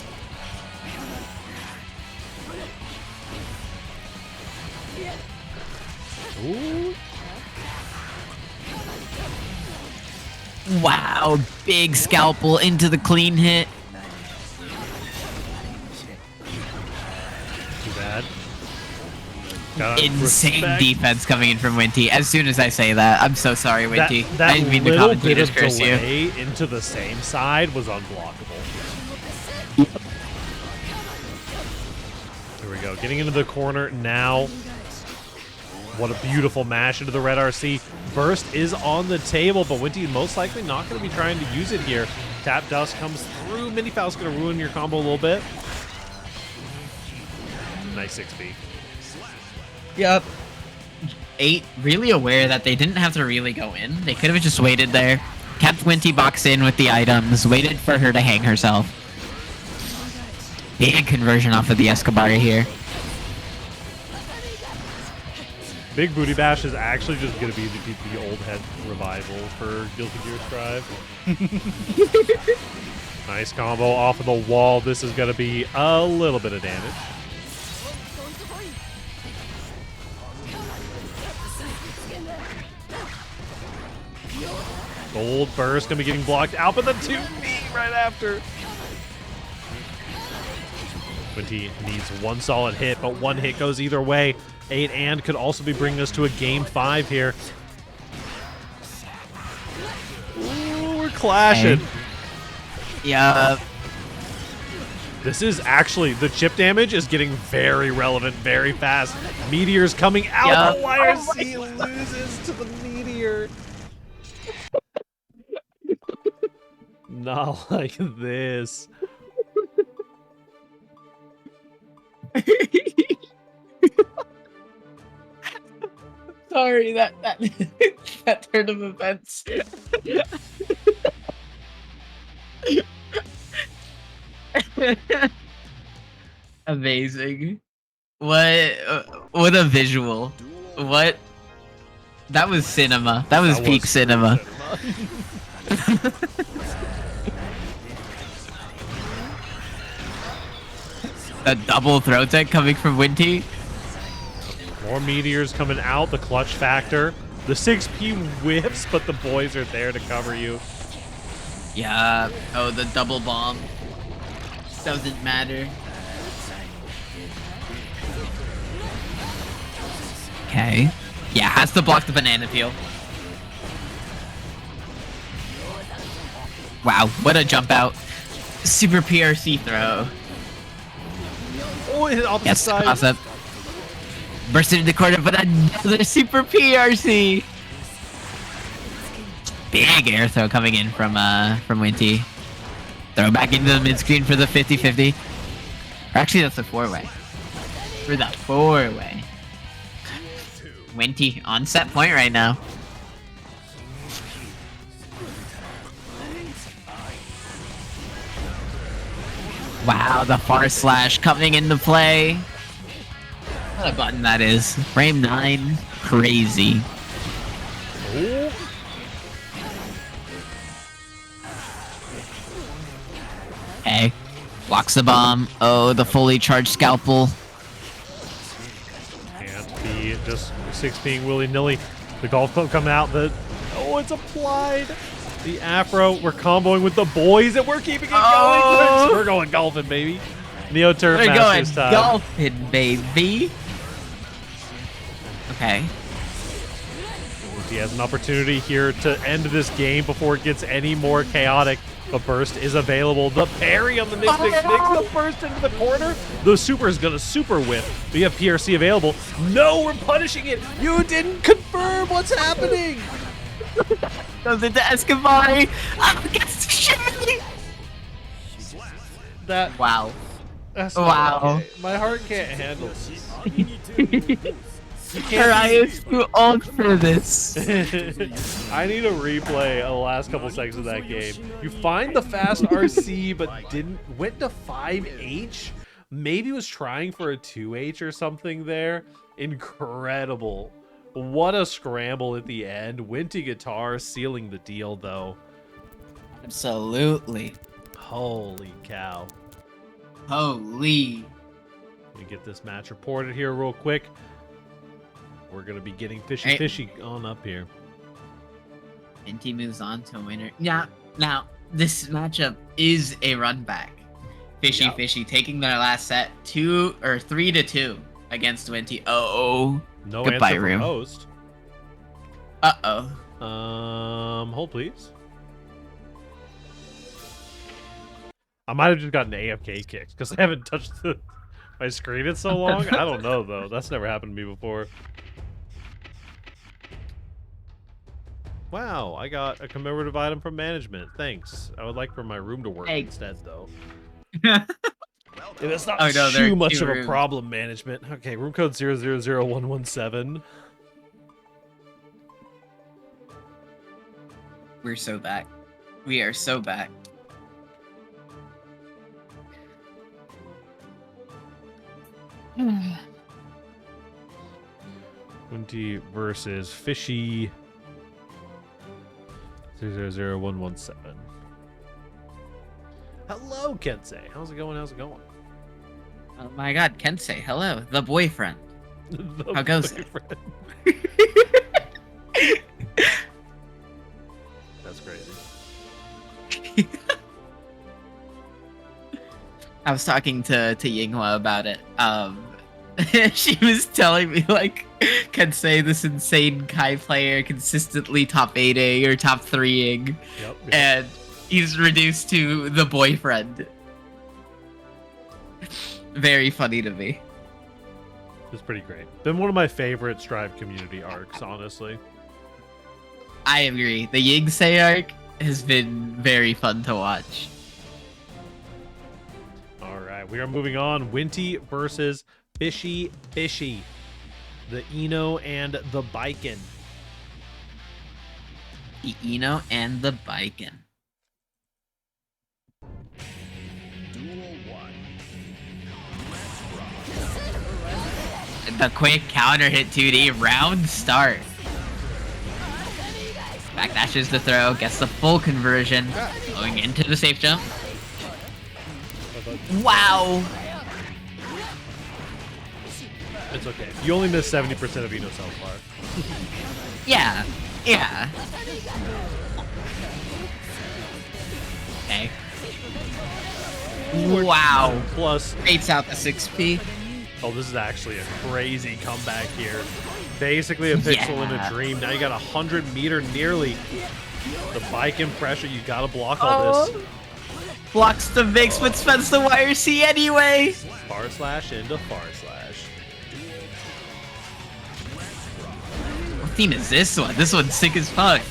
Ooh. Wow, big scalpel into the clean hit. Too bad. Gotta Insane respect defense coming in from Winty. As soon as I say that, I'm so sorry, Winty. that I didn't mean to little comment, bit just of curse you. delay into the same side was unblockable. Here we go. Getting into the corner now. What a beautiful mash into the red RC. Burst is on the table, but Winty most likely not going to be trying to use it here. Tap Dust comes through. Mini Foul's going to ruin your combo a little bit. Nice 6B. Yep. 8 really aware that they didn't have to really go in. They could have just waited there. Kept Winty boxed in with the items. Waited for her to hang herself. Big conversion off of the Escobar here. Big Booty Bash is actually just going to be the old head revival for Guilty Gear Strive. Nice combo off of the wall. This is going to be a little bit of damage. Gold Burst going to be getting blocked out, but the 2B right after. Winty needs one solid hit, but one hit goes either way. 8 and could also be bringing us to a game 5 here. Ooh, we're clashing. Yeah. This is actually, the chip damage is getting very relevant very fast. Meteor's coming out. The YRC loses to the Meteor. Not like this. Sorry, that that turn of events. Amazing. What a visual. What? That was cinema. That was peak cinema. A double throw tech coming from Winty. More meteors coming out, the clutch factor. The 6P whips, but the boys are there to cover you. Yeah. Oh, the double bomb. Doesn't matter. Okay. Yeah, has to block the banana peel. Wow, what a jump out. Super PRC throw. Oh, it hit opposite Yes, side. awesome. Burst into the corner, but another super PRC. Big air throw coming in from Winty. Throw back into the mid screen for the 50-50. Or actually, that's a 4-way. For the 4-way. Winty on set point right now. Wow, the far slash coming into play. What a button that is. Frame 9, crazy. Oh. Blocks the bomb. Oh, the fully charged scalpel. Can't be just 6 being willy-nilly. The golf club coming out. Oh, it's applied. The afro. We're comboing with the boys, and we're keeping it going. We're going golfing, baby. Neo Turf We're going Masters time. golfing, baby. Okay. He has an opportunity here to end this game before it gets any more chaotic. The burst is available. The parry on the Nick, the burst into the corner. The super is going to super whip. We have PRC available. No, we're punishing it. You didn't confirm what's happening. Goes into Escobar. Gets the shimmy. That, Wow. that's Wow. okay. My heart can't handle this. Her eyes too old for this. I need a replay of the last couple seconds of that game. You find the fast RC, but went to 5H. Maybe was trying for a 2H or something there. Incredible. What a scramble at the end. Went to guitar, sealing the deal though. Absolutely. Holy cow. Holy. Let me get this match reported here real quick. We're going to be getting fishy on up here. Inti moves on to winner. Now, this matchup is a run back. Fishy taking their last set 3-2 against Winty. Oh, no goodbye, answer Rue. from host. Hold please. I might have just gotten AFK kicked because I haven't touched my screen in so long. I don't know though. That's never happened to me before. Wow, I got a commemorative item from management. Thanks. I would like for my room to work instead, though. It's not too much of a problem, management. Okay, room code 000117. We're so back. We are so back. Winty versus Fishy. 000117. Hello, Kensei. How's it going? How's it going? Oh my god, Kensei, hello. The boyfriend. How goes it? That's crazy. I was talking to Yinghua about it. She was telling me, like, Kensei, this insane Kai player, consistently top 8ing or top 3ing, and he's reduced to the boyfriend. Very funny to me. It's pretty great. Been one of my favorite Strive community arcs, honestly. I agree. The Yingsei arc has been very fun to watch. All right, we are moving on. Winty versus Fishy. The Eno and the Biken. The Eno and the Biken. Duel 1. The quick counter hit 2D round start. Backdashes the throw, gets the full conversion, going into the safe jump. Wow! It's okay. You only missed 70% of Eno's health bar. Yeah. Okay. Wow. Plus, Baits out the 6P. oh, this is actually a crazy comeback here. Basically a pixel in a dream. Now you got 100 meter nearly. The bike and pressure, you gotta block all this. Blocks the mix, but spends the YRC anyway. Far slash into far slash. What theme is this one? This one's sick as fuck.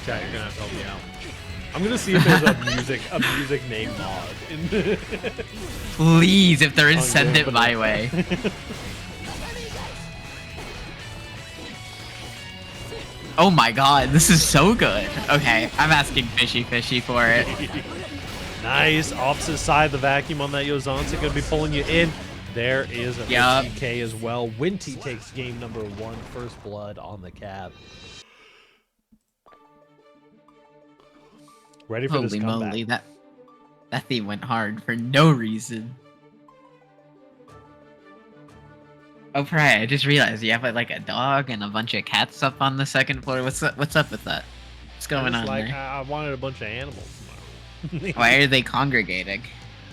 Chat, you're gonna have to help me out. I'm gonna see if there's a music name mod. Please, if there is, send it my way. Oh my god, this is so good. Okay, I'm asking Fishy for it. Nice. Opposite side, the vacuum on that Yozansa gonna be pulling you in. There is a TK as well. Winty takes game number 1, first blood on the cap. Ready for this Holy comeback. moly, that theme went hard for no reason. Oh, Pariah, I just realized you have like a dog and a bunch of cats up on the second floor. What's up with that? What's going on like, there? I wanted a bunch of animals tomorrow. Why are they congregating?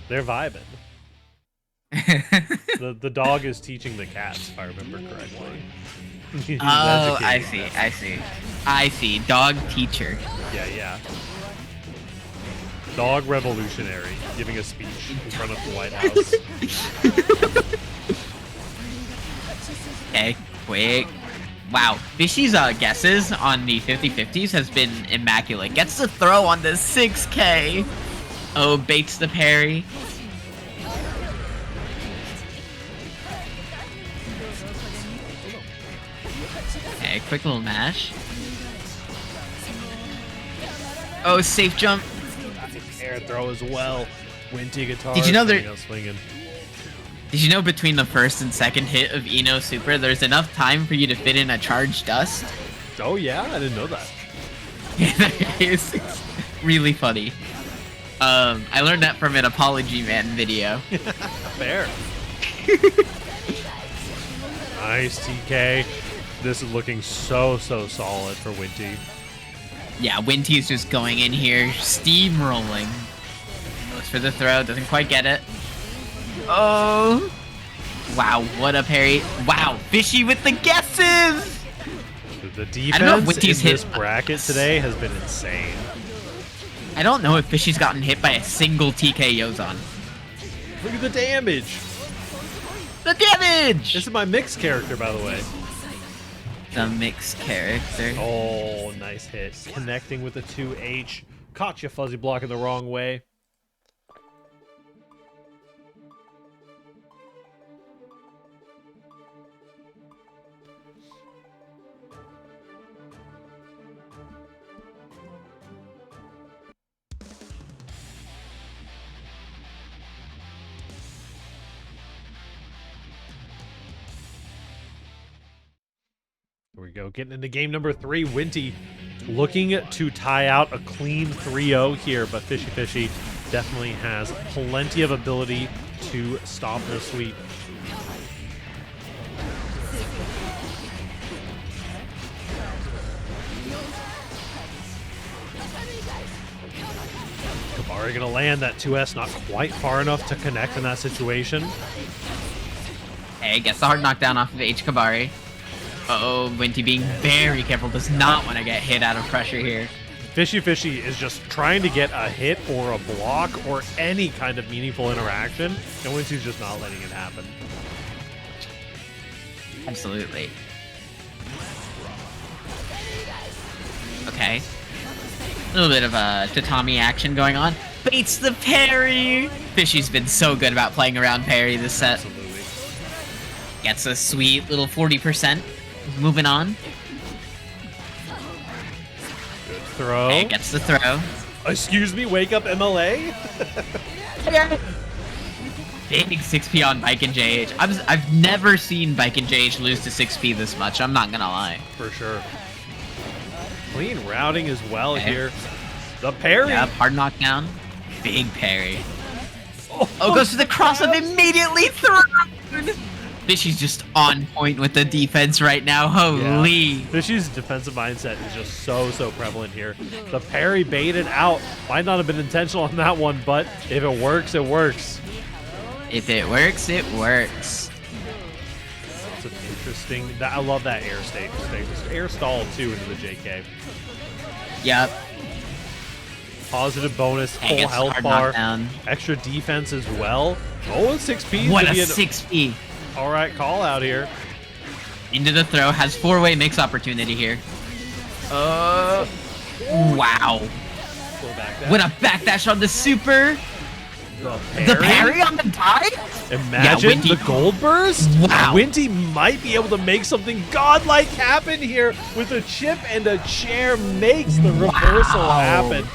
They're vibing. The dog is teaching the cats, if I remember correctly. He's Oh, educating them. I see. Dog teacher. Yeah. Dog revolutionary giving a speech in front of the White House. Okay, quick. Wow, Fishy's guesses on the 50-50s has been immaculate. Gets the throw on the 6K. Oh, baits the parry. Okay, quick little mash. Oh, safe jump. Air throw as well. Winty guitar. Did you know there? Swinging. Did you know between the first and second hit of Eno Super, there's enough time for you to fit in a charged dust? Oh yeah, I didn't know that. It's really funny. I learned that from an Apology Man video. Fair. Nice TK. This is looking so solid for Winty. Yeah, Winty's just going in here, steamrolling. Goes for the throw, doesn't quite get it. Oh! Wow, what a parry. Wow, Fishy with the guesses! The I don't know if defense Winty's in this hit bracket today has been insane. I don't know if Fishy's gotten hit by a single TK Yozon. Look at the damage! The damage! This is my mixed character, by the way. The mixed character. Oh, nice hit. Connecting with the 2H. Caught you, Fuzzy blocking the wrong way. Here we go, getting into game number 3. Winty looking to tie out a clean 3-0 here, but Fishy definitely has plenty of ability to stop the sweep. Kabari gonna land that 2S, not quite far enough to connect in that situation. Hey, gets the hard knockdown off of H. Kabari. Uh-oh, Winty being very careful, does not want to get hit out of pressure here. Fishy is just trying to get a hit or a block or any kind of meaningful interaction, and Winty's just not letting it happen. Absolutely. Okay. A little bit of tatami action going on. Baits the parry! Fishy's been so good about playing around parry this set. Absolutely. Gets a sweet little 40%. Moving on. Good throw. Hey, gets the throw. Excuse me, wake up MLA? Big 6P on Bike and JH. I've never seen Bike and JH lose to 6P this much, I'm not gonna lie. For sure. Clean routing as well Okay. here. The parry. Yep, hard knockdown. Big parry. Oh, goes to the cross up immediately thrown! Fishy's just on point with the defense right now. Holy. Yeah. Fishy's defensive mindset is just so prevalent here. The parry baited out. Might not have been intentional on that one, but if it works, it works. If it works, it works. It's an interesting. I love that air stage. Air stall too into the JK. Yep. Positive bonus, Hey, full gets health hard bar, knockdown. extra defense as well. Oh, and 6P. What a 6P. All right, call out here. Into the throw. Has 4-way mix opportunity here. Wow. Go back down. What a backdash on the super. The parry on the dive? Imagine Winty. the gold burst. Wow. Winty might be able to make something godlike happen here with a chip and a chair makes the reversal happen.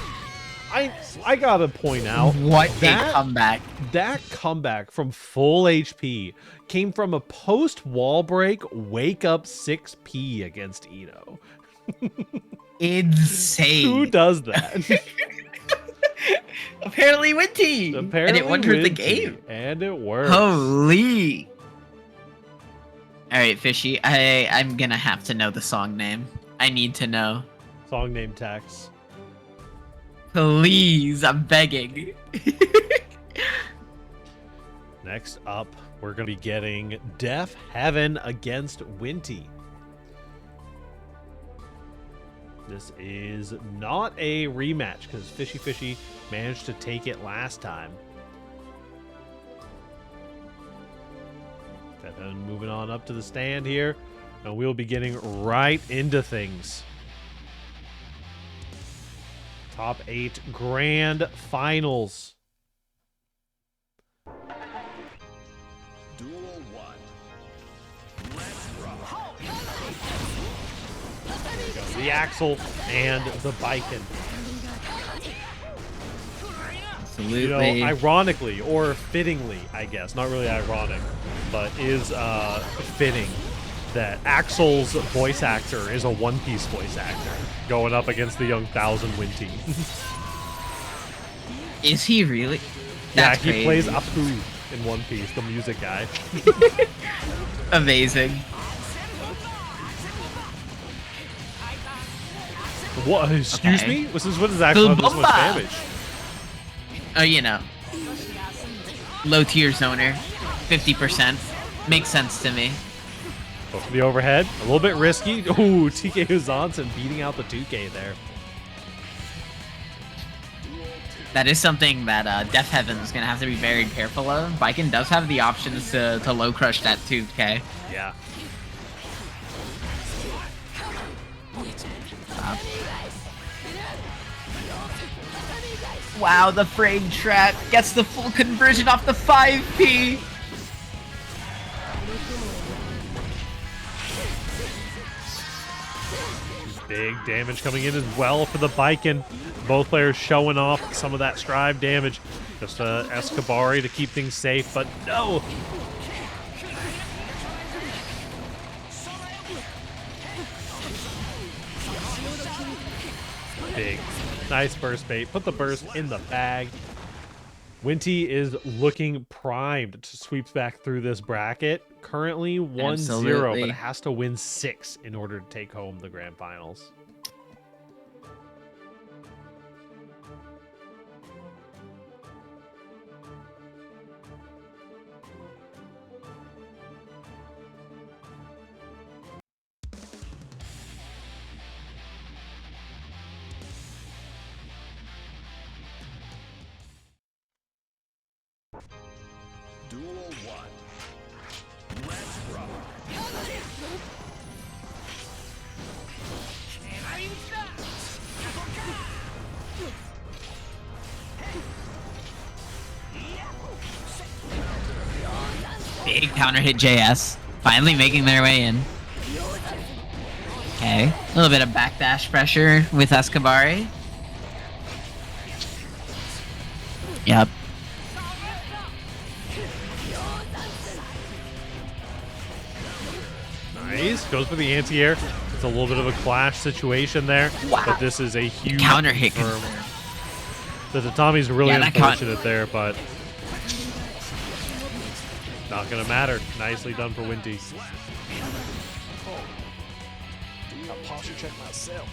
I gotta point out What a comeback. That comeback from full HP came from a post wall break wake up 6P against Eno. Insane. Who does that? Apparently Winty! Apparently and it won her the Winty. game. And it works. Holy! Alright, Fishy, I'm gonna have to know the song name. I need to know. Song name Tex. Please, I'm begging. Next up, we're going to be getting Deaf Heaven against Winty. This is not a rematch because Fishy managed to take it last time. Deaf Heaven moving on up to the stand here, and we'll be getting right into things. Top 8 grand finals. Duel 1. Let's rock. There we go. The Axel and the Biken. Absolutely. You know, ironically or fittingly, I guess, not really ironic, but is fitting that Axel's voice actor is a One Piece voice actor going up against the young Thousand Winty. Is he really? Yeah, That's he plays crazy. Apu in One Piece, the music guy. Amazing. What? Excuse Okay. me? What does Axel have this much Boomba! damage? Oh, you know. Low tier zoner. 50%. Makes sense to me. Go for the overhead. A little bit risky. Ooh, TK Uzanson beating out the 2K there. That is something that Death Heaven is going to have to be very careful of. Biken does have the options to low crush that 2K. Yeah. Wow, the frame trap gets the full conversion off the 5P. Big damage coming in as well for the Biken. Both players showing off some of that strive damage. Just Escabari to keep things safe, but no! Big. Nice burst bait. Put the burst in the bag. Winty is looking primed to sweep back through this bracket. Currently 1-0, but Absolutely. it has to win 6 in order to take home the grand finals. Duel 1. Let's rock. Big counter hit JS. Finally making their way in. Okay. A little bit of backdash pressure with Escabari. Yep. Nice. Goes for the anti-air. It's a little bit of a clash situation there. Wow. But this is a huge Counter hit. confirm. The Tatami's really Yeah, that unfortunate there, but not going to matter. Nicely done for Winty. I posture check myself.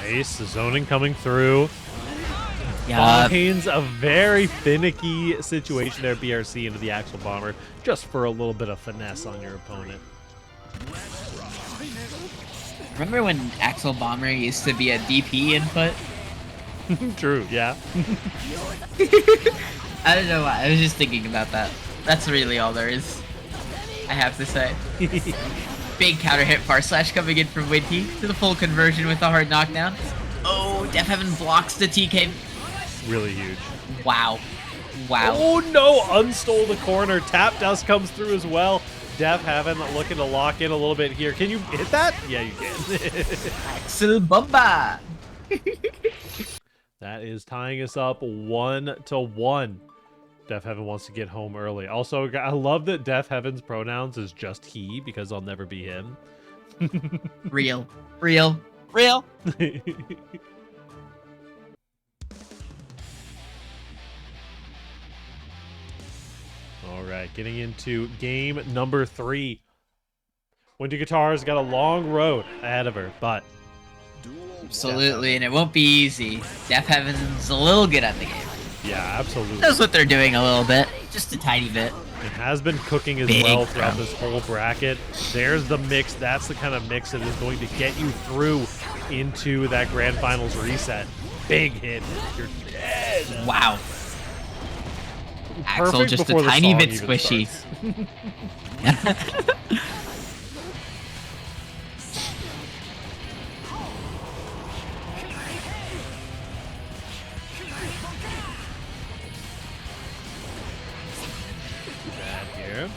Nice. The zoning coming through. Yeah. Finds a very finicky situation there, BRC into the Axel Bomber, just for a little bit of finesse on your opponent. Remember when Axel Bomber used to be a DP input? True, yeah. I don't know why. I was just thinking about that. That's really all there is. I have to say. Big counter hit far slash coming in from Winty to the full conversion with a hard knockdown. Oh, Death Heaven blocks the TK. Really huge. Wow. Wow. Oh no! Unstole the corner. Tap dust comes through as well. Def Heaven looking to lock in a little bit here. Can you hit that? Yeah, you can. Axel Bumba. That is tying us up 1-1. Def Heaven wants to get home early. Also, I love that Def Heaven's pronouns is just he, because I'll never be him. Real. Real. Real. All right, getting into game number 3. Winter Guitar's got a long road ahead of her, but... Absolutely, and it won't be easy. Def Heaven's a little good at the game. Yeah, absolutely. Knows what they're doing a little bit. Just a tiny bit. It has been cooking as well throughout this whole bracket. There's the mix. That's the kind of mix that is going to get you through into that grand finals reset. Big hit. You're dead. Wow. Axel just a tiny bit squishy. Bad here.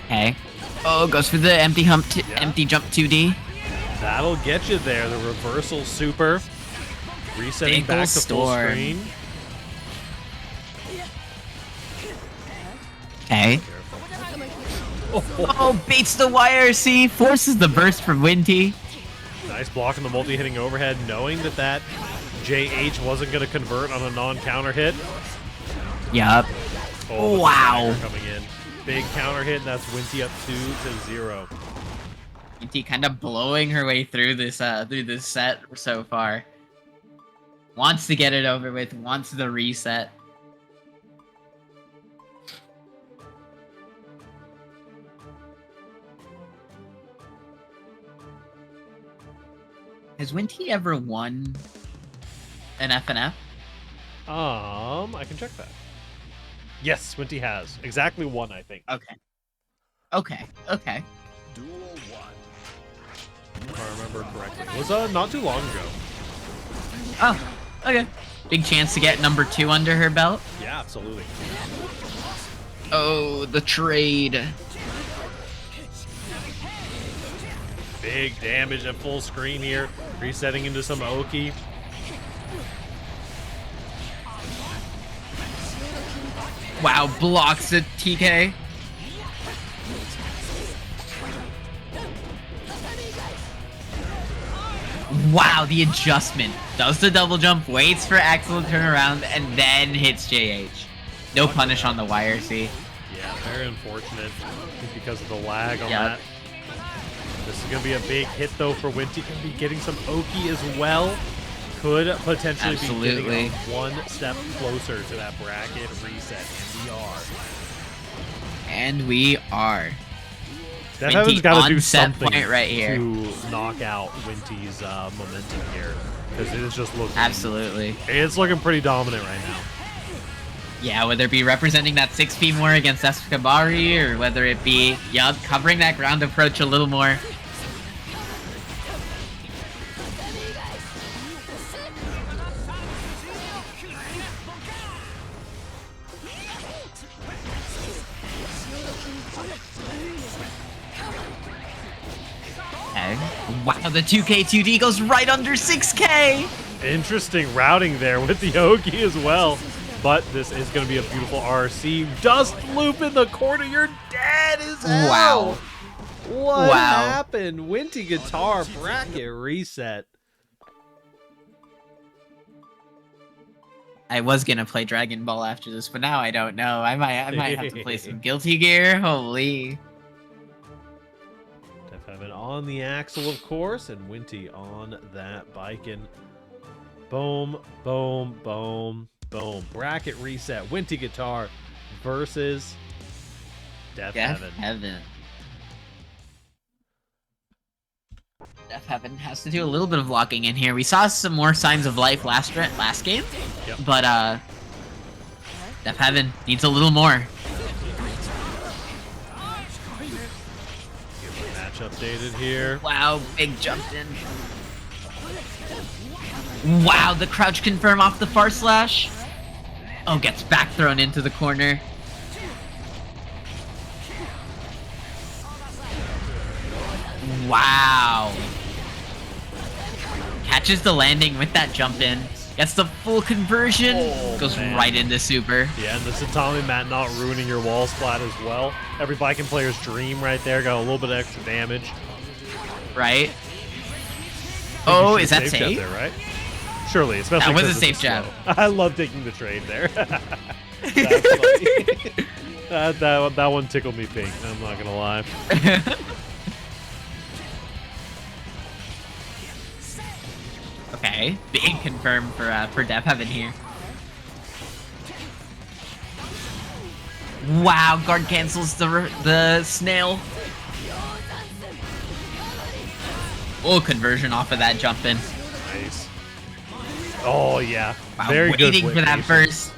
Okay. Oh, goes for the empty jump 2D. That'll get you there. The reversal super. Resetting back to full screen. Okay. Oh, baits the YRC, forces the burst from Winty. Nice block in the multi-hitting overhead, knowing that that JH wasn't going to convert on a non-counter hit. Yup. Oh, wow. Coming in. Big counter hit, and that's Winty up 2-0. Winty kind of blowing her way through this set so far. Wants to get it over with, wants the reset. Has Winty ever won an FNF? I can check that. Yes, Winty has. Exactly one, I think. Okay. Okay. Okay. Duel 1. If I remember correctly. It was not too long ago. Oh, okay. Big chance to get number 2 under her belt. Yeah, absolutely. Oh, the trade. Big damage at full screen here. Resetting into some Oki. Wow, blocks the TK. Wow, the adjustment. Does the double jump, waits for Axel to turn around, and then hits JH. No punish on the YRC. Yeah, very unfortunate because of the lag on that. This is going to be a big hit, though, for Winty. Going to be getting some Oki as well. Could potentially be getting one step closer to that bracket reset, and we are. And we are. Def Heaven's got to do something right here to knock out Winty's momentum here, because it is just looking... Absolutely. It's looking pretty dominant right now. Yeah, whether it be representing that 6P more against Escabari, or whether it be, covering that ground approach a little more. Okay. Wow, the 2K 2D goes right under 6K! Interesting routing there with the Oki as well. But this is going to be a beautiful RC. Dust loop in the corner. You're dead as hell. Wow. What happened? Winty Guitar bracket reset. I was going to play Dragon Ball after this, but now I don't know. I might have to play some Guilty Gear. Holy. Def Heaven on the axle, of course, and Winty on that bike. And boom, boom, boom. Boom. Bracket reset. Winty Guitar versus Def Heaven. Def Heaven has to do a little bit of locking in here. We saw some more signs of life last game, but Def Heaven needs a little more. Match updated here. Wow, big jump in. Wow, the crouch confirm off the far slash. Oh, gets back thrown into the corner. Wow. Catches the landing with that jump in. Gets the full conversion. Goes right into super. Yeah, and the Tatami mat not ruining your wall splat as well. Every Viking player's dream right there. Got a little bit of extra damage. Right? Oh, is that Safe safe? jab there, right? Surely, especially that was a 'cause safe it's jab. slow. I love taking the trade there. That's funny. that one tickled me pink. I'm not gonna lie. Okay, big confirm for Death Heaven here. Wow, guard cancels the snail. Full conversion off of that jump in. Nice. Oh yeah, Wow, very good. waiting for that burst.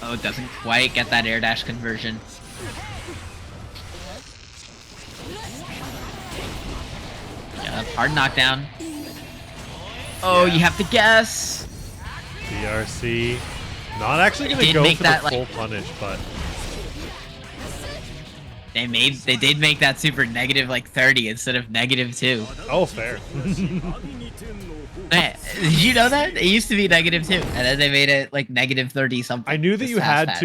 Oh, it doesn't quite get that air dash conversion. Yeah, hard knockdown. Oh, Yeah. you have to guess. BRC. Not actually going They to did go make for that, the full like- punish, but They did make that super negative like 30 instead of -2. oh, fair. Man, did you know that? It used to be -2, and then they made it like -30 something. I knew that this you past had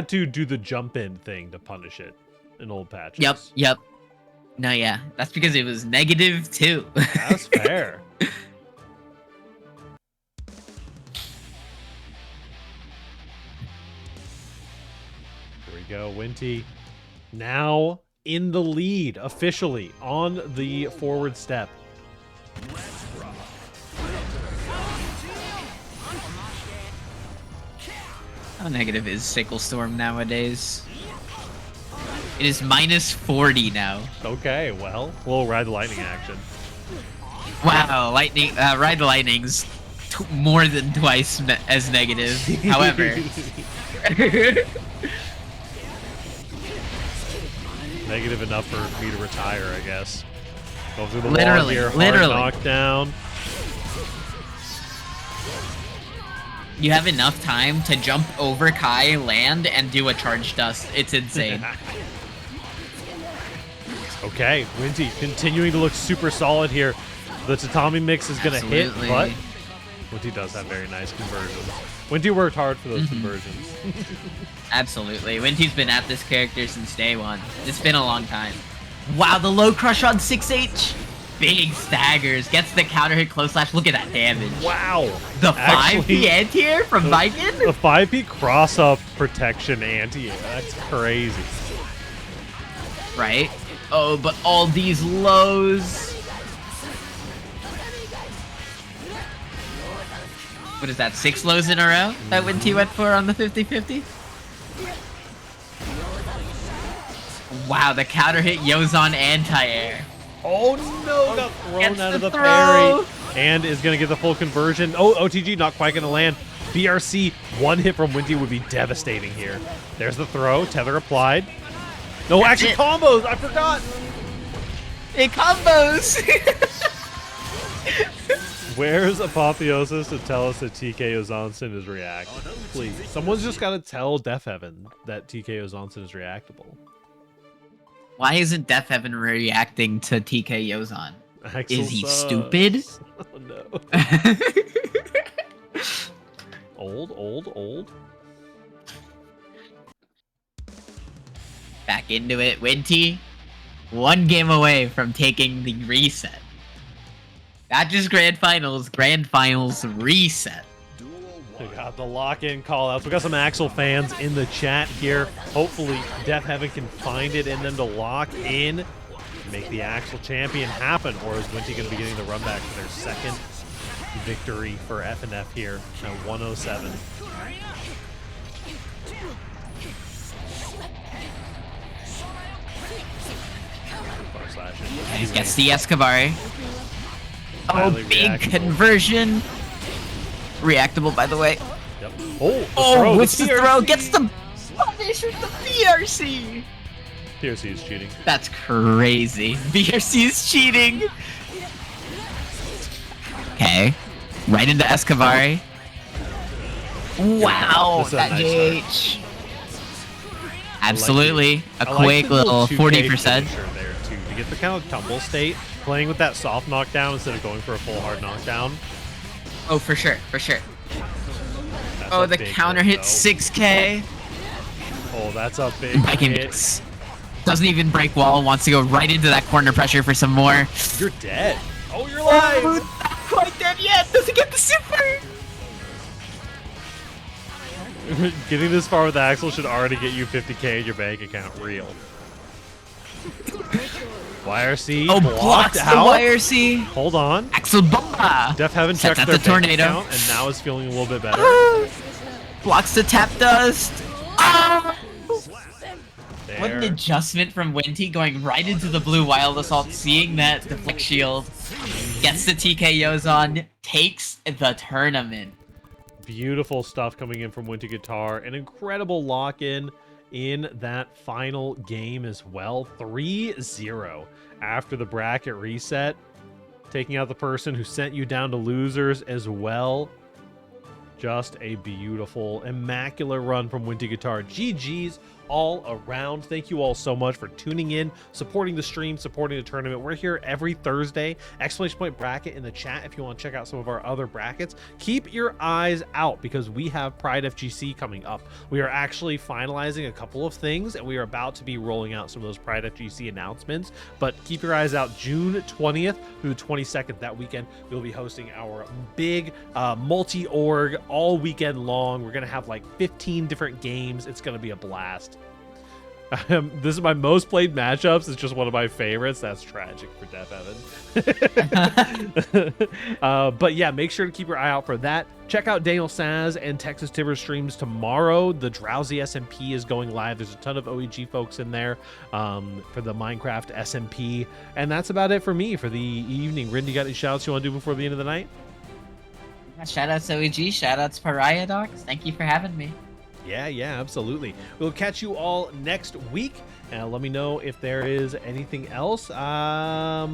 to do the jump in thing to punish it in old patches. Yep. No, yeah. That's because it was -2. That's fair. Here we go, Winty. Now in the lead, officially on the forward step. How negative is Sickle Storm nowadays? It is -40 now. Okay, well, we'll ride the lightning action. Wow, lightning. Ride the Lightning's more than twice as negative. However, Negative enough for me to retire, I guess. Go through the wall Literally, here, hard literally. knockdown. you have enough time to jump over Kai, land, and do a charge dust. It's insane. Okay, Winty continuing to look super solid here. The tatami mix is going to hit, Absolutely. but Winty does have very nice conversions. Winty worked hard for those conversions. Absolutely. Winty's been at this character since day one. It's been a long time. Wow, the low crush on 6H. Big staggers. Gets the counter hit close slash. Look at that damage. Wow. The 5P Actually, anti-air from Viking? The 5P cross-up protection anti-air. That's crazy. Right? Oh, but all these lows. What is that? 6 lows in a row that Winty went for on the 50-50? Wow, the counter hit Yozon anti-air. Oh no, got thrown Gets out of the the throw. parry. And is going to get the full conversion. Oh, OTG not quite going to land. BRC, one hit from Winty would be devastating here. There's the throw, tether applied. No That's action it. combos, I forgot. It combos! Where's Apotheosis to tell us that TK Ozanson is reactable? Please, someone's just got to tell Death Heaven that TK Ozanson is reactable. Why isn't Death Heaven reacting to TK Yozon? Axel Is he sucks. stupid? Oh no. Old. Back into it. Winty, one game away from taking the reset. Not just Grand Finals reset. We got the lock-in call-outs. We got some Axel fans in the chat here. Hopefully, Death Heaven can find it in them to lock in, make the Axel champion happen. Or is Winty going to be getting the run back for their second victory for FNF here at 107? He gets the Escobar. Oh, Highly big reactable. conversion. Reactable, by the way. Yep. Oh, Oh, what's the PRC. throw? Gets the punish with the BRC. PRC is cheating. That's crazy. BRC is cheating. Okay. Right into Escobar. Wow, This is a that nice JH. Absolutely. A quick little 40%. there too to get the kind of tumble state, playing with that soft knockdown instead of going for a full hard knockdown. Oh, for sure, for sure. That's Oh, a the big counter hit, hit 6K. Oh, that's a big Breaking hit. mix. Doesn't even break wall. Wants to go right into that corner pressure for some more. You're dead. Oh, you're alive. Oh, not quite dead yet. Doesn't get the super. Getting this far with Axel should already get you 50K in your bank account. Real. YRC Oh, blocked blocks the out. YRC. Hold on. Axel Bomba. Def haven't Sets checked out their the bank tornado. account and now is feeling a little bit better. Blocks the tap dust. Ah! There. What an adjustment from Winty going right into the blue Wild Assault, seeing that deflect shield. Gets the TKOs on, takes the tournament. Beautiful stuff coming in from Winter Guitar. An incredible lock-in in that final game as well. 3-0 after the bracket reset. Taking out the person who sent you down to losers as well. Just a beautiful, immaculate run from Winter Guitar. GG's all around. Thank you all so much for tuning in, supporting the stream, supporting the tournament. We're here every Thursday. Exclamation point bracket in the chat if you want to check out some of our other brackets. Keep your eyes out because we have Pride FGC coming up. We are actually finalizing a couple of things and we are about to be rolling out some of those Pride FGC announcements. But keep your eyes out. June 20th through the 22nd, that weekend, we'll be hosting our big multi-org all weekend long. We're going to have like 15 different games. It's going to be a blast. This is my most played matchups. It's just one of my favorites. That's tragic for Def Evan. But yeah, make sure to keep your eye out for that. Check out Daniel Saz and Texas Tiver streams tomorrow. The Drowsy SMP is going live. There's a ton of OEG folks in there for the Minecraft SMP. And that's about it for me for the evening. Rindy, got any shout-outs you want to do before the end of the night? Shoutouts OEG, shoutouts Pariah Docs. Thank you for having me. Yeah, absolutely. We'll catch you all next week. Let me know if there is anything else. I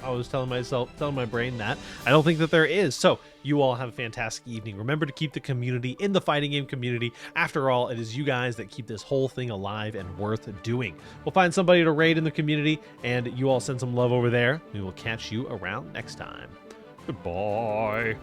was telling my brain that I don't think that there is. So you all have a fantastic evening. Remember to keep the community in the fighting game community. After all, it is you guys that keep this whole thing alive and worth doing. We'll find somebody to raid in the community, and you all send some love over there. We will catch you around next time. Goodbye.